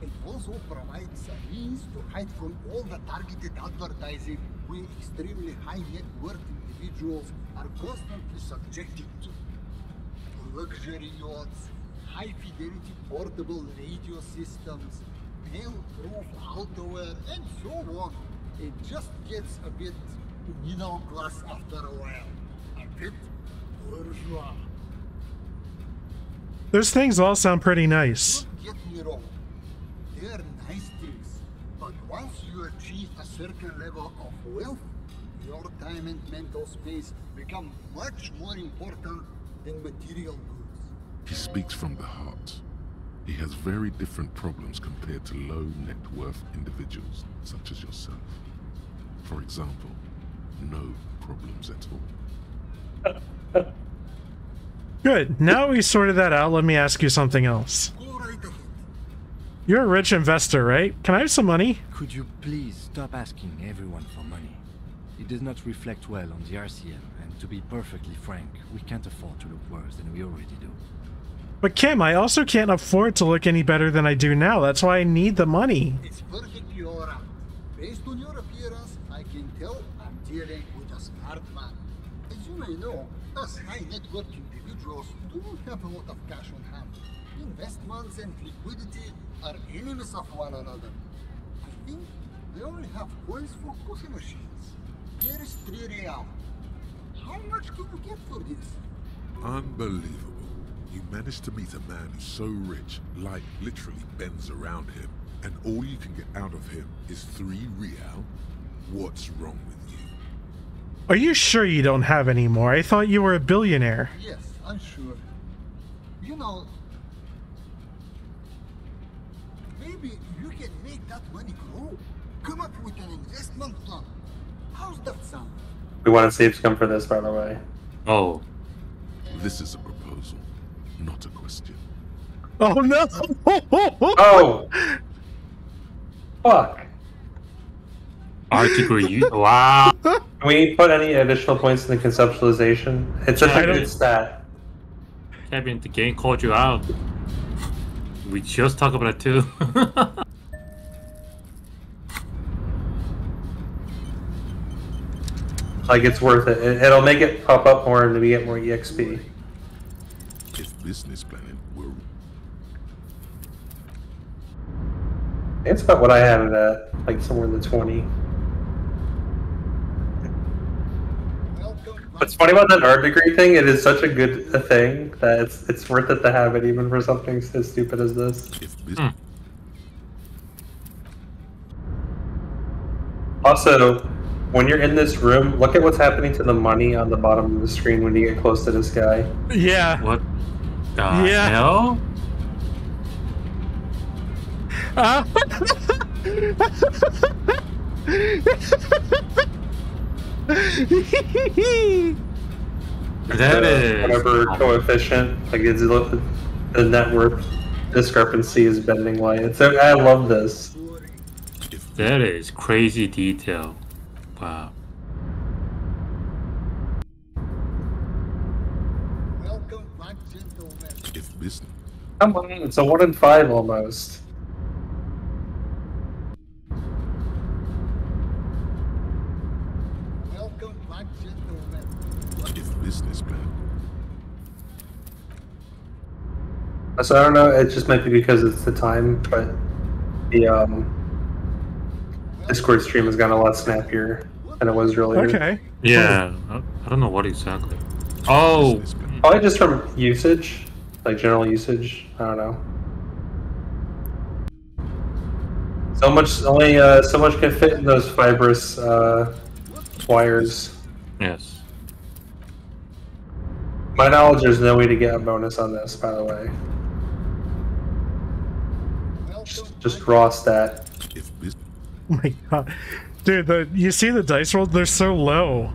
[SPEAKER 12] It also provides a means to hide from all the targeted advertising we extremely high net worth individuals are constantly subjected to. Luxury yachts, high-fidelity portable radio systems, mail-proof outerwear, and so on. It just gets a bit middle class after a while. A bit bourgeois.
[SPEAKER 1] Those things all sound pretty nice.
[SPEAKER 12] Don't get me wrong. They're nice things. But once you achieve a certain level of wealth, your time and mental space become much more important than material goods.
[SPEAKER 4] He speaks from the heart. He has very different problems compared to low net worth individuals such as yourself. For example, No problems at all.
[SPEAKER 1] Good. Now we sorted that out, let me ask you something else. You're a rich investor, right? Can I have some money?
[SPEAKER 5] Could you please stop asking everyone for money? It does not reflect well on the RCM, and to be perfectly frank, we can't afford to look worse than we already do.
[SPEAKER 1] But Kim, I also can't afford to look any better than I do now. That's why I need the money.
[SPEAKER 12] It's perfectly alright. Based on your appearance, I can tell I'm dealing with a smart man. As you may know, us high net worth individuals do not have a lot of cash on hand. Investments and liquidity are enemies of one another. I think they only have coins for coffee machines. Here is 3 real. How much can you get for this?
[SPEAKER 4] Unbelievable. You managed to meet a man who's so rich, life literally bends around him, and all you can get out of him is 3 real? What's wrong with you?
[SPEAKER 1] Are you sure you don't have any more? I thought you were a billionaire.
[SPEAKER 12] Yes, I'm sure. You know, maybe you can make that money grow. Come up with an investment plan. How's that sound?
[SPEAKER 2] We want to see if come for this, by the way.
[SPEAKER 3] Oh.
[SPEAKER 4] This is a proposal, not a question.
[SPEAKER 1] Oh no!
[SPEAKER 2] Oh! Fuck.
[SPEAKER 3] Art degree. Wow.
[SPEAKER 2] Can we put any additional points in the conceptualization? It's such a good stat.
[SPEAKER 3] Kevin, the game called you out. We just talked about it too.
[SPEAKER 2] Like, it's worth it. It'll make it pop up more and we get more EXP.
[SPEAKER 4] If business planning were...
[SPEAKER 2] It's about what I had it at, like somewhere in the 20. What's funny about that art degree thing, it is such a good thing that it's worth it to have it even for something so stupid as this. Also, when you're in this room, look at what's happening to the money on the bottom of the screen when you get close to this guy.
[SPEAKER 1] Yeah.
[SPEAKER 3] What the hell?
[SPEAKER 2] That is whatever coefficient, like it's the net worth discrepancy is bending light. So I love this.
[SPEAKER 3] That is crazy detail. Wow.
[SPEAKER 4] If business...
[SPEAKER 2] Come on, it's a 1 in 5 almost.
[SPEAKER 4] If business plan...
[SPEAKER 2] So I don't know, it just might be because it's the time, but the Discord stream has gotten a lot snappier than it was earlier.
[SPEAKER 1] Okay.
[SPEAKER 3] Yeah, I don't know what exactly. Oh!
[SPEAKER 2] Probably just from usage, like general usage. I don't know. So much, only so much can fit in those fibrous wires.
[SPEAKER 3] Yes.
[SPEAKER 2] My knowledge, there's no way to get a bonus on this, by the way. Just raw stat.
[SPEAKER 1] Oh my god. Dude, you see the dice rolls? They're so low.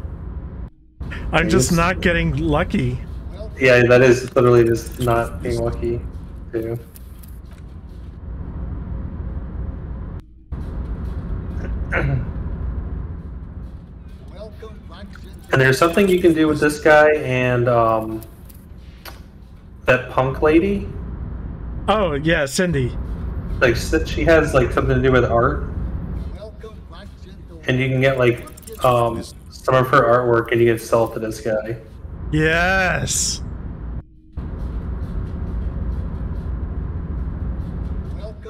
[SPEAKER 1] I'm just not getting lucky.
[SPEAKER 2] Yeah, that is literally just not being lucky, too. And there's something you can do with this guy and that punk lady.
[SPEAKER 1] Oh yeah, Cindy.
[SPEAKER 2] Like she has like something to do with art, and you can get like some of her artwork, and you can sell it to this guy.
[SPEAKER 1] Yes.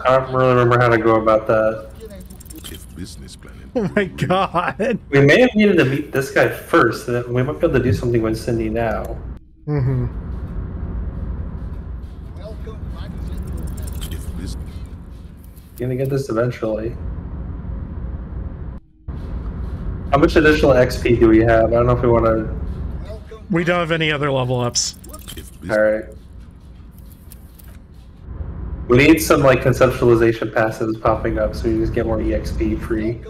[SPEAKER 2] I don't really remember how to go about that.
[SPEAKER 4] If business planning...
[SPEAKER 1] Oh my god.
[SPEAKER 2] We may have needed to meet this guy first, and then we might be able to do something with Cindy now.
[SPEAKER 1] Mm-hmm.
[SPEAKER 2] You're gonna get this eventually. How much additional XP do we have? I don't know if we want to...
[SPEAKER 1] We don't have any other level ups.
[SPEAKER 2] Alright. We need some like conceptualization passives popping up so you just get more EXP free.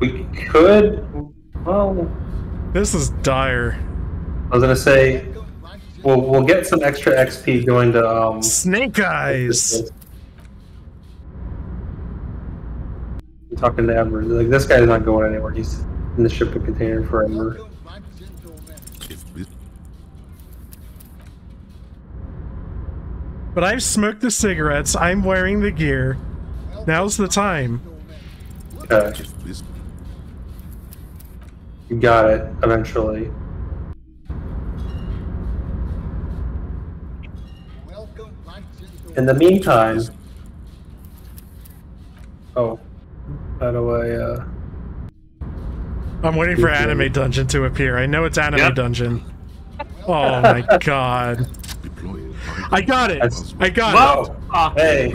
[SPEAKER 2] We could. Well,
[SPEAKER 1] this is dire.
[SPEAKER 2] I was gonna say, we'll get some extra XP going to
[SPEAKER 1] Snake Eyes.
[SPEAKER 2] I'm talking to Ever. Like, this guy's not going anywhere. He's in the shipping container forever.
[SPEAKER 1] But I've smoked the cigarettes. I'm wearing the gear. Now's the time.
[SPEAKER 2] Okay. You got it, eventually. In the meantime... Oh. How do I,
[SPEAKER 1] I'm waiting for Anime Dungeon to appear. I know it's Anime Dungeon. Oh my god. I got it! I got it!
[SPEAKER 2] Hey!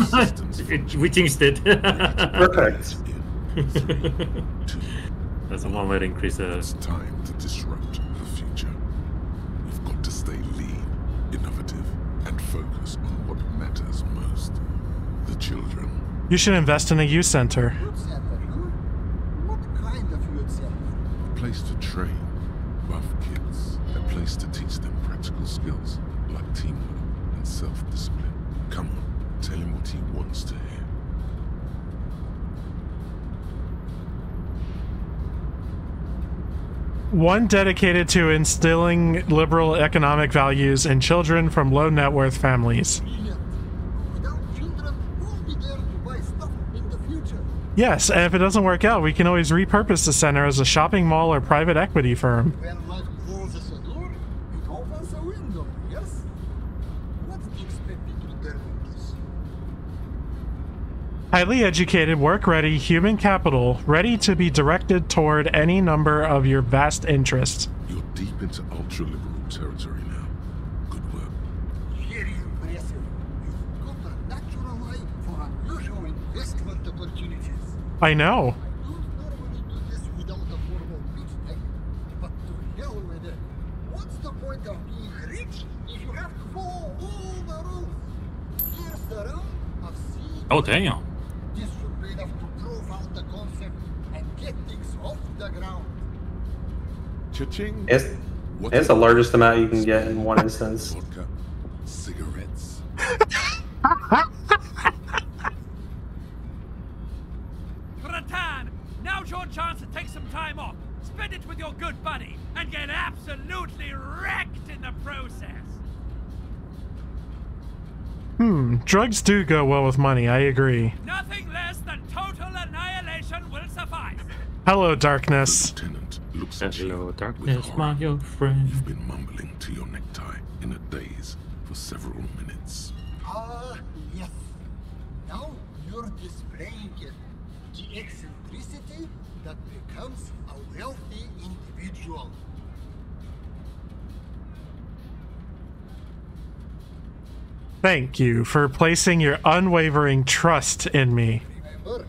[SPEAKER 3] We jinxed it.
[SPEAKER 2] Perfect.
[SPEAKER 3] That's one way to increase the...
[SPEAKER 4] It's time to disrupt the future. We've got to stay lean, innovative, and focus on what matters most. The children.
[SPEAKER 1] You should invest in a youth center.
[SPEAKER 12] What kind of youth center?
[SPEAKER 4] A place to train buff kids. A place to teach them practical skills like teamwork and self-discipline. Come on, tell him what he wants to hear.
[SPEAKER 1] One dedicated to instilling liberal economic values in children from low net worth families. Yes, and if it doesn't work out, we can always repurpose the center as a shopping mall or private equity firm.
[SPEAKER 12] When life closes a door, it opens a window, yes? What do you expect me to turn this?
[SPEAKER 1] Highly educated, work-ready human capital, ready to be directed toward any number of your vast interests.
[SPEAKER 4] You're deep into ultra-liberal territory now. Good work.
[SPEAKER 12] Very impressive. You've got a natural eye for unusual investment opportunities.
[SPEAKER 1] I know.
[SPEAKER 12] I don't normally do this without a formal pitch deck, but to hell with it. What's the point of being rich if you have to follow all the rules? Here's the room of sea.
[SPEAKER 3] Oh, damn.
[SPEAKER 12] This should be enough to prove out the concept and get things off the ground.
[SPEAKER 4] Cha-ching.
[SPEAKER 2] It's the largest amount you can get in one instance.
[SPEAKER 4] Vodka, cigarettes.
[SPEAKER 7] Ratan, now's your chance to take some time off. Spend it with your good buddy and get absolutely wrecked in the process.
[SPEAKER 1] Drugs do go well with money, I agree.
[SPEAKER 7] Nothing less than total annihilation will suffice.
[SPEAKER 1] Hello, darkness.
[SPEAKER 4] Lieutenant looks at
[SPEAKER 3] Hello,
[SPEAKER 4] you
[SPEAKER 3] darkness,
[SPEAKER 4] with
[SPEAKER 3] my
[SPEAKER 4] horror.
[SPEAKER 3] old friend.
[SPEAKER 4] You've been mumbling to your necktie in a daze for several minutes.
[SPEAKER 12] Ah, yes. Now you're displaying it. The eccentricity that becomes a wealthy individual.
[SPEAKER 1] Thank you for placing your unwavering trust in me.
[SPEAKER 12] Remember,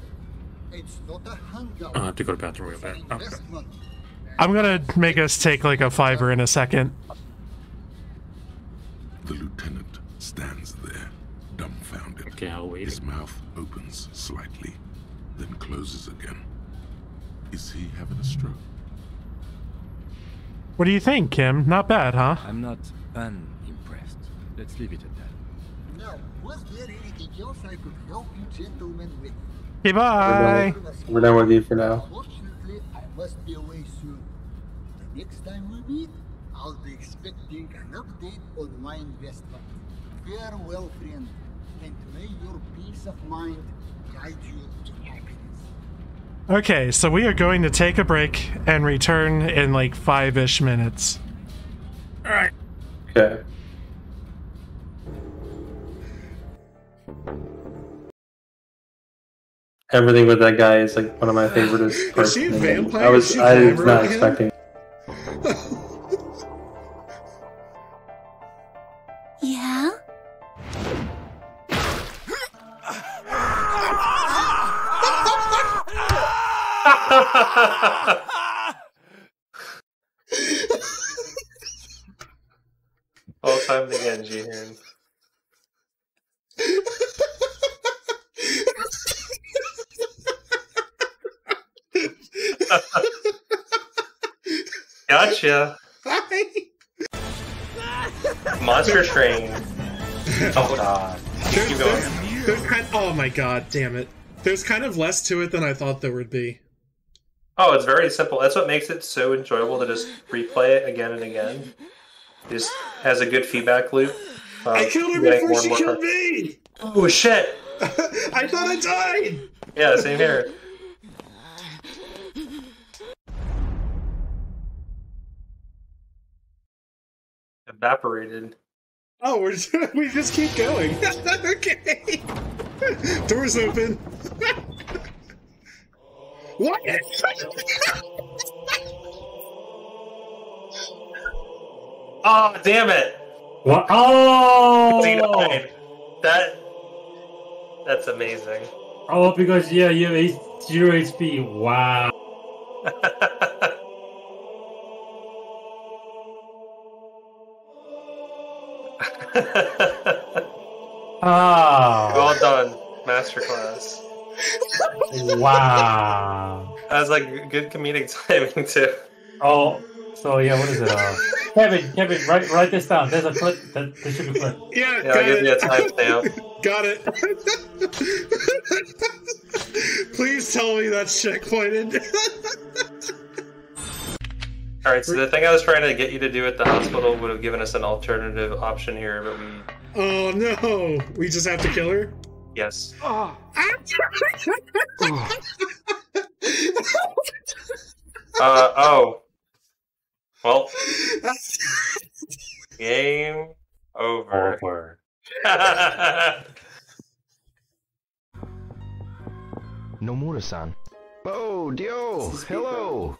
[SPEAKER 12] it's not a hangout.
[SPEAKER 3] I have to go to the bathroom real bad. Okay.
[SPEAKER 12] Investment.
[SPEAKER 1] I'm gonna make us take like a fiver in a second.
[SPEAKER 4] The lieutenant stands there, dumbfounded.
[SPEAKER 3] Okay, I'll wait.
[SPEAKER 4] His mouth opens slightly, then closes again. Is he having a stroke?
[SPEAKER 1] What do you think, Kim? Not bad, huh?
[SPEAKER 5] I'm not unimpressed. Let's leave it at that.
[SPEAKER 12] Now, was there anything else I could help you gentlemen with?
[SPEAKER 1] Okay, bye.
[SPEAKER 2] We're done with you for now.
[SPEAKER 12] Unfortunately, I must be away soon. The next time we meet, I'll be expecting an update on my investment. Farewell, friend, and may your peace of mind guide you to happiness.
[SPEAKER 1] Okay, so we are going to take a break and return in like 5-ish minutes.
[SPEAKER 3] Alright.
[SPEAKER 2] Okay. Everything with that guy is like one of my favorite parts.
[SPEAKER 1] Is she a
[SPEAKER 2] of the game.
[SPEAKER 1] vampire?
[SPEAKER 2] I was
[SPEAKER 1] Is she
[SPEAKER 2] not
[SPEAKER 1] Cameron again?
[SPEAKER 2] expecting.
[SPEAKER 22] Yeah?
[SPEAKER 2] All time again, Jihun. Gotcha.
[SPEAKER 1] Hi.
[SPEAKER 2] Monster train. Oh god. Keep going.
[SPEAKER 1] Oh my god, damn it. There's kind of less to it than I thought there would be.
[SPEAKER 2] Oh, it's very simple. That's what makes it so enjoyable to just replay it again and again. It just has a good feedback loop.
[SPEAKER 1] I killed her before she killed me!
[SPEAKER 2] Oh shit!
[SPEAKER 1] I thought I died!
[SPEAKER 2] Yeah, same here. Evaporated.
[SPEAKER 1] Oh, we just keep going. Okay. Doors open. What?
[SPEAKER 2] Oh, damn it!
[SPEAKER 3] What? Oh!
[SPEAKER 2] He died. That's amazing.
[SPEAKER 3] Oh, because yeah, you have 0 HP. Wow.
[SPEAKER 2] Well done, masterclass.
[SPEAKER 3] Wow.
[SPEAKER 2] That was like good comedic timing too.
[SPEAKER 3] Oh, so yeah, what is it? Kevin, write this down. There's a clip. There should be a clip.
[SPEAKER 1] Yeah,
[SPEAKER 2] I'll give you a timestamp.
[SPEAKER 1] Got it. Please tell me that's checkpointed.
[SPEAKER 2] Alright, so the thing I was trying to get you to do at the hospital would have given us an alternative option here, but we...
[SPEAKER 1] Oh no! We just have to kill her?
[SPEAKER 2] Yes.
[SPEAKER 1] Oh.
[SPEAKER 2] Oh. Well. Game over.
[SPEAKER 13] Nomura-san. Oh, Dio! Hello!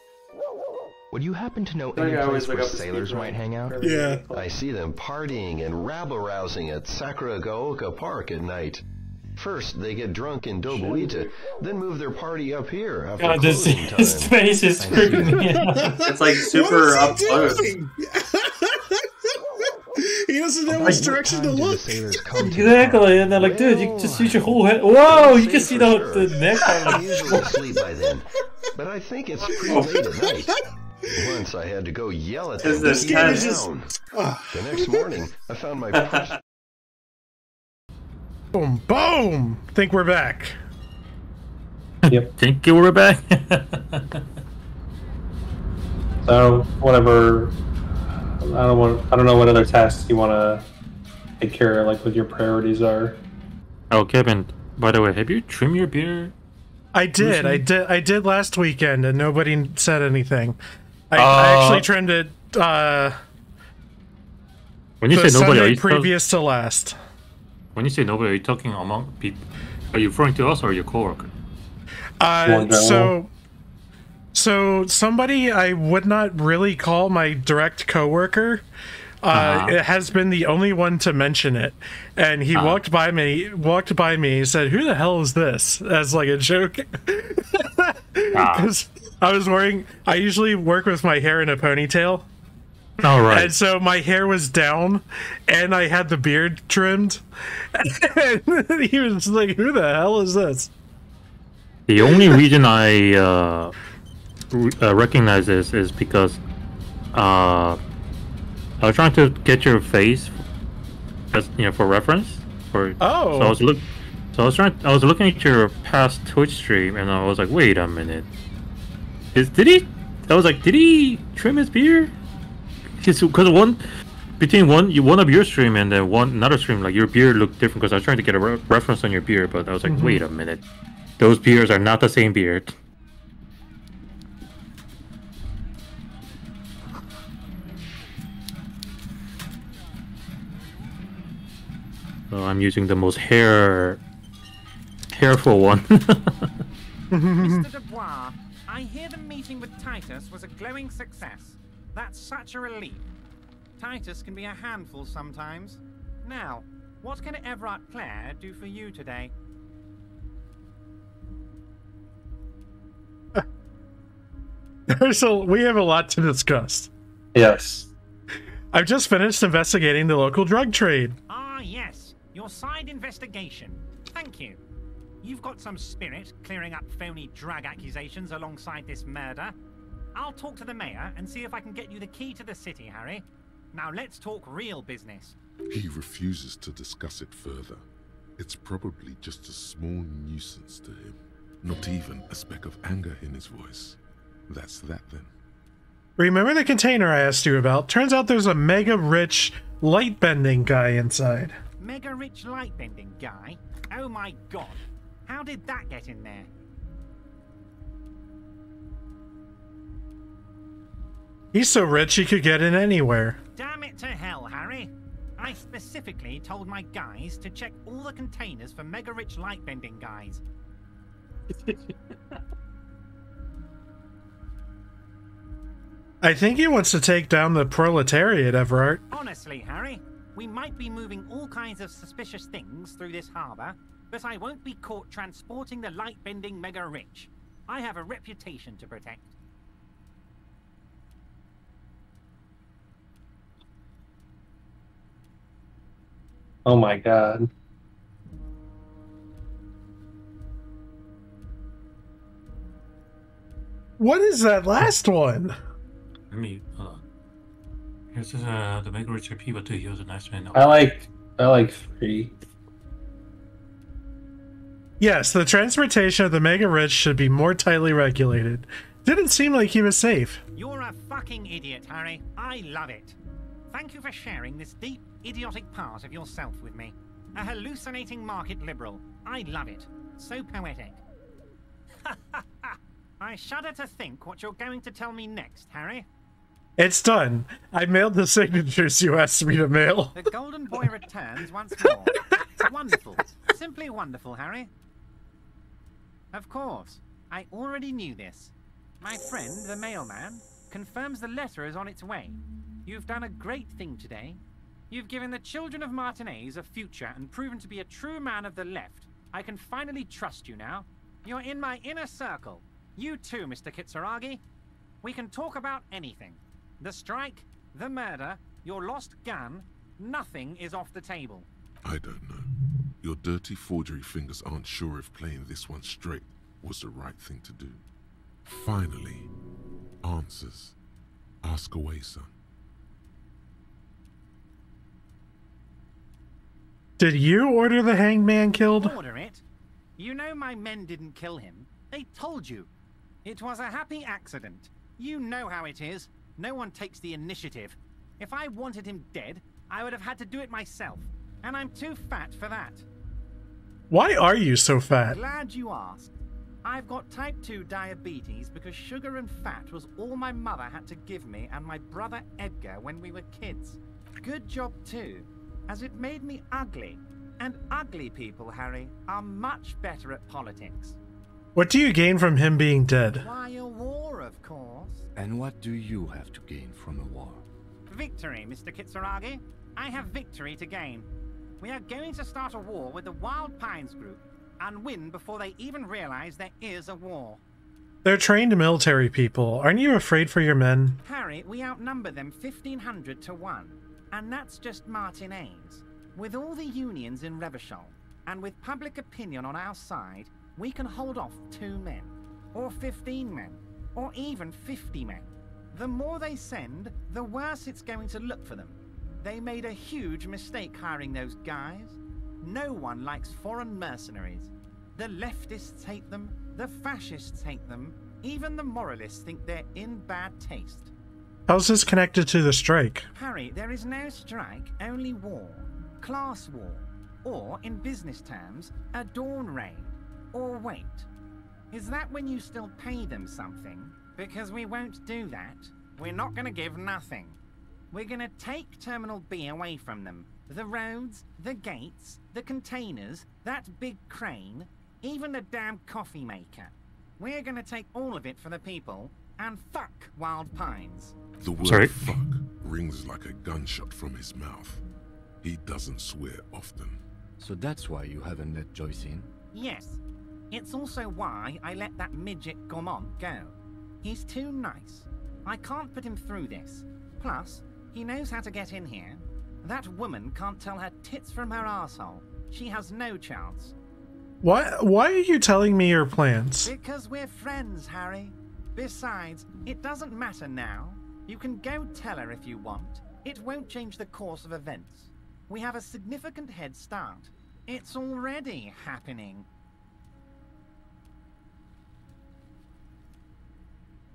[SPEAKER 13] Would you happen to know any place where sailors might hang out?
[SPEAKER 1] Yeah.
[SPEAKER 13] I see them partying and rabble-rousing at Sakuragaoka Park at night. First, they get drunk in Dobuita, then move their party up here after
[SPEAKER 3] God,
[SPEAKER 13] closing time.
[SPEAKER 3] his face is freaking me out.
[SPEAKER 2] It's like super up close.
[SPEAKER 1] He doesn't know which direction to look.
[SPEAKER 3] Exactly, and they're like, dude, you just use your whole head. Whoa, you can see the neck.
[SPEAKER 13] I'm usually asleep by then, but I think it's pretty late at night. Once I had to go yell at them to keep them down. The next morning, I found my purse.
[SPEAKER 1] Boom, boom! Think we're back.
[SPEAKER 2] Yep.
[SPEAKER 3] Think we're back?
[SPEAKER 2] So, whatever... I don't know what other tasks you want to take care of, like what your priorities are.
[SPEAKER 3] Oh, Kevin, by the way, have you trimmed your beard?
[SPEAKER 1] I did last weekend, and nobody said anything. I actually trimmed it.
[SPEAKER 3] When you say nobody,
[SPEAKER 1] Sunday
[SPEAKER 3] are you
[SPEAKER 1] previous to last?
[SPEAKER 3] When you say nobody, are you talking among people? Are you referring to us or your coworker?
[SPEAKER 1] So somebody I would not really call my direct coworker. It has been the only one to mention it, and he walked by me, said, "Who the hell is this?" as like a joke. Because I usually work with my hair in a ponytail.
[SPEAKER 3] All right.
[SPEAKER 1] And so my hair was down, and I had the beard trimmed. And he was like, "Who the hell is this?"
[SPEAKER 3] The only reason I recognize this is because I was trying to get your face, just for reference. So I was looking at your past Twitch stream, and I was like, wait a minute, did he trim his beard? Because between one of your stream and then another stream, like your beard looked different. Because I was trying to get a reference on your beard, but I was like, wait a minute, those beards are not the same beard. So I'm using the most careful one.
[SPEAKER 7] Mr. Dubois, I hear the meeting with Titus was a glowing success. That's such a relief. Titus can be a handful sometimes. Now, what can Everard Clare do for you today?
[SPEAKER 1] We have a lot to discuss.
[SPEAKER 2] Yes.
[SPEAKER 1] I've just finished investigating the local drug trade.
[SPEAKER 7] Ah, yes. Your side investigation. Thank you. You've got some spirit clearing up phony drug accusations alongside this murder. I'll talk to the mayor and see if I can get you the key to the city, Harry. Now let's talk real business.
[SPEAKER 4] He refuses to discuss it further. It's probably just a small nuisance to him. Not even a speck of anger in his voice. That's that then.
[SPEAKER 1] Remember the container I asked you about? Turns out there's a mega rich light bending guy inside.
[SPEAKER 7] Mega rich light bending guy? Oh my god. How did that get in there?
[SPEAKER 1] He's so rich he could get in anywhere.
[SPEAKER 7] Damn it to hell, Harry. I specifically told my guys to check all the containers for mega rich light bending guys.
[SPEAKER 1] I think he wants to take down the proletariat, Everard.
[SPEAKER 7] Honestly, Harry, we might be moving all kinds of suspicious things through this harbour, but I won't be caught transporting the light bending mega rich. I have a reputation to protect.
[SPEAKER 2] Oh my god.
[SPEAKER 1] What is that last one?
[SPEAKER 3] I mean, here's the Mega Rich people too. He was a nice man.
[SPEAKER 2] I like 3.
[SPEAKER 1] Yes, the transportation of the mega rich should be more tightly regulated. Didn't seem like he was safe.
[SPEAKER 7] You're a fucking idiot, Harry. I love it. Thank you for sharing this deep, idiotic part of yourself with me. A hallucinating market liberal. I love it. So poetic. I shudder to think what you're going to tell me next, Harry.
[SPEAKER 1] It's done. I mailed the signatures you asked me to mail.
[SPEAKER 7] The golden boy returns once more. Wonderful. Simply wonderful, Harry. Of course. I already knew this. My friend, the mailman, confirms the letter is on its way. You've done a great thing today. You've given the children of Martinez a future and proven to be a true man of the left. I can finally trust you now. You're in my inner circle. You too, Mr. Kitsuragi. We can talk about anything. The strike, the murder, your lost gun, nothing is off the table.
[SPEAKER 4] I don't know. Your dirty forgery fingers aren't sure if playing this one straight was the right thing to do. Finally, answers. Ask away, son.
[SPEAKER 1] Did you order the hangman killed?
[SPEAKER 7] Order it? You know my men didn't kill him. They told you. It was a happy accident. You know how it is. No one takes the initiative. If I wanted him dead, I would have had to do it myself. And I'm too fat for that.
[SPEAKER 1] Why are you so fat?
[SPEAKER 7] Glad you asked. I've got type 2 diabetes because sugar and fat was all my mother had to give me and my brother Edgar when we were kids. Good job too, as it made me ugly. And ugly people, Harry, are much better at politics.
[SPEAKER 1] What do you gain from him being dead?
[SPEAKER 7] Why, a war, of course.
[SPEAKER 5] And what do you have to gain from a war?
[SPEAKER 7] Victory, Mr. Kitsuragi. I have victory to gain. We are going to start a war with the Wild Pines group and win before they even realize there is a war.
[SPEAKER 1] They're trained military people. Aren't you afraid for your men?
[SPEAKER 7] Harry, we outnumber them 1,500 to 1. And that's just Martinez. With all the unions in Revachol, and with public opinion on our side, we can hold off 2 men, or 15 men, or even 50 men. The more they send, the worse it's going to look for them. They made a huge mistake hiring those guys. No one likes foreign mercenaries. The leftists hate them, the fascists hate them, even the moralists think they're in bad taste.
[SPEAKER 1] How's this connected to the strike?
[SPEAKER 7] Harry, there is no strike, only war. Class war. Or, in business terms, a dawn raid. Or wait. Is that when you still pay them something? Because we won't do that. We're not going to give nothing. We're going to take Terminal B away from them. The roads, the gates, the containers, that big crane, even the damn coffee maker. We're going to take all of it for the people, and fuck Wild Pines.
[SPEAKER 4] The word fuck rings like a gunshot from his mouth. He doesn't swear often.
[SPEAKER 5] So that's why you haven't let Joyce in?
[SPEAKER 7] Yes. It's also why I let that midget Gaumont go. He's too nice. I can't put him through this. Plus, he knows how to get in here. That woman can't tell her tits from her asshole. She has no chance.
[SPEAKER 1] Why are you telling me your plans?
[SPEAKER 7] Because we're friends, Harry. Besides, it doesn't matter now. You can go tell her if you want. It won't change the course of events. We have a significant head start. It's already happening.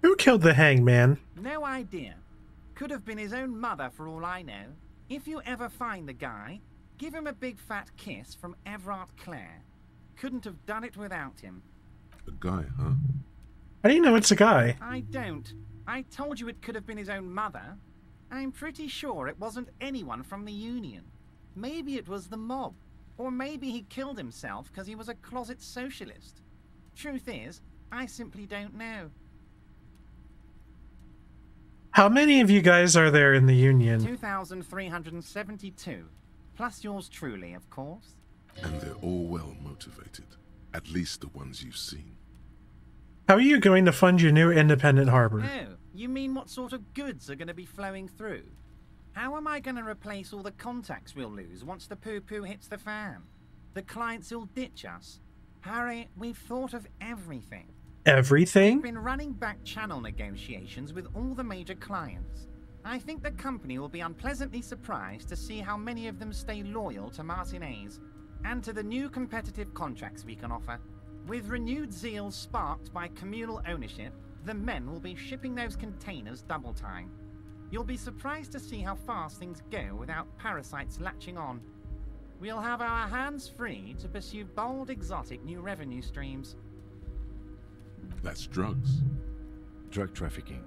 [SPEAKER 1] Who killed the hangman?
[SPEAKER 7] No idea. Could have been his own mother for all I know. If you ever find the guy, give him a big fat kiss from Everard Clare. Couldn't have done it without him.
[SPEAKER 4] A guy, huh?
[SPEAKER 1] How do you know it's a guy?
[SPEAKER 7] I don't. I told you it could have been his own mother. I'm pretty sure it wasn't anyone from the Union. Maybe it was the mob. Or maybe he killed himself because he was a closet socialist. Truth is, I simply don't know.
[SPEAKER 1] How many of you guys are there in the Union?
[SPEAKER 7] 2,372. Plus yours truly, of course.
[SPEAKER 4] And they're all well motivated. At least the ones you've seen.
[SPEAKER 1] How are you going to fund your new independent harbor?
[SPEAKER 7] Oh, you mean what sort of goods are going to be flowing through? How am I going to replace all the contacts we'll lose once the poo-poo hits the fan? The clients will ditch us. Harry, we've thought of everything.
[SPEAKER 1] Everything?
[SPEAKER 7] We've been running back channel negotiations with all the major clients. I think the company will be unpleasantly surprised to see how many of them stay loyal to Martinez and to the new competitive contracts we can offer. With renewed zeal sparked by communal ownership, the men will be shipping those containers double time. You'll be surprised to see how fast things go without parasites latching on. We'll have our hands free to pursue bold, exotic new revenue streams.
[SPEAKER 4] That's drugs.
[SPEAKER 5] Drug trafficking.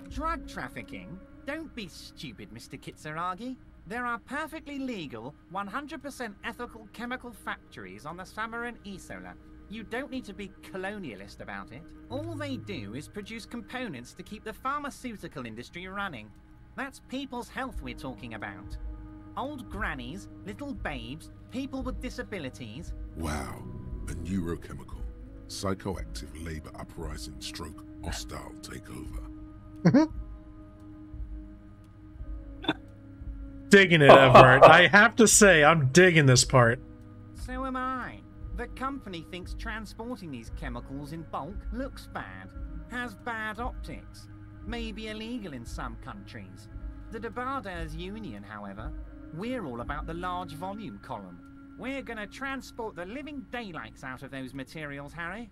[SPEAKER 7] Drug trafficking? Don't be stupid, Mr. Kitsuragi. There are perfectly legal, 100% ethical chemical factories on the Samaran Isola. You don't need to be colonialist about it. All they do is produce components to keep the pharmaceutical industry running. That's people's health we're talking about. Old grannies, little babes, people with disabilities.
[SPEAKER 4] Wow. A neurochemical. Psychoactive labor uprising stroke hostile takeover.
[SPEAKER 1] Digging it, Everett. I have to say, I'm digging this part.
[SPEAKER 7] So am I. The company thinks transporting these chemicals in bulk looks bad, has bad optics, may be illegal in some countries. The Debarders Union, however, we're all about the large volume column. We're gonna transport the living daylights out of those materials, Harry.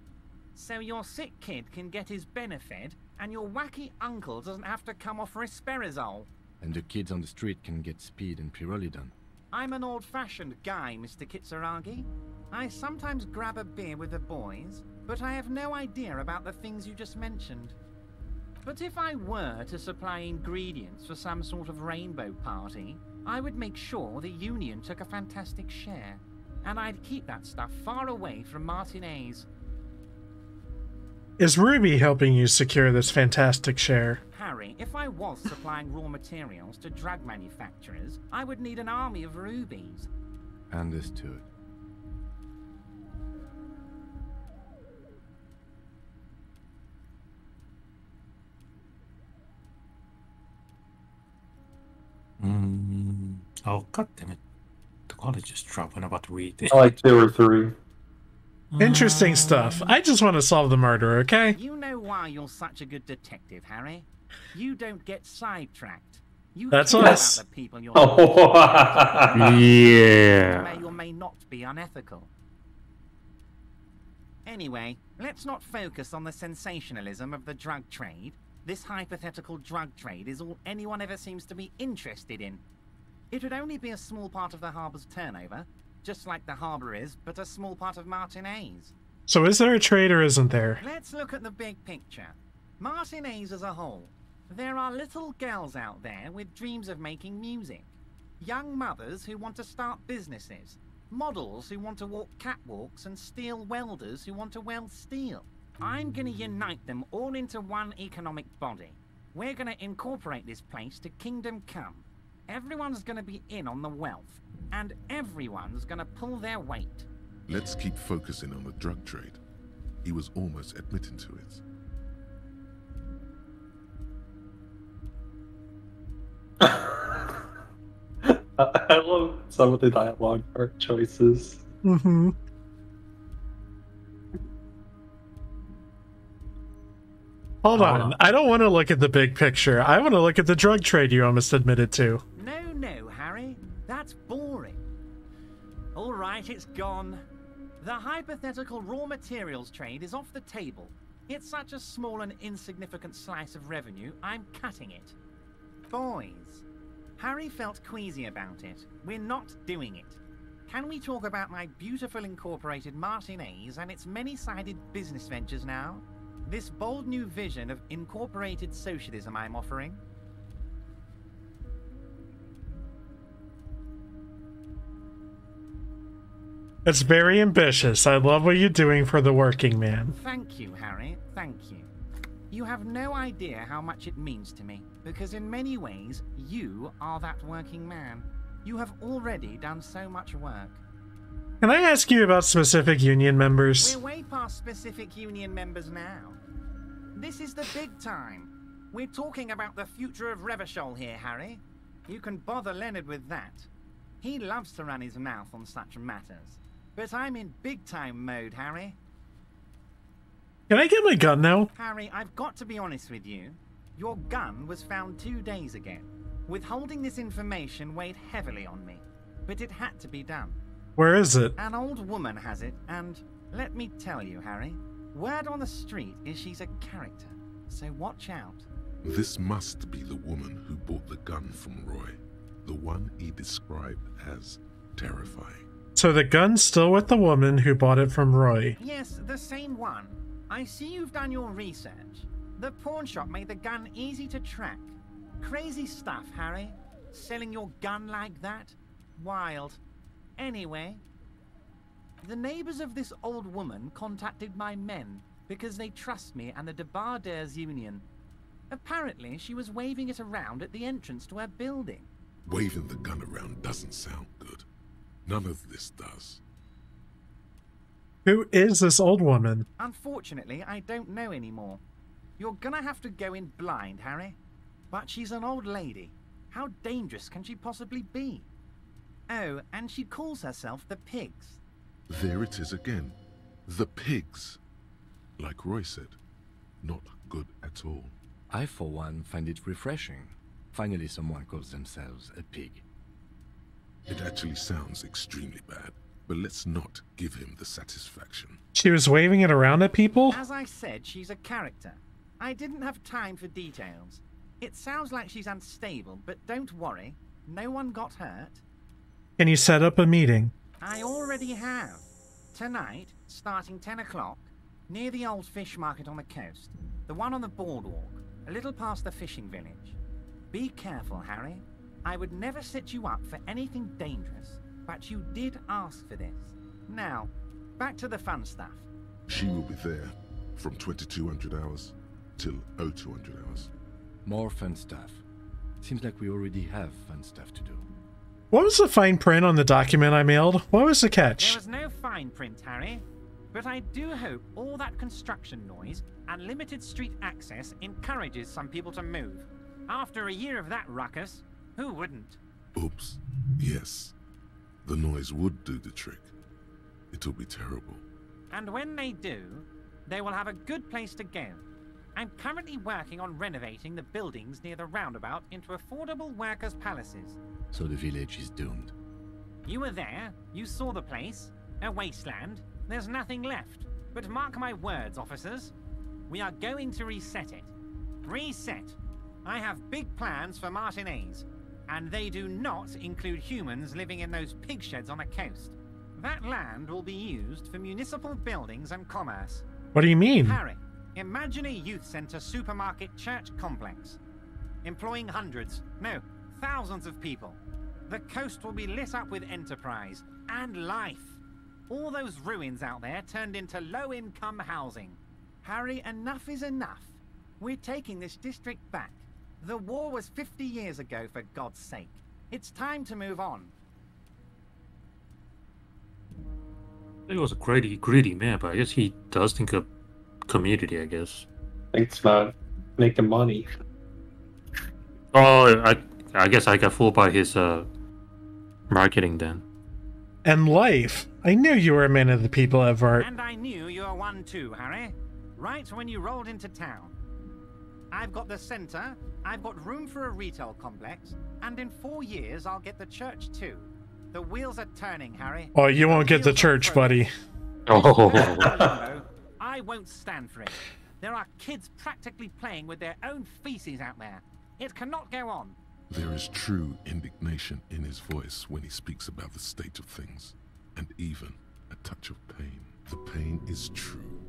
[SPEAKER 7] So your sick kid can get his benefit, and your wacky uncle doesn't have to come off risperazole.
[SPEAKER 5] And the kids on the street can get speed and pyrrolidon.
[SPEAKER 7] I'm an old-fashioned guy, Mr. Kitsuragi. I sometimes grab a beer with the boys, but I have no idea about the things you just mentioned. But if I were to supply ingredients for some sort of rainbow party, I would make sure the Union took a fantastic share, and I'd keep that stuff far away from Martinez.
[SPEAKER 1] Is Ruby helping you secure this fantastic share?
[SPEAKER 7] Harry, if I was supplying raw materials to drug manufacturers, I would need an army of rubies.
[SPEAKER 5] Understood.
[SPEAKER 3] Oh, goddammit. The quality just dropped when I'm about to read it.
[SPEAKER 2] I like 2 or 3.
[SPEAKER 1] Interesting stuff. I just want to solve the murder, okay?
[SPEAKER 7] You know why you're such a good detective, Harry? You don't get sidetracked. You
[SPEAKER 1] That's
[SPEAKER 7] care
[SPEAKER 1] us.
[SPEAKER 7] about the people you're
[SPEAKER 3] Yeah.
[SPEAKER 7] may or may not be unethical. Anyway, let's not focus on the sensationalism of the drug trade. This hypothetical drug trade is all anyone ever seems to be interested in. It would only be a small part of the harbor's turnover, just like the harbor is, but a small part of Martinez.
[SPEAKER 1] So is there a trade or isn't there?
[SPEAKER 7] Let's look at the big picture. Martinez as a whole. There are little girls out there with dreams of making music. Young mothers who want to start businesses. Models who want to walk catwalks and steel welders who want to weld steel. I'm going to unite them all into one economic body. We're going to incorporate this place to Kingdom Come. Everyone's going to be in on the wealth, and everyone's going to pull their weight.
[SPEAKER 4] Let's keep focusing on the drug trade. He was almost admitting to it.
[SPEAKER 2] I love some of the dialogue art choices.
[SPEAKER 1] Hold on. I don't want to look at the big picture. I want to look at the drug trade you almost admitted to.
[SPEAKER 7] No, Harry. That's boring. All right, it's gone. The hypothetical raw materials trade is off the table. It's such a small and insignificant slice of revenue, I'm cutting it. Boys, Harry felt queasy about it. We're not doing it. Can we talk about my beautiful incorporated Martinez and its many-sided business ventures now? This bold new vision of incorporated socialism I'm offering?
[SPEAKER 1] It's very ambitious. I love what you're doing for the working man.
[SPEAKER 7] Thank you, Harry. Thank you. You have no idea how much it means to me, because in many ways, you are that working man. You have already done so much work.
[SPEAKER 1] Can I ask you about specific union members?
[SPEAKER 7] We're way past specific union members now. This is the big time. We're talking about the future of Revachol here, Harry. You can bother Leonard with that. He loves to run his mouth on such matters. But I'm in big-time mode, Harry.
[SPEAKER 1] Can I get my gun now?
[SPEAKER 7] Harry, I've got to be honest with you. Your gun was found 2 days ago. Withholding this information weighed heavily on me. But it had to be done.
[SPEAKER 1] Where is it?
[SPEAKER 7] An old woman has it, and let me tell you, Harry, word on the street is she's a character. So watch out.
[SPEAKER 4] This must be the woman who bought the gun from Roy. The one he described as terrifying.
[SPEAKER 1] So the gun's still with the woman who bought it from Roy.
[SPEAKER 7] Yes, the same one. I see you've done your research. The pawn shop made the gun easy to track. Crazy stuff, Harry. Selling your gun like that? Wild. Anyway, the neighbors of this old woman contacted my men because they trust me and the Debarders Union. Apparently, she was waving it around at the entrance to her building.
[SPEAKER 4] Waving the gun around doesn't sound good. None of this does.
[SPEAKER 1] Who is this old woman?
[SPEAKER 7] Unfortunately, I don't know anymore. You're gonna have to go in blind, Harry. But she's an old lady. How dangerous can she possibly be? Oh, and she calls herself the Pigs.
[SPEAKER 4] There it is again. The Pigs. Like Roy said, not good at all.
[SPEAKER 5] I, for one, find it refreshing. Finally, someone calls themselves a pig.
[SPEAKER 4] It actually sounds extremely bad, but let's not give him the satisfaction.
[SPEAKER 1] She was waving it around at people?
[SPEAKER 7] As I said, she's a character. I didn't have time for details. It sounds like she's unstable, but don't worry. No one got hurt.
[SPEAKER 1] Can you set up a meeting?
[SPEAKER 7] I already have. Tonight, starting 10 o'clock, near the old fish market on the coast. The one on the boardwalk, a little past the fishing village. Be careful, Harry. I would never set you up for anything dangerous, but you did ask for this. Now, back to the fun stuff.
[SPEAKER 4] She will be there from 2200 hours till 0200 hours.
[SPEAKER 5] More fun stuff. Seems like we already have fun stuff to do.
[SPEAKER 1] What was the fine print on the document I mailed? What was the catch?
[SPEAKER 7] There was no fine print, Harry. But I do hope all that construction noise and limited street access encourages some people to move. After a year of that ruckus, who wouldn't?
[SPEAKER 4] Oops. Yes. The noise would do the trick. It'll be terrible.
[SPEAKER 7] And when they do, they will have a good place to go. I'm currently working on renovating the buildings near the roundabout into affordable workers' palaces.
[SPEAKER 5] So the village is doomed.
[SPEAKER 7] You were there. You saw the place. A wasteland. There's nothing left. But mark my words, officers. We are going to reset it. Reset. I have big plans for Martinez. And they do not include humans living in those pig sheds on the coast. That land will be used for municipal buildings and commerce.
[SPEAKER 1] What do you mean?
[SPEAKER 7] Harry, imagine a youth center supermarket church complex. Employing hundreds, no, thousands of people. The coast will be lit up with enterprise and life. All those ruins out there turned into low-income housing. Harry, enough is enough. We're taking this district back. The war was 50 years ago, for God's sake. It's time to move on.
[SPEAKER 3] He was a greedy man, but I guess he does think of community, I guess.
[SPEAKER 2] Thinks about making money.
[SPEAKER 3] Oh, I guess I got fooled by his marketing then.
[SPEAKER 1] And life. I knew you were a man of the people, Evart.
[SPEAKER 7] And I knew you were one too, Harry. Right when you rolled into town. I've got the center, I've got room for a retail complex, and in 4 years I'll get the church too. The wheels are turning, Harry.
[SPEAKER 1] Oh, you won't get the church, buddy.
[SPEAKER 7] Oh. I won't stand for it. There are kids practically playing with their own feces out there. It cannot go on.
[SPEAKER 4] There is true indignation in his voice when he speaks about the state of things, and even a touch of pain. The pain is true.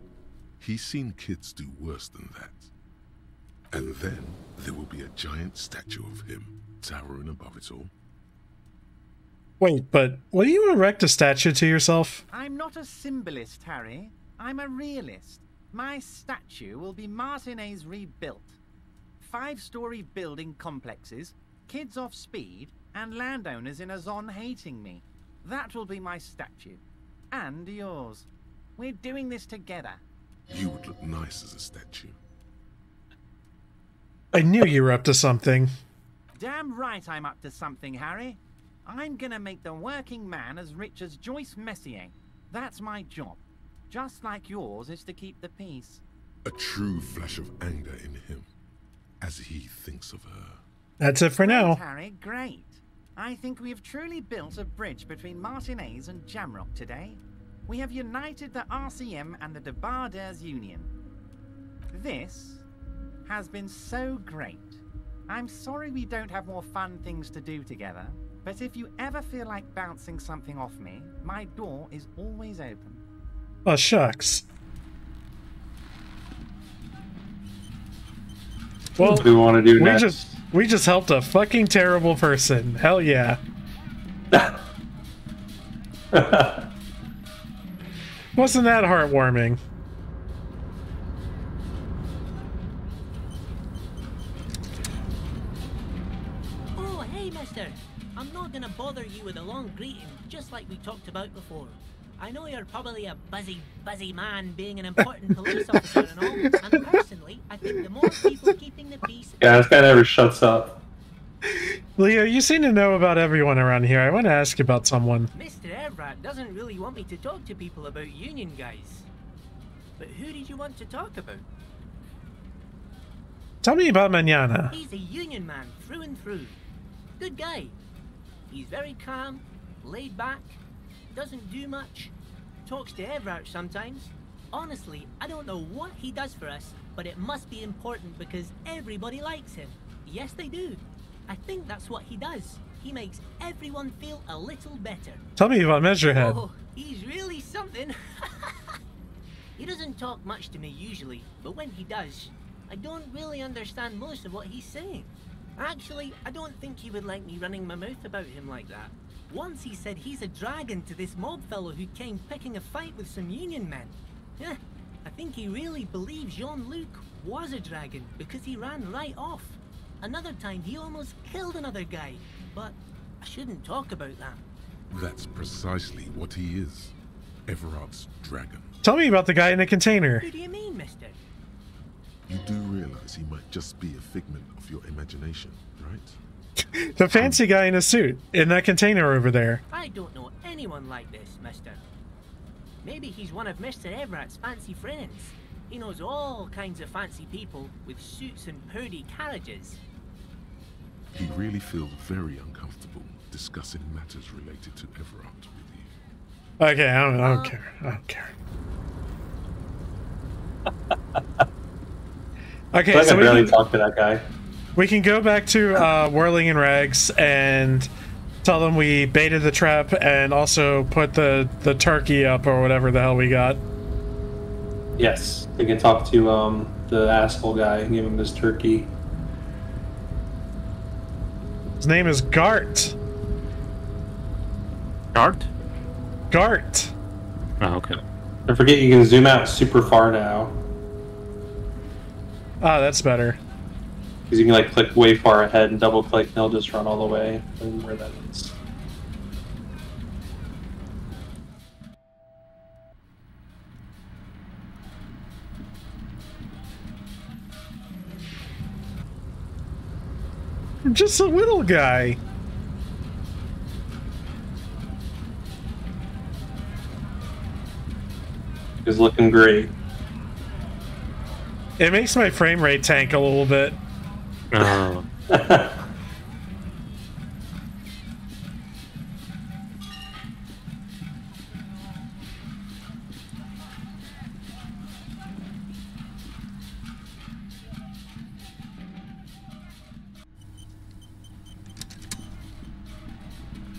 [SPEAKER 4] He's seen kids do worse than that. And then there will be a giant statue of him towering above it all.
[SPEAKER 1] Wait, but will you erect a statue to yourself?
[SPEAKER 7] I'm not a symbolist, Harry. I'm a realist. My statue will be Martinez rebuilt. 5-story building complexes, kids off speed, and landowners in a zone hating me. That will be my statue. And yours. We're doing this together.
[SPEAKER 4] You would look nice as a statue.
[SPEAKER 1] I knew you were up to something.
[SPEAKER 7] Damn right I'm up to something, Harry. I'm gonna make the working man as rich as Joyce Messier. That's my job. Just like yours is to keep the peace.
[SPEAKER 4] A true flash of anger in him, as he thinks of her.
[SPEAKER 1] That's it for now.
[SPEAKER 7] Great, Harry, great. I think we have truly built a bridge between Martinez and Jamrock today. We have united the RCM and the Debarders Union. This has been so great. I'm sorry we don't have more fun things to do together, but if you ever feel like bouncing something off me, my door is always open.
[SPEAKER 1] Oh, shucks. Well,
[SPEAKER 2] what do we want to do next?
[SPEAKER 1] We just helped a fucking terrible person. Hell yeah. Wasn't that heartwarming?
[SPEAKER 11] Oh, hey, mister. I'm not gonna bother you with a long greeting, just like we talked about before. I know you're probably a busy man being an important police officer and all, and personally, I think the more people keeping the peace...
[SPEAKER 2] Yeah, this guy never shuts up.
[SPEAKER 1] Leo, you seem to know about everyone around here. I want to ask you about someone.
[SPEAKER 11] Mr. Evrat doesn't really want me to talk to people about union guys. But who did you want to talk about?
[SPEAKER 1] Tell me about Mañana.
[SPEAKER 11] He's a union man through and through. Good guy. He's very calm, laid back, doesn't do much, talks to Evrat sometimes. Honestly, I don't know what he does for us, but it must be important because everybody likes him. Yes, they do. I think that's what he does. He makes everyone feel a little better.
[SPEAKER 1] Tell me about Measurehead.
[SPEAKER 11] Oh, he's really something. He doesn't talk much to me usually, but when he does, I don't really understand most of what he's saying. Actually, I don't think he would like me running my mouth about him like that. Once he said he's a dragon to this mob fellow who came picking a fight with some union men. Yeah, I think he really believes Jean-Luc was a dragon because he ran right off. Another time he almost killed another guy, but I shouldn't talk about that.
[SPEAKER 4] That's precisely what he is. Everard's dragon.
[SPEAKER 1] Tell me about the guy in the container.
[SPEAKER 11] Who do you mean, mister?
[SPEAKER 4] You do realize he might just be a figment of your imagination, right?
[SPEAKER 1] The fancy guy in a suit in that container over there.
[SPEAKER 11] I don't know anyone like this, mister. Maybe he's one of Mr. Everett's fancy friends. He knows all kinds of fancy people with suits and purdy carriages.
[SPEAKER 4] He really feels very uncomfortable discussing matters related to Everard with you.
[SPEAKER 1] Okay, I don't care. I don't care. Okay,
[SPEAKER 2] I barely talk to that guy.
[SPEAKER 1] We can go back to Whirling in Rags and tell them we baited the trap and also put the turkey up or whatever the hell we got.
[SPEAKER 2] Yes, we can talk to the asshole guy and give him this turkey.
[SPEAKER 1] His name is Gart.
[SPEAKER 3] Gart?
[SPEAKER 1] Gart.
[SPEAKER 3] Oh, okay.
[SPEAKER 2] Don't forget you can zoom out super far now.
[SPEAKER 1] Ah, that's better.
[SPEAKER 2] Because you can like click way far ahead and double click and he'll just run all the way from where that is.
[SPEAKER 1] Just a little guy.
[SPEAKER 2] He's looking great.
[SPEAKER 1] It makes my frame rate tank a little bit.
[SPEAKER 3] Oh.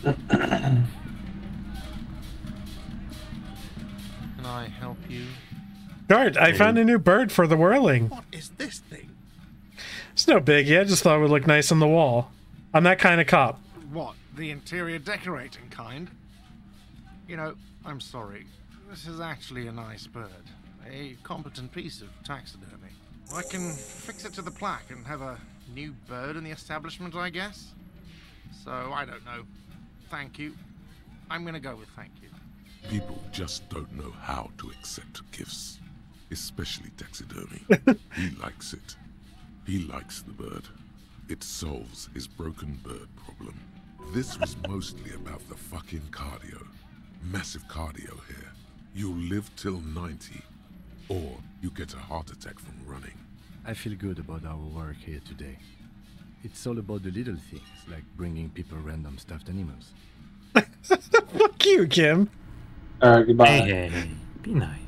[SPEAKER 14] Can I help you?
[SPEAKER 1] Guard, I found a new bird for the whirling.
[SPEAKER 14] What is this thing?
[SPEAKER 1] It's no biggie. I just thought it would look nice on the wall. I'm that kind of cop.
[SPEAKER 14] What, the interior decorating kind? You know, I'm sorry. This is actually a nice bird. A competent piece of taxidermy. I can fix it to the plaque and have a new bird in the establishment, I guess. So, I don't know. Thank you. I'm gonna go with thank you.
[SPEAKER 4] People just don't know how to accept gifts, especially taxidermy. He likes it. He likes the bird. It solves his broken bird problem. This was mostly about the fucking cardio. Massive cardio here. You'll live till 90, or you get a heart attack from running.
[SPEAKER 5] I feel good about our work here today. It's all about the little things, like bringing people random stuffed animals.
[SPEAKER 1] Fuck you, Kim.
[SPEAKER 2] Alright, goodbye.
[SPEAKER 3] Hey, be nice.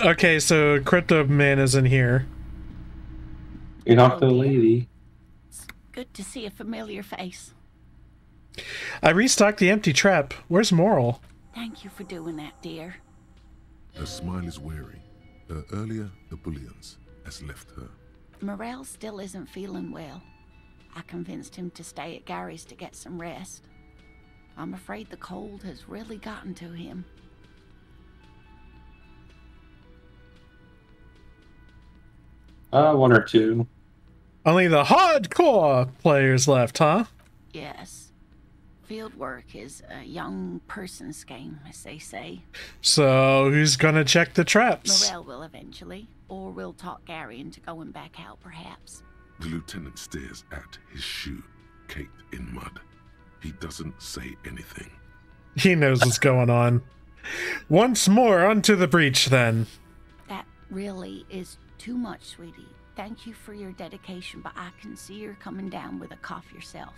[SPEAKER 1] Okay, so Crypto Man is in here.
[SPEAKER 2] You talk to the lady.
[SPEAKER 16] Good to see a familiar face.
[SPEAKER 1] I restocked the empty trap. Where's Moral?
[SPEAKER 16] Thank you for doing that, dear.
[SPEAKER 4] Her smile is weary. Earlier, the bullions has left her.
[SPEAKER 16] Morel still isn't feeling well. I convinced him to stay at Gary's to get some rest. I'm afraid the cold has really gotten to him.
[SPEAKER 2] One or two.
[SPEAKER 1] Only the hardcore players left, huh?
[SPEAKER 16] Yes. Field work is a young person's game, as they say.
[SPEAKER 1] So who's gonna check the traps?
[SPEAKER 16] Morel will eventually, or we'll talk Gary into going back out, perhaps.
[SPEAKER 4] The lieutenant stares at his shoe, caked in mud. He doesn't say anything.
[SPEAKER 1] He knows what's going on. Once more, onto the breach, then.
[SPEAKER 16] That really is too much, sweetie. Thank you for your dedication, but I can see you're coming down with a cough yourself.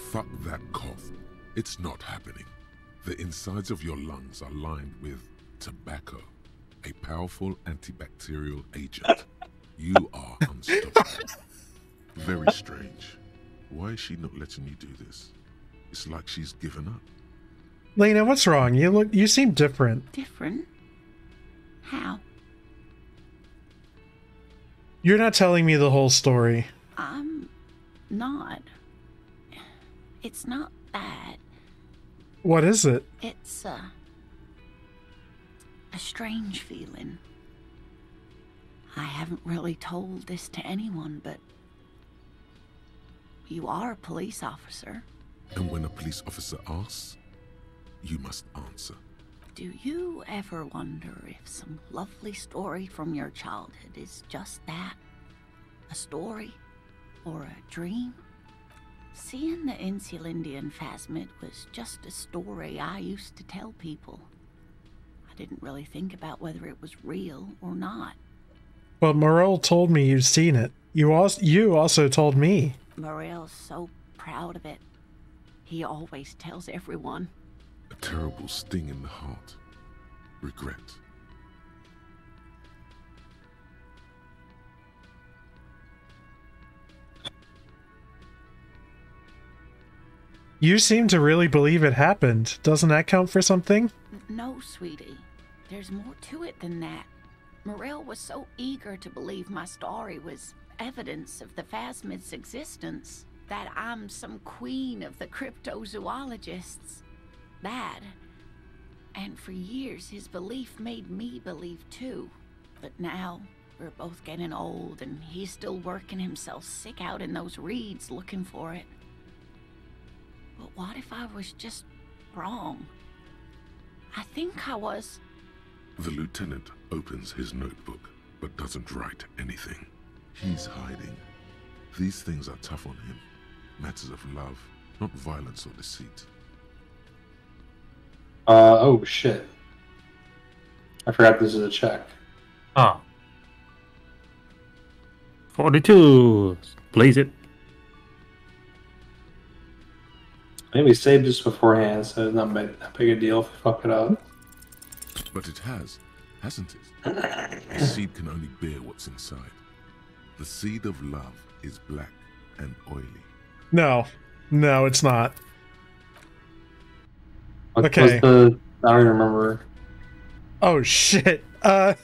[SPEAKER 4] Fuck that cough. It's not happening. The insides of your lungs are lined with tobacco, a powerful antibacterial agent. You are unstoppable. Very strange. Why is she not letting you do this? It's like she's given up.
[SPEAKER 1] Lena, what's wrong? You seem different.
[SPEAKER 16] Different? How?
[SPEAKER 1] You're not telling me the whole story.
[SPEAKER 16] I'm not. It's not that.
[SPEAKER 1] What is it?
[SPEAKER 16] It's a strange feeling. I haven't really told this to anyone, but you are a police officer.
[SPEAKER 4] And when a police officer asks, you must answer.
[SPEAKER 16] Do you ever wonder if some lovely story from your childhood is just that? A story? Or a dream? Seeing the Insulindian phasmid was just a story I used to tell people. I didn't really think about whether it was real or not.
[SPEAKER 1] But Morel told me you'd seen it. You also told me.
[SPEAKER 16] Morel's so proud of it. He always tells everyone.
[SPEAKER 4] A terrible sting in the heart. Regret.
[SPEAKER 1] You seem to really believe it happened. Doesn't that count for something?
[SPEAKER 16] No, sweetie. There's more to it than that. Morel was so eager to believe my story was evidence of the phasmid's existence that I'm some queen of the cryptozoologists. That. And for years, his belief made me believe too. But now, we're both getting old and he's still working himself sick out in those reeds looking for it. But what if I was just wrong? I think I was.
[SPEAKER 4] The lieutenant opens his notebook, but doesn't write anything. He's hiding. These things are tough on him. Matters of love, not violence or deceit.
[SPEAKER 2] Oh shit. I forgot this is a check.
[SPEAKER 3] Ah. 42. Blaze it.
[SPEAKER 2] Maybe we saved this beforehand, so it's not that big a deal if we fuck it up.
[SPEAKER 4] But it has, hasn't it? The seed can only bear what's inside. The seed of love is black and oily.
[SPEAKER 1] No, it's not.
[SPEAKER 2] What
[SPEAKER 1] Okay.
[SPEAKER 2] was the... I don't even remember.
[SPEAKER 1] Oh shit.
[SPEAKER 2] I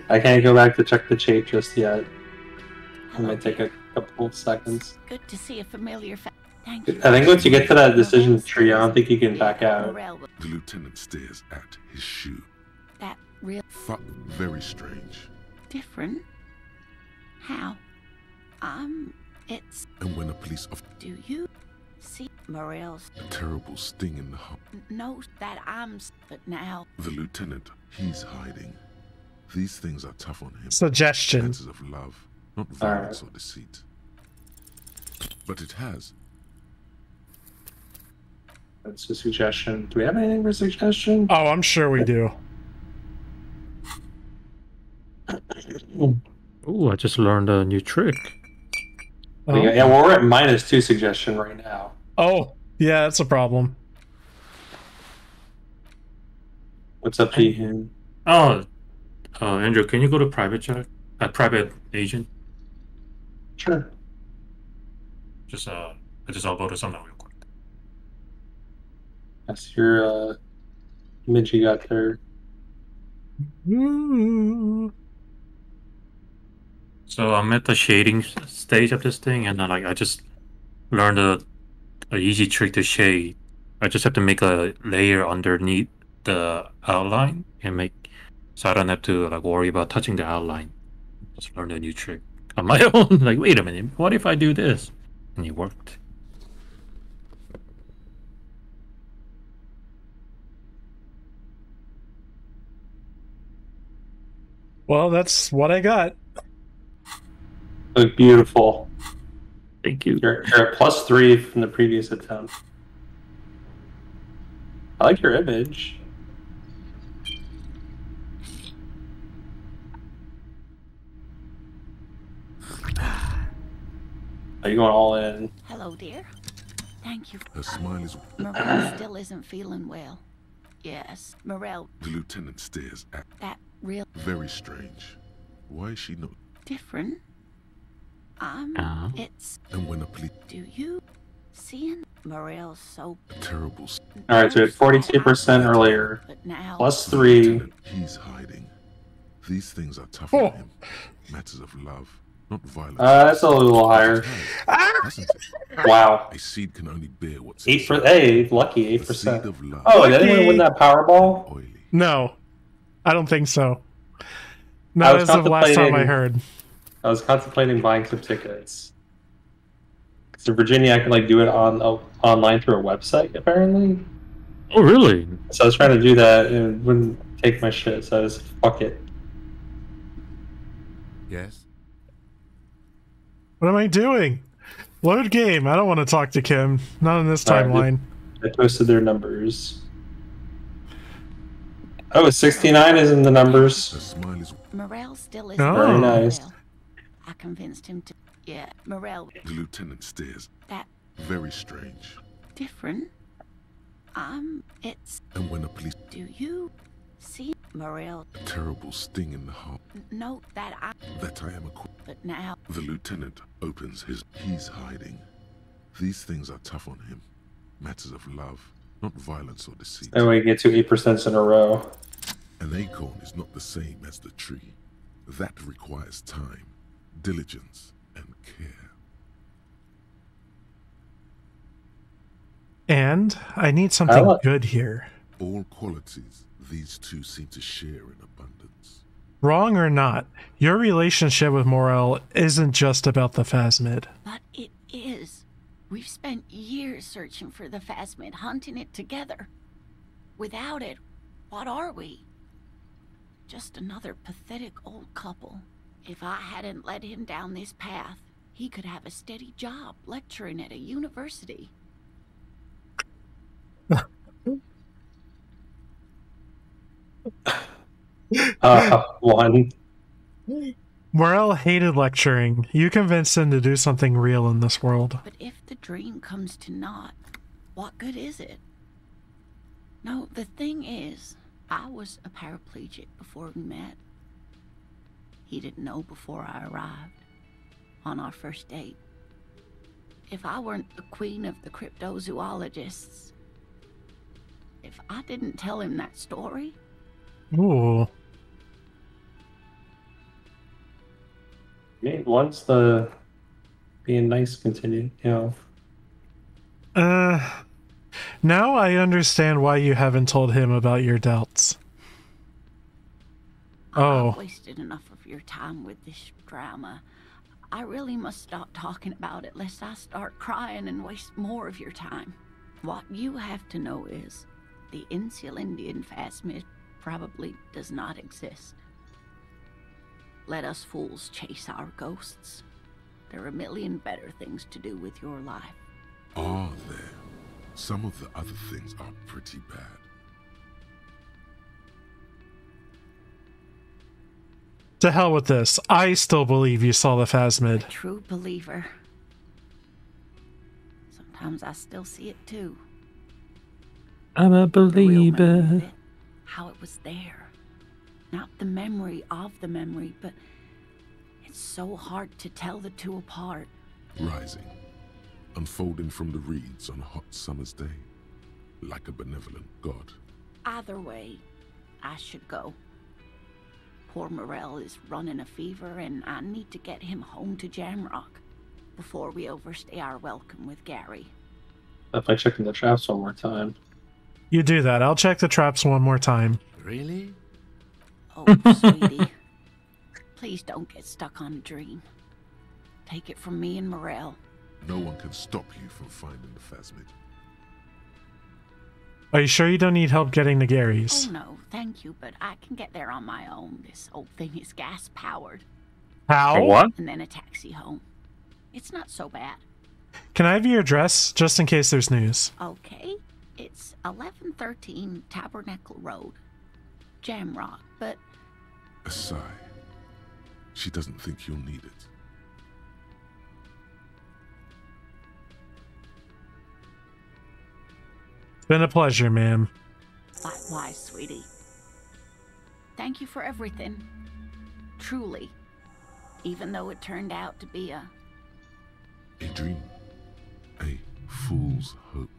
[SPEAKER 2] can't go back to check the chat just yet. It might take a couple of seconds.
[SPEAKER 16] Good to see a familiar face. Thank you.
[SPEAKER 2] I think once you get to that decision tree, I don't think you can back out.
[SPEAKER 4] The lieutenant stares at his shoe.
[SPEAKER 16] That real
[SPEAKER 4] Fuck, very strange.
[SPEAKER 16] different. How? It's.
[SPEAKER 4] And when a police officer...
[SPEAKER 16] Do you see Morel's
[SPEAKER 4] A terrible sting in the heart.
[SPEAKER 16] knows that but now
[SPEAKER 4] The lieutenant, he's hiding. These things are tough on him.
[SPEAKER 1] Suggestion.
[SPEAKER 4] Matters of love, not violence or deceit. But it has.
[SPEAKER 2] That's a suggestion. Do we have anything for suggestion?
[SPEAKER 1] Oh, I'm sure we do.
[SPEAKER 3] Ooh, I just learned a new trick.
[SPEAKER 2] Yeah, well, we're at -2 suggestion right now.
[SPEAKER 1] Oh, yeah, that's a problem.
[SPEAKER 2] What's up, Jihun?
[SPEAKER 3] Oh, Andrew, can you go to private check? Private agent?
[SPEAKER 2] Sure.
[SPEAKER 3] Just I just uploaded something real quick.
[SPEAKER 2] That's your image you got there.
[SPEAKER 3] So I'm at the shading stage of this thing, and then I just learned a easy trick to shade. I just have to make a layer underneath the outline and so I don't have to worry about touching the outline. Just learned a new trick on my own. Like, wait a minute, what if I do this? And it worked.
[SPEAKER 1] Well, that's what I got.
[SPEAKER 2] Look beautiful.
[SPEAKER 3] Thank you.
[SPEAKER 2] You're at +3 from the previous attempt. I like your image. Are you going all in?
[SPEAKER 16] Hello, dear. Thank you.
[SPEAKER 4] Her smile is...
[SPEAKER 16] Morel still isn't feeling well. Yes, Morel.
[SPEAKER 4] The lieutenant stares at...
[SPEAKER 16] That real
[SPEAKER 4] Very strange. Why is she not...
[SPEAKER 16] different. It's.
[SPEAKER 4] And when a police...
[SPEAKER 16] Do you seeing Morel so
[SPEAKER 4] Terrible...
[SPEAKER 2] Alright, so at 42% earlier.
[SPEAKER 16] But now
[SPEAKER 2] +3.
[SPEAKER 4] He's hiding. These things are tough on him. Matters of love, not violence.
[SPEAKER 2] That's a little higher. Wow.
[SPEAKER 4] A seed can only bear what's
[SPEAKER 2] 8%. Hey, lucky 8%.
[SPEAKER 4] seed of love.
[SPEAKER 2] Oh, did anyone win that Powerball?
[SPEAKER 1] No, I don't think so. Not as of last time I heard.
[SPEAKER 2] I was contemplating buying some tickets. So Virginia, I can do it online through a website apparently.
[SPEAKER 3] Oh, really?
[SPEAKER 2] So I was trying to do that and it wouldn't take my shit. So I was fuck it.
[SPEAKER 5] Yes.
[SPEAKER 1] What am I doing? Load game. I don't want to talk to Kim. Not in this timeline.
[SPEAKER 2] I posted their numbers. Oh, 69 is in the numbers.
[SPEAKER 16] Morel still isn't.
[SPEAKER 2] Oh. Very nice.
[SPEAKER 16] Well. I convinced him to. Yeah, Morel.
[SPEAKER 4] The lieutenant stares.
[SPEAKER 16] That
[SPEAKER 4] Very strange.
[SPEAKER 16] different. It's.
[SPEAKER 4] And when a police...
[SPEAKER 16] Do you see Morel?
[SPEAKER 4] A terrible sting in the heart.
[SPEAKER 16] Note that I.
[SPEAKER 4] That I am a...
[SPEAKER 16] But now.
[SPEAKER 4] The lieutenant opens his... He's hiding. These things are tough on him. Matters of love, not violence or deceit.
[SPEAKER 2] And we get to 8% in a row.
[SPEAKER 4] An acorn is not the same as the tree. That requires time, diligence, and care.
[SPEAKER 1] And I need something good here.
[SPEAKER 4] All qualities these two seem to share in abundance.
[SPEAKER 1] Wrong or not, your relationship with Morel isn't just about the Phasmid.
[SPEAKER 16] But it is. We've spent years searching for the Phasmid, hunting it together. Without it, what are we? Just another pathetic old couple. If I hadn't led him down this path, he could have a steady job lecturing at a university.
[SPEAKER 2] One.
[SPEAKER 1] Morel hated lecturing. You convinced him to do something real in this world.
[SPEAKER 16] But if the dream comes to naught, what good is it? No, the thing is, I was a paraplegic before we met. He didn't know before I arrived, on our first date. If I weren't the queen of the cryptozoologists, if I didn't tell him that story...
[SPEAKER 1] Ooh.
[SPEAKER 2] Once the being nice continued, you know.
[SPEAKER 1] Now I understand why you haven't told him about your doubts.
[SPEAKER 16] I've wasted enough of your time with this drama. I really must stop talking about it lest I start crying and waste more of your time. What you have to know is the Insulindian phasmid probably does not exist. Let us fools chase our ghosts. There are a million better things to do with your life.
[SPEAKER 4] Are there? Some of the other things are pretty bad.
[SPEAKER 1] To hell with this. I still believe you saw the phasmid.
[SPEAKER 16] A true believer. Sometimes I still see it too.
[SPEAKER 3] I'm a believer.
[SPEAKER 16] How it was there. Not the memory of the memory, but it's so hard to tell the two apart.
[SPEAKER 4] Rising, unfolding from the reeds on a hot summer's day, like a benevolent god.
[SPEAKER 16] Either way, I should go. Poor Morel is running a fever, and I need to get him home to Jamrock before we overstay our welcome with Gary.
[SPEAKER 2] If I check in the traps one more time.
[SPEAKER 1] You do that. I'll check the traps one more time.
[SPEAKER 5] Really?
[SPEAKER 16] Oh, sweetie. Please don't get stuck on a dream. Take it from me and Morel.
[SPEAKER 4] No one can stop you from finding the phasmid.
[SPEAKER 1] Are you sure you don't need help getting to Gary's?
[SPEAKER 16] Oh no, thank you, but I can get there on my own. This old thing is gas-powered.
[SPEAKER 1] How?
[SPEAKER 3] What?
[SPEAKER 16] And then a taxi home. It's not so bad.
[SPEAKER 1] Can I have your address, just in case there's news?
[SPEAKER 16] Okay. It's 1113 Tabernacle Road. Jamrock, but...
[SPEAKER 4] A sigh. She doesn't think you'll need it.
[SPEAKER 1] It's been a pleasure, ma'am.
[SPEAKER 16] Likewise, sweetie. Thank you for everything. Truly. Even though it turned out to be a
[SPEAKER 4] dream. A fool's hope.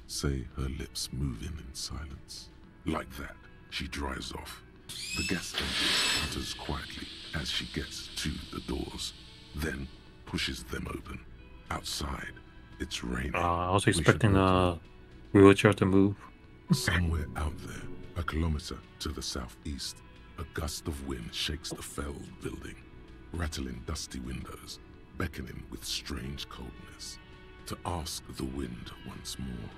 [SPEAKER 4] Say her lips moving in silence. Like that, she drives off. The gas engine sputters quietly as she gets to the doors, then pushes them open. Outside, it's raining.
[SPEAKER 3] I was expecting a wheelchair to move.
[SPEAKER 4] Somewhere out there, a kilometer to the southeast, a gust of wind shakes the felled building, rattling dusty windows, beckoning with strange coldness, to ask the wind once more.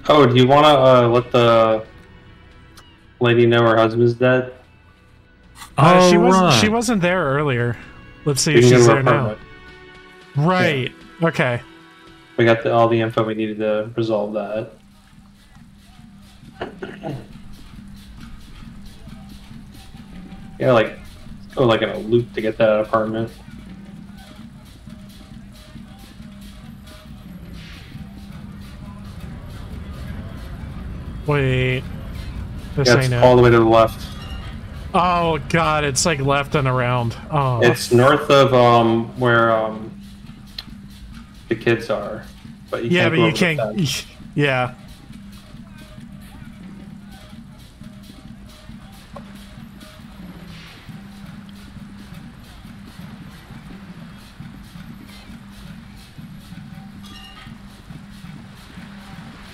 [SPEAKER 2] Oh, do you want to let the lady know her husband's dead?
[SPEAKER 1] She wasn't there earlier. Let's see if she's there now. Right. Yeah. Okay.
[SPEAKER 2] We got all the info we needed to resolve that. Yeah, like go like in a loop to get that apartment.
[SPEAKER 1] Wait. This
[SPEAKER 2] Yeah, it's all the way to the left.
[SPEAKER 1] Oh god, it's like left and around. Oh.
[SPEAKER 2] It's north of where the kids are. But you can't go over the fence.
[SPEAKER 1] Yeah.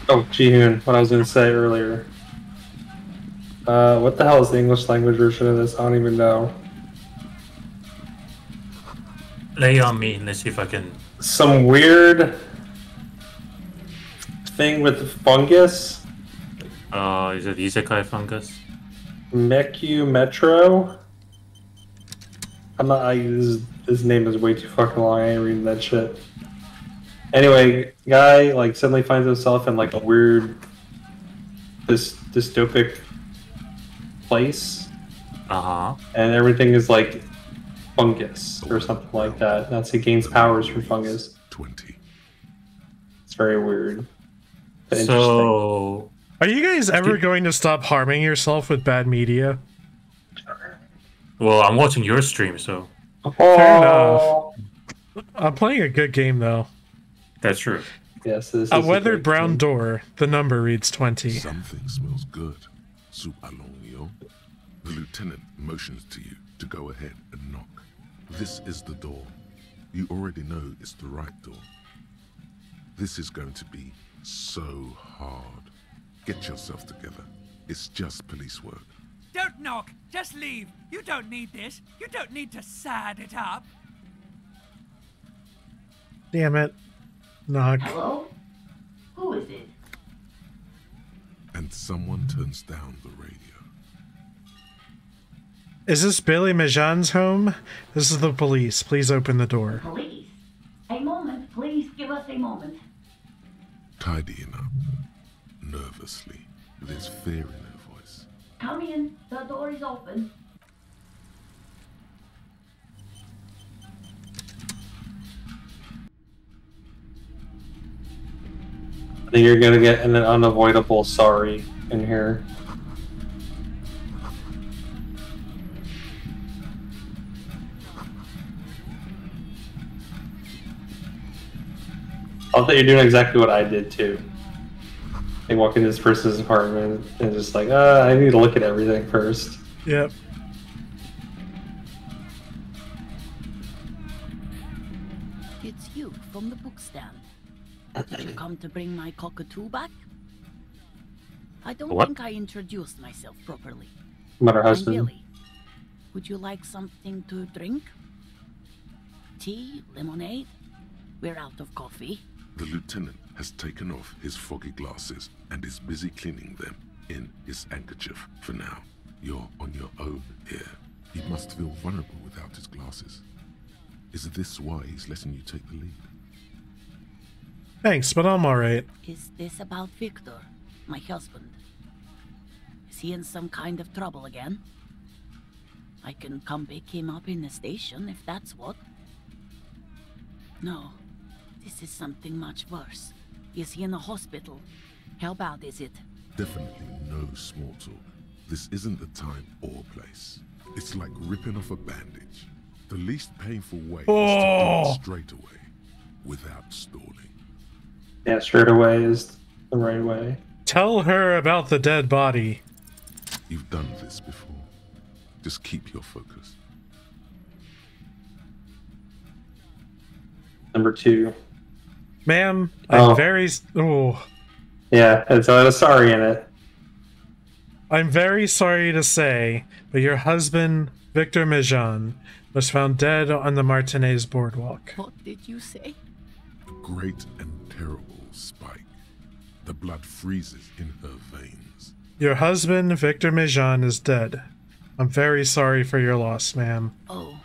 [SPEAKER 2] Oh, Jihun, what I was going to say earlier. What the hell is the English language version of this? I don't even know.
[SPEAKER 3] Lay on me. Let's see if I can...
[SPEAKER 2] Some weird thing with fungus?
[SPEAKER 3] Is it isekai fungus?
[SPEAKER 2] Meku Metro? I'm not... his name is way too fucking long. I ain't reading that shit. Anyway, guy like suddenly finds himself in like a weird, dystopic place. And everything is like fungus or something like that. That's he gains powers from fungus.
[SPEAKER 4] 20.
[SPEAKER 2] It's very weird. But
[SPEAKER 1] So, are you guys ever going to stop harming yourself with bad media?
[SPEAKER 3] Well, I'm watching your stream, so.
[SPEAKER 1] Fair enough. I'm playing a good game, though.
[SPEAKER 3] That's true.
[SPEAKER 2] Yes, this
[SPEAKER 1] a
[SPEAKER 2] is
[SPEAKER 1] weathered brown door. The number reads 20.
[SPEAKER 4] Something smells good. Soup alonio. The lieutenant motions to you to go ahead and knock. This is the door. You already know it's the right door. This is going to be so hard. Get yourself together. It's just police work.
[SPEAKER 17] Don't knock. Just leave. You don't need this. You don't need to sad it up.
[SPEAKER 1] Damn it. Knock.
[SPEAKER 22] Hello? Who is it?
[SPEAKER 4] And someone turns down the radio.
[SPEAKER 1] Is this Billy Majan's home? This is the police. Please open the door.
[SPEAKER 22] Police? A moment, please give us a moment.
[SPEAKER 4] Tidying up. Nervously. There's fear in her voice.
[SPEAKER 22] Come in. The door is open.
[SPEAKER 2] I think you're gonna get an unavoidable sorry in here. I thought you're doing exactly what I did too. They walk into this person's apartment and just like, I need to look at everything first.
[SPEAKER 1] Yep.
[SPEAKER 16] It's you from the book stand. Did you come to bring my cockatoo back? I don't think I introduced myself properly.
[SPEAKER 2] About her
[SPEAKER 16] I'm
[SPEAKER 2] husband.
[SPEAKER 16] Billy. Would you like something to drink? Tea? Lemonade? We're out of coffee.
[SPEAKER 4] The lieutenant has taken off his foggy glasses and is busy cleaning them in his handkerchief for now. You're on your own here. He must feel vulnerable without his glasses. Is this why he's letting you take the lead?
[SPEAKER 1] Thanks, but I'm alright.
[SPEAKER 16] Is this about Victor, my husband? Is he in some kind of trouble again? I can come pick him up in the station if that's what. No, this is something much worse. Is he in a hospital? How bad is it?
[SPEAKER 4] Definitely no small talk. This isn't the time or place. It's like ripping off a bandage. The least painful way is to do it straight away, without stalling.
[SPEAKER 2] Yeah, straight away is the right way.
[SPEAKER 1] Tell her about the dead body.
[SPEAKER 4] You've done this before. Just keep your focus.
[SPEAKER 2] Number 2.
[SPEAKER 1] Ma'am, I'm very... Oh.
[SPEAKER 2] Yeah, it's a sorry in it.
[SPEAKER 1] I'm very sorry to say, but your husband, Victor Majan, was found dead on the Martinez boardwalk.
[SPEAKER 16] What did you say?
[SPEAKER 4] Great and terrible spike. The blood freezes in her veins.
[SPEAKER 1] Your husband, Victor Majan, is dead. I'm very sorry for your loss, ma'am.
[SPEAKER 16] Oh.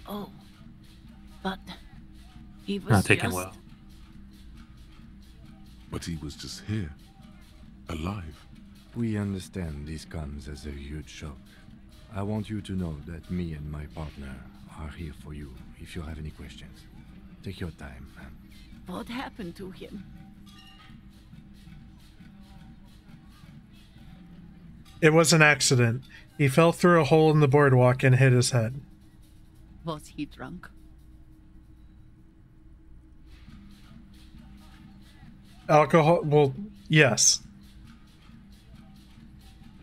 [SPEAKER 16] Oh. But he was
[SPEAKER 3] Not taking
[SPEAKER 16] just...
[SPEAKER 3] well.
[SPEAKER 4] But he was just here. Alive.
[SPEAKER 5] We understand this comes as a huge shock. I want you to know that me and my partner are here for you if you have any questions. Take your time, ma'am.
[SPEAKER 16] What happened to him?
[SPEAKER 1] It was an accident. He fell through a hole in the boardwalk and hit his head.
[SPEAKER 16] Was he drunk?
[SPEAKER 1] Alcohol? Well, yes.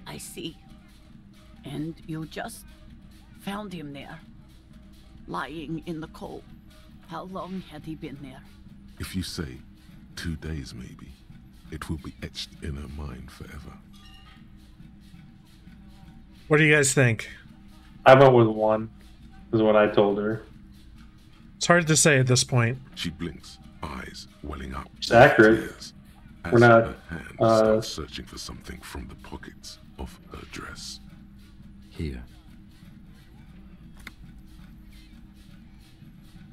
[SPEAKER 16] I see. And you just found him there, lying in the coal. How long had he been there?
[SPEAKER 4] If you say 2 days maybe, it will be etched in her mind forever.
[SPEAKER 1] What do you guys think?
[SPEAKER 2] I went with 1, is what I told her.
[SPEAKER 1] It's hard to say at this point.
[SPEAKER 4] She blinks, eyes welling up.
[SPEAKER 2] It's accurate.
[SPEAKER 4] Tears,
[SPEAKER 2] We're
[SPEAKER 4] as
[SPEAKER 2] not...
[SPEAKER 4] her hand starts searching for something from the pockets of her dress.
[SPEAKER 5] Here.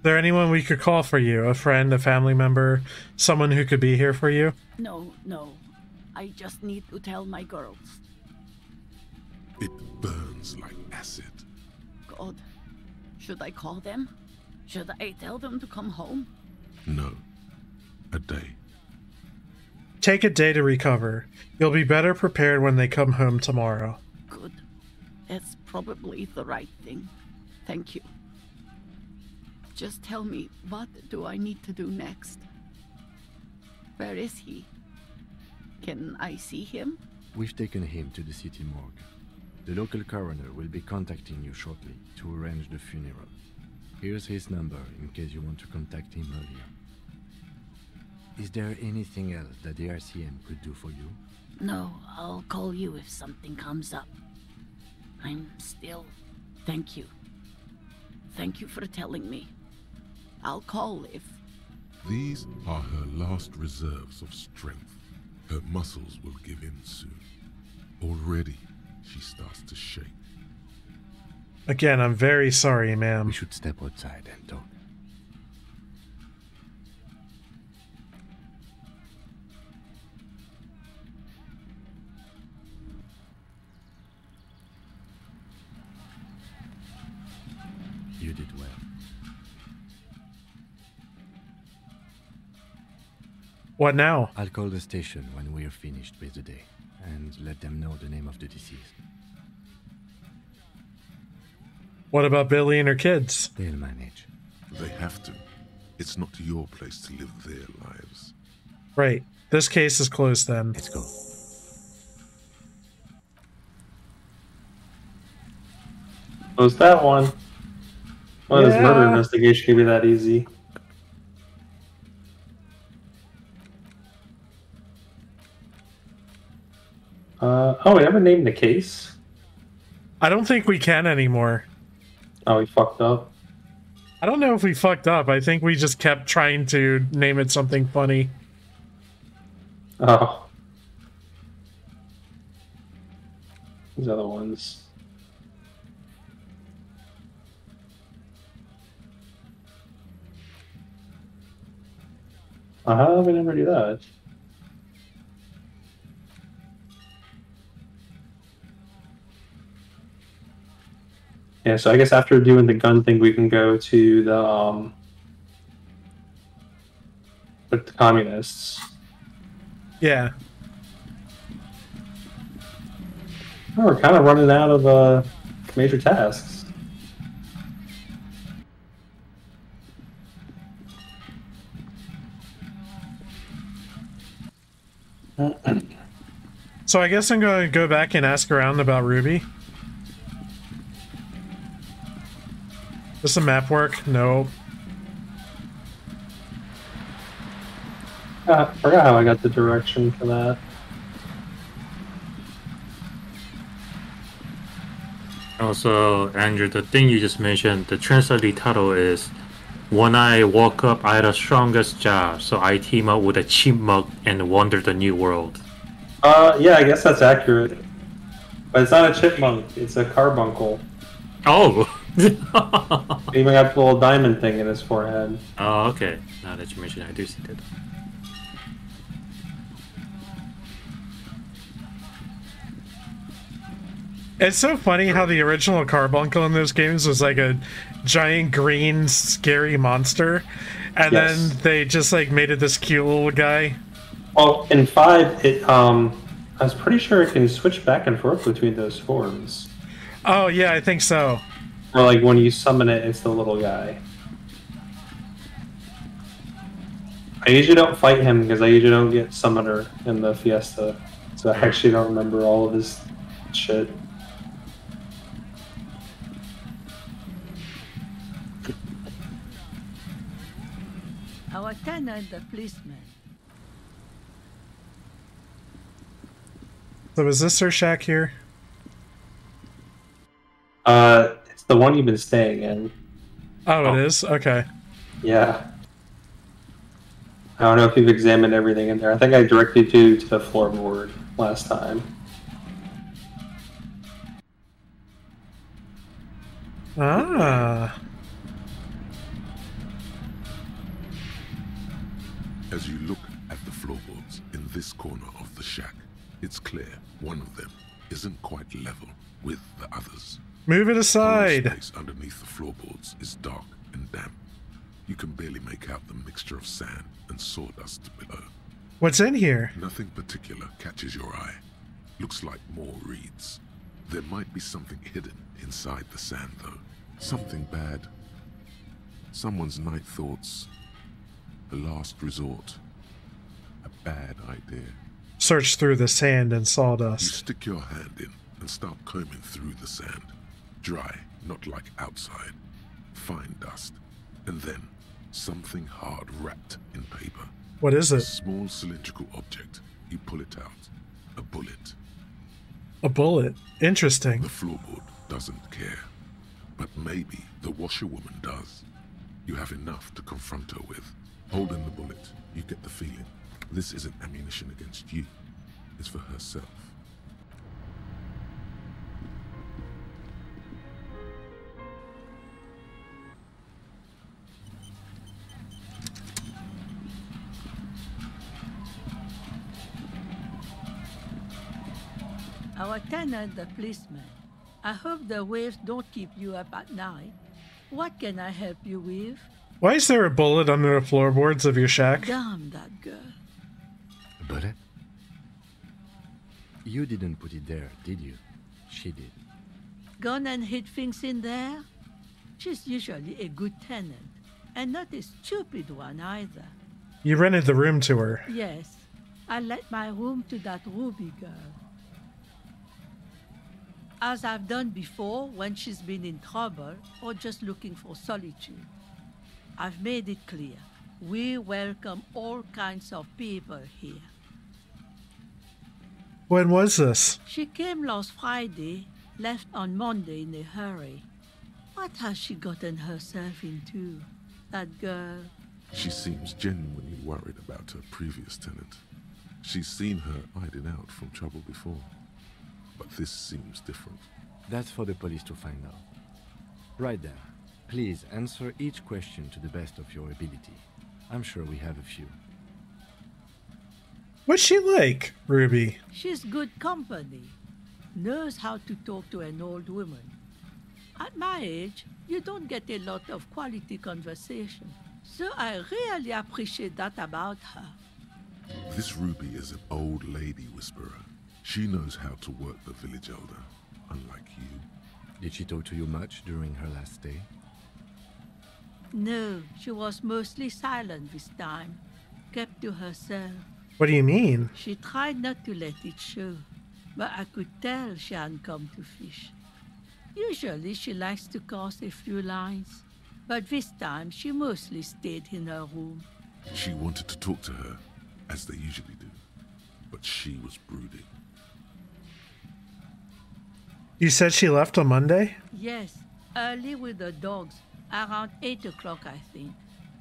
[SPEAKER 1] there anyone we could call for you? A friend, a family member, someone who could be here for you?
[SPEAKER 6] No, no. I just need to tell my girls.
[SPEAKER 4] It burns like acid.
[SPEAKER 6] God, should I call them? Should I tell them to come home?
[SPEAKER 4] No. A day.
[SPEAKER 1] Take a day to recover. You'll be better prepared when they come home tomorrow.
[SPEAKER 6] Good. That's probably the right thing. Thank you. Just tell me, what do I need to do next? Where is he? Can I see him?
[SPEAKER 5] We've taken him to the city morgue. The local coroner will be contacting you shortly to arrange the funeral. Here's his number in case you want to contact him earlier. Is there anything else that the RCM could do for you?
[SPEAKER 6] No, I'll call you if something comes up. I'm still... Thank you. Thank you for telling me. I'll call if...
[SPEAKER 4] These are her last reserves of strength. Her muscles will give in soon. Already, she starts to shake.
[SPEAKER 1] Again, I'm very sorry, ma'am.
[SPEAKER 5] We should step outside and talk. You did well.
[SPEAKER 1] What now?
[SPEAKER 5] I'll call the station when we're finished with the day, and let them know the name of the deceased.
[SPEAKER 1] What about Billy and her kids?
[SPEAKER 5] They'll manage.
[SPEAKER 4] They have to. It's not your place to live their lives.
[SPEAKER 1] Right. This case is closed then.
[SPEAKER 5] Let's go.
[SPEAKER 2] Close that one. Well, this murder investigation can be that easy. Oh, we never named the case?
[SPEAKER 1] I don't think we can anymore.
[SPEAKER 2] Oh, we fucked up.
[SPEAKER 1] I don't know if we fucked up. I think we just kept trying to name it something funny.
[SPEAKER 2] Oh. These other ones. How did we never do that? Yeah, so I guess after doing the gun thing, we can go to the with the communists.
[SPEAKER 1] Yeah.
[SPEAKER 2] Oh, we're kind of running out of major tasks.
[SPEAKER 1] So I guess I'm going to go back and ask around about Ruby. Does the map work? No.
[SPEAKER 2] I forgot how I got the direction for that.
[SPEAKER 3] Also, Andrew, the thing you just mentioned, the translated title is "When I woke up, I had the strongest job, so I team up with a chipmunk and wander the new world."
[SPEAKER 2] Yeah, I guess that's accurate. But it's not a chipmunk, it's a carbuncle.
[SPEAKER 3] Oh!
[SPEAKER 2] He even got the little diamond thing in his forehead.
[SPEAKER 3] Oh, okay. Now that you mention it, I do see that.
[SPEAKER 1] It's so funny how the original carbuncle in those games was like a giant green scary monster, and then they just like made it this cute little guy.
[SPEAKER 2] Well, in 5, it I was pretty sure it can switch back and forth between those forms.
[SPEAKER 1] Oh yeah, I think so.
[SPEAKER 2] Or like when you summon it, it's the little guy. I usually don't fight him because I usually don't get summoner in the Fiesta, so I actually don't remember all of his shit.
[SPEAKER 6] Our tenant, the policeman.
[SPEAKER 1] So is this her shack here?
[SPEAKER 2] It's the one you've been staying in.
[SPEAKER 1] Oh, it is? Okay.
[SPEAKER 2] Yeah. I don't know if you've examined everything in there. I think I directed you to the floorboard last time.
[SPEAKER 1] Ah.
[SPEAKER 4] As you look at the floorboards in this corner of the shack, it's clear one of them isn't quite level with the others.
[SPEAKER 1] Move it aside.
[SPEAKER 4] The space underneath the floorboards is dark and damp. You can barely make out the mixture of sand and sawdust below.
[SPEAKER 1] What's in here?
[SPEAKER 4] Nothing particular catches your eye. Looks like more reeds. There might be something hidden inside the sand, though. Something bad. Someone's night thoughts. A last resort. A bad idea.
[SPEAKER 1] Search through the sand and
[SPEAKER 4] You
[SPEAKER 1] sawdust.
[SPEAKER 4] stick your hand in and start combing through the sand. Dry, not like outside. Fine dust. And then something hard wrapped in paper.
[SPEAKER 1] What is
[SPEAKER 4] A
[SPEAKER 1] it?
[SPEAKER 4] small cylindrical object. You pull it out. A bullet.
[SPEAKER 1] A bullet. Interesting.
[SPEAKER 4] The floorboard doesn't care. But maybe the washerwoman does. You have enough to confront her with. Holding the bullet, you get the feeling this isn't ammunition against you. It's for herself.
[SPEAKER 6] Our tenant, the policeman. I hope the waves don't keep you up at night. What can I help you with?
[SPEAKER 1] Why is there a bullet under the floorboards of your shack?
[SPEAKER 6] Damn that girl.
[SPEAKER 5] Bullet? You didn't put it there, did you? She did.
[SPEAKER 6] Gone and hid things in there? She's usually a good tenant, and not a stupid one either.
[SPEAKER 1] You rented the room to her.
[SPEAKER 6] Yes, I let my room to that Ruby girl. As I've done before when she's been in trouble or just looking for solitude. I've made it clear. We welcome all kinds of people here.
[SPEAKER 1] When was this?
[SPEAKER 6] She came last Friday, left on Monday in a hurry. What has she gotten herself into, that girl?
[SPEAKER 4] She seems genuinely worried about her previous tenant. She's seen her hiding out from trouble before. But this seems different.
[SPEAKER 5] That's for the police to find out. Right there. Please answer each question to the best of your ability. I'm sure we have a few.
[SPEAKER 1] What's she like, Ruby?
[SPEAKER 6] She's good company. Knows how to talk to an old woman. At my age, you don't get a lot of quality conversation. So I really appreciate that about her.
[SPEAKER 4] This Ruby is an old lady whisperer. She knows how to work the village elder, unlike you.
[SPEAKER 5] Did she talk to you much during her last stay?
[SPEAKER 6] No, she was mostly silent this time. Kept to herself.
[SPEAKER 1] What do you mean?
[SPEAKER 6] She tried not to let it show, but I could tell she hadn't come to fish. Usually she likes to cast a few lines, but this time she mostly stayed in her room.
[SPEAKER 4] She wanted to talk to her, as they usually do, but she was brooding.
[SPEAKER 1] You said she left on Monday?
[SPEAKER 6] Yes, early with the dogs, around 8 o'clock, I think.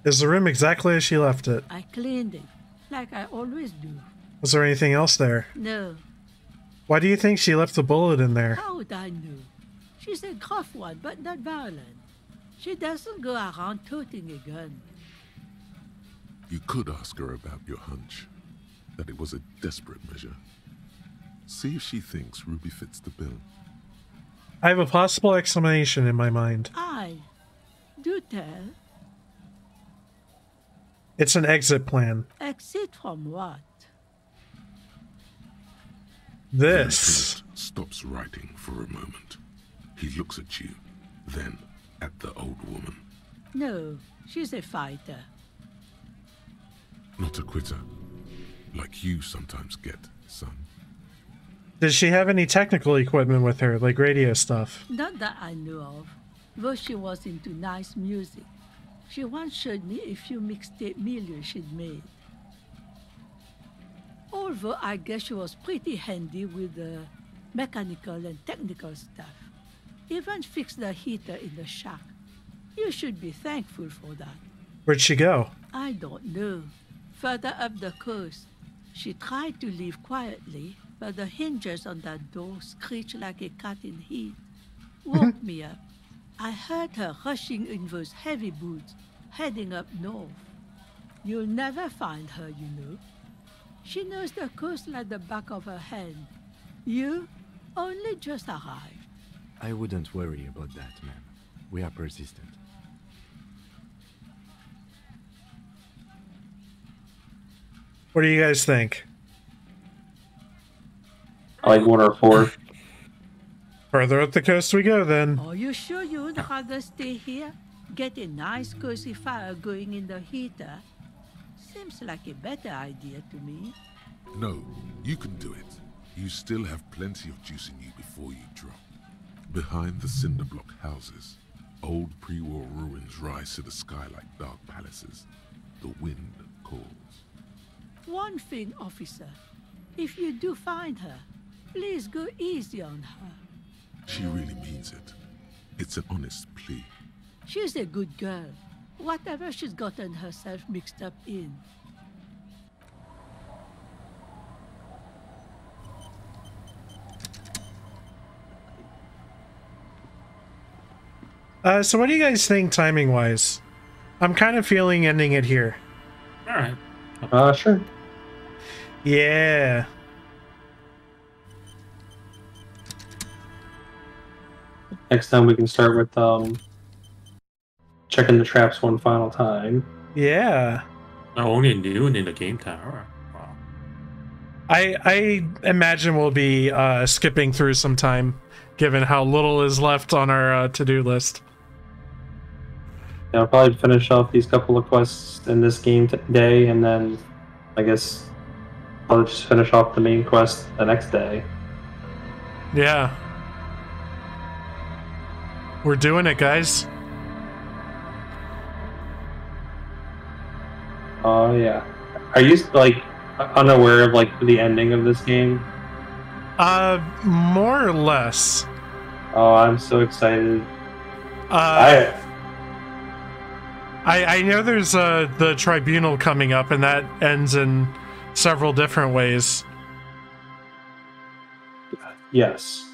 [SPEAKER 1] Is the room exactly as she left it?
[SPEAKER 6] I cleaned it, like I always do.
[SPEAKER 1] Was there anything else there?
[SPEAKER 6] No.
[SPEAKER 1] Why do you think she left the bullet in there?
[SPEAKER 6] How would I know? She's a gruff one, but not violent. She doesn't go around toting a gun.
[SPEAKER 4] You could ask her about your hunch, that it was a desperate measure. See if she thinks Ruby fits the bill.
[SPEAKER 1] I have a possible explanation in my mind.
[SPEAKER 6] Aye. Do tell.
[SPEAKER 1] It's an exit plan.
[SPEAKER 6] Exit from what?
[SPEAKER 1] This.
[SPEAKER 4] The lieutenant stops writing for a moment. He looks at you, then at the old woman.
[SPEAKER 6] No, she's a fighter.
[SPEAKER 4] Not a quitter, like you sometimes get, son.
[SPEAKER 1] Does she have any technical equipment with her, like radio stuff?
[SPEAKER 6] Not that I know of, though she was into nice music. She once showed me a few mixtape milieux she'd made. Although I guess she was pretty handy with the mechanical and technical stuff. Even fixed the heater in the shack. You should be thankful for that.
[SPEAKER 1] Where'd she go?
[SPEAKER 6] I don't know. Further up the coast. She tried to leave quietly, but the hinges on that door screeched like a cat in heat. Woke me up. I heard her rushing in those heavy boots, heading up north. You'll never find her, you know. She knows the coast like the back of her hand. You only just arrived.
[SPEAKER 5] I wouldn't worry about that, ma'am. We are persistent.
[SPEAKER 1] What do you guys think?
[SPEAKER 2] I like 1 or 4.
[SPEAKER 1] Further up the coast we go, then.
[SPEAKER 6] Are you sure you'd rather stay here? Get a nice cozy fire going in the heater? Seems like a better idea to me.
[SPEAKER 4] No, you can do it. You still have plenty of juice in you before you drop. Behind the cinder block houses, old pre-war ruins rise to the sky like dark palaces. The wind calls.
[SPEAKER 6] One thing, officer. If you do find her, please go easy on her.
[SPEAKER 4] She really means it. It's an honest plea.
[SPEAKER 6] She's a good girl. Whatever she's gotten herself mixed up in.
[SPEAKER 1] So what do you guys think timing-wise? I'm kind of feeling ending it here.
[SPEAKER 3] Alright.
[SPEAKER 2] Sure.
[SPEAKER 1] Yeah.
[SPEAKER 2] Next time we can start with checking the traps one final time.
[SPEAKER 1] Yeah.
[SPEAKER 3] Only noon in the game tower. Wow.
[SPEAKER 1] I imagine we'll be skipping through some time, given how little is left on our to-do list.
[SPEAKER 2] Yeah, I'll probably finish off these couple of quests in this game today, and then I guess I'll just finish off the main quest the next day.
[SPEAKER 1] Yeah. We're doing it, guys.
[SPEAKER 2] Oh, yeah. Are you, like, unaware of, like, the ending of this game?
[SPEAKER 1] More or less.
[SPEAKER 2] Oh, I'm so excited.
[SPEAKER 1] I know there's the tribunal coming up, and that ends in several different ways.
[SPEAKER 2] Yes.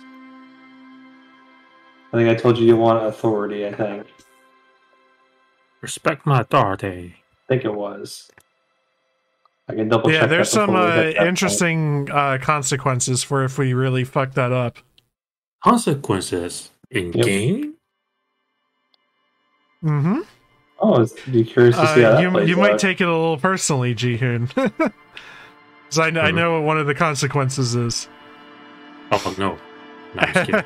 [SPEAKER 2] I think I told you want authority, I think.
[SPEAKER 3] Respect my authority.
[SPEAKER 2] I think it was. I can double check.
[SPEAKER 1] Yeah, there's
[SPEAKER 2] that
[SPEAKER 1] some
[SPEAKER 2] before we hit that
[SPEAKER 1] interesting consequences for if we really fuck that up.
[SPEAKER 3] Consequences in game?
[SPEAKER 1] Mm-hmm.
[SPEAKER 2] Oh, be curious to see how that plays
[SPEAKER 1] you
[SPEAKER 2] out.
[SPEAKER 1] might take it a little personally, Jihun. Because I know what one of the consequences is.
[SPEAKER 3] Oh, no. Nice kid.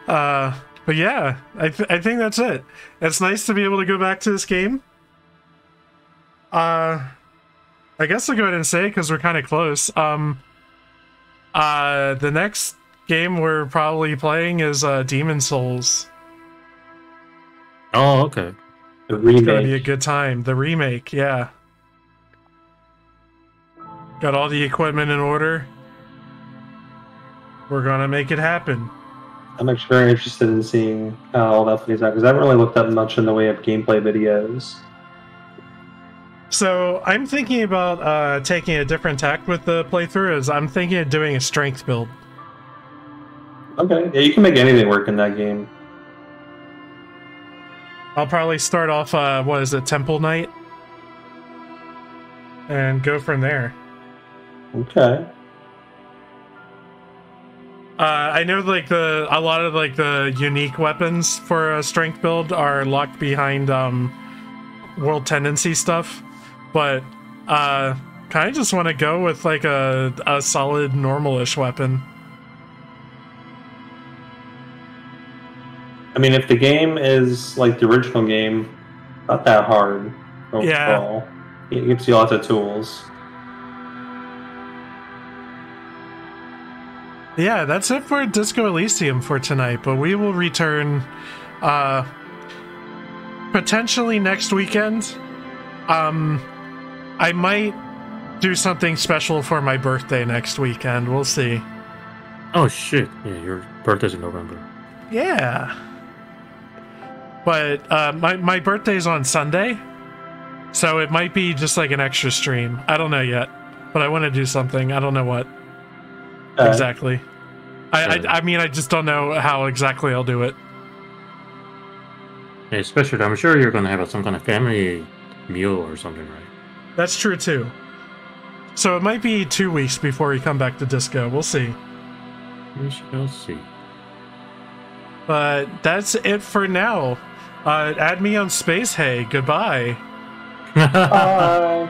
[SPEAKER 1] But yeah, I think that's it. It's nice to be able to go back to this game. I guess I'll go ahead and say, because we're kind of close. The next game we're probably playing is Demon Souls.
[SPEAKER 3] Oh, okay.
[SPEAKER 2] The remake.
[SPEAKER 1] It's gonna be a good time. The remake, yeah. Got all the equipment in order. We're gonna make it happen.
[SPEAKER 2] I'm actually very interested in seeing how all that plays out, because I haven't really looked up much in the way of gameplay videos.
[SPEAKER 1] So I'm thinking about taking a different tack with the playthrough. As I'm thinking of doing a strength build.
[SPEAKER 2] Okay, yeah, you can make anything work in that game.
[SPEAKER 1] I'll probably start off, what is it, Temple Knight? And go from there.
[SPEAKER 2] Okay.
[SPEAKER 1] I know like a lot of like the unique weapons for a strength build are locked behind world tendency stuff, but kind of just want to go with like a solid normalish weapon.
[SPEAKER 2] I mean, if the game is like the original game, not that hard overall.
[SPEAKER 1] Yeah.
[SPEAKER 2] It gives you lots of tools.
[SPEAKER 1] Yeah, that's it for Disco Elysium for tonight, but we will return potentially next weekend. I might do something special for my birthday next weekend. We'll see.
[SPEAKER 3] Oh shit. Yeah, your birthday's in November.
[SPEAKER 1] Yeah. But my birthday's on Sunday, so it might be just like an extra stream. I don't know yet, but I want to do something. I don't know what exactly. I mean, I just don't know how exactly I'll do it.
[SPEAKER 3] Especially, I'm sure you're gonna have some kind of family meal or something, right?
[SPEAKER 1] That's true too. So it might be 2 weeks before we come back to Disco. We'll see.
[SPEAKER 3] We shall see.
[SPEAKER 1] But that's it for now. Add me on Space Hey. Goodbye.
[SPEAKER 2] Bye.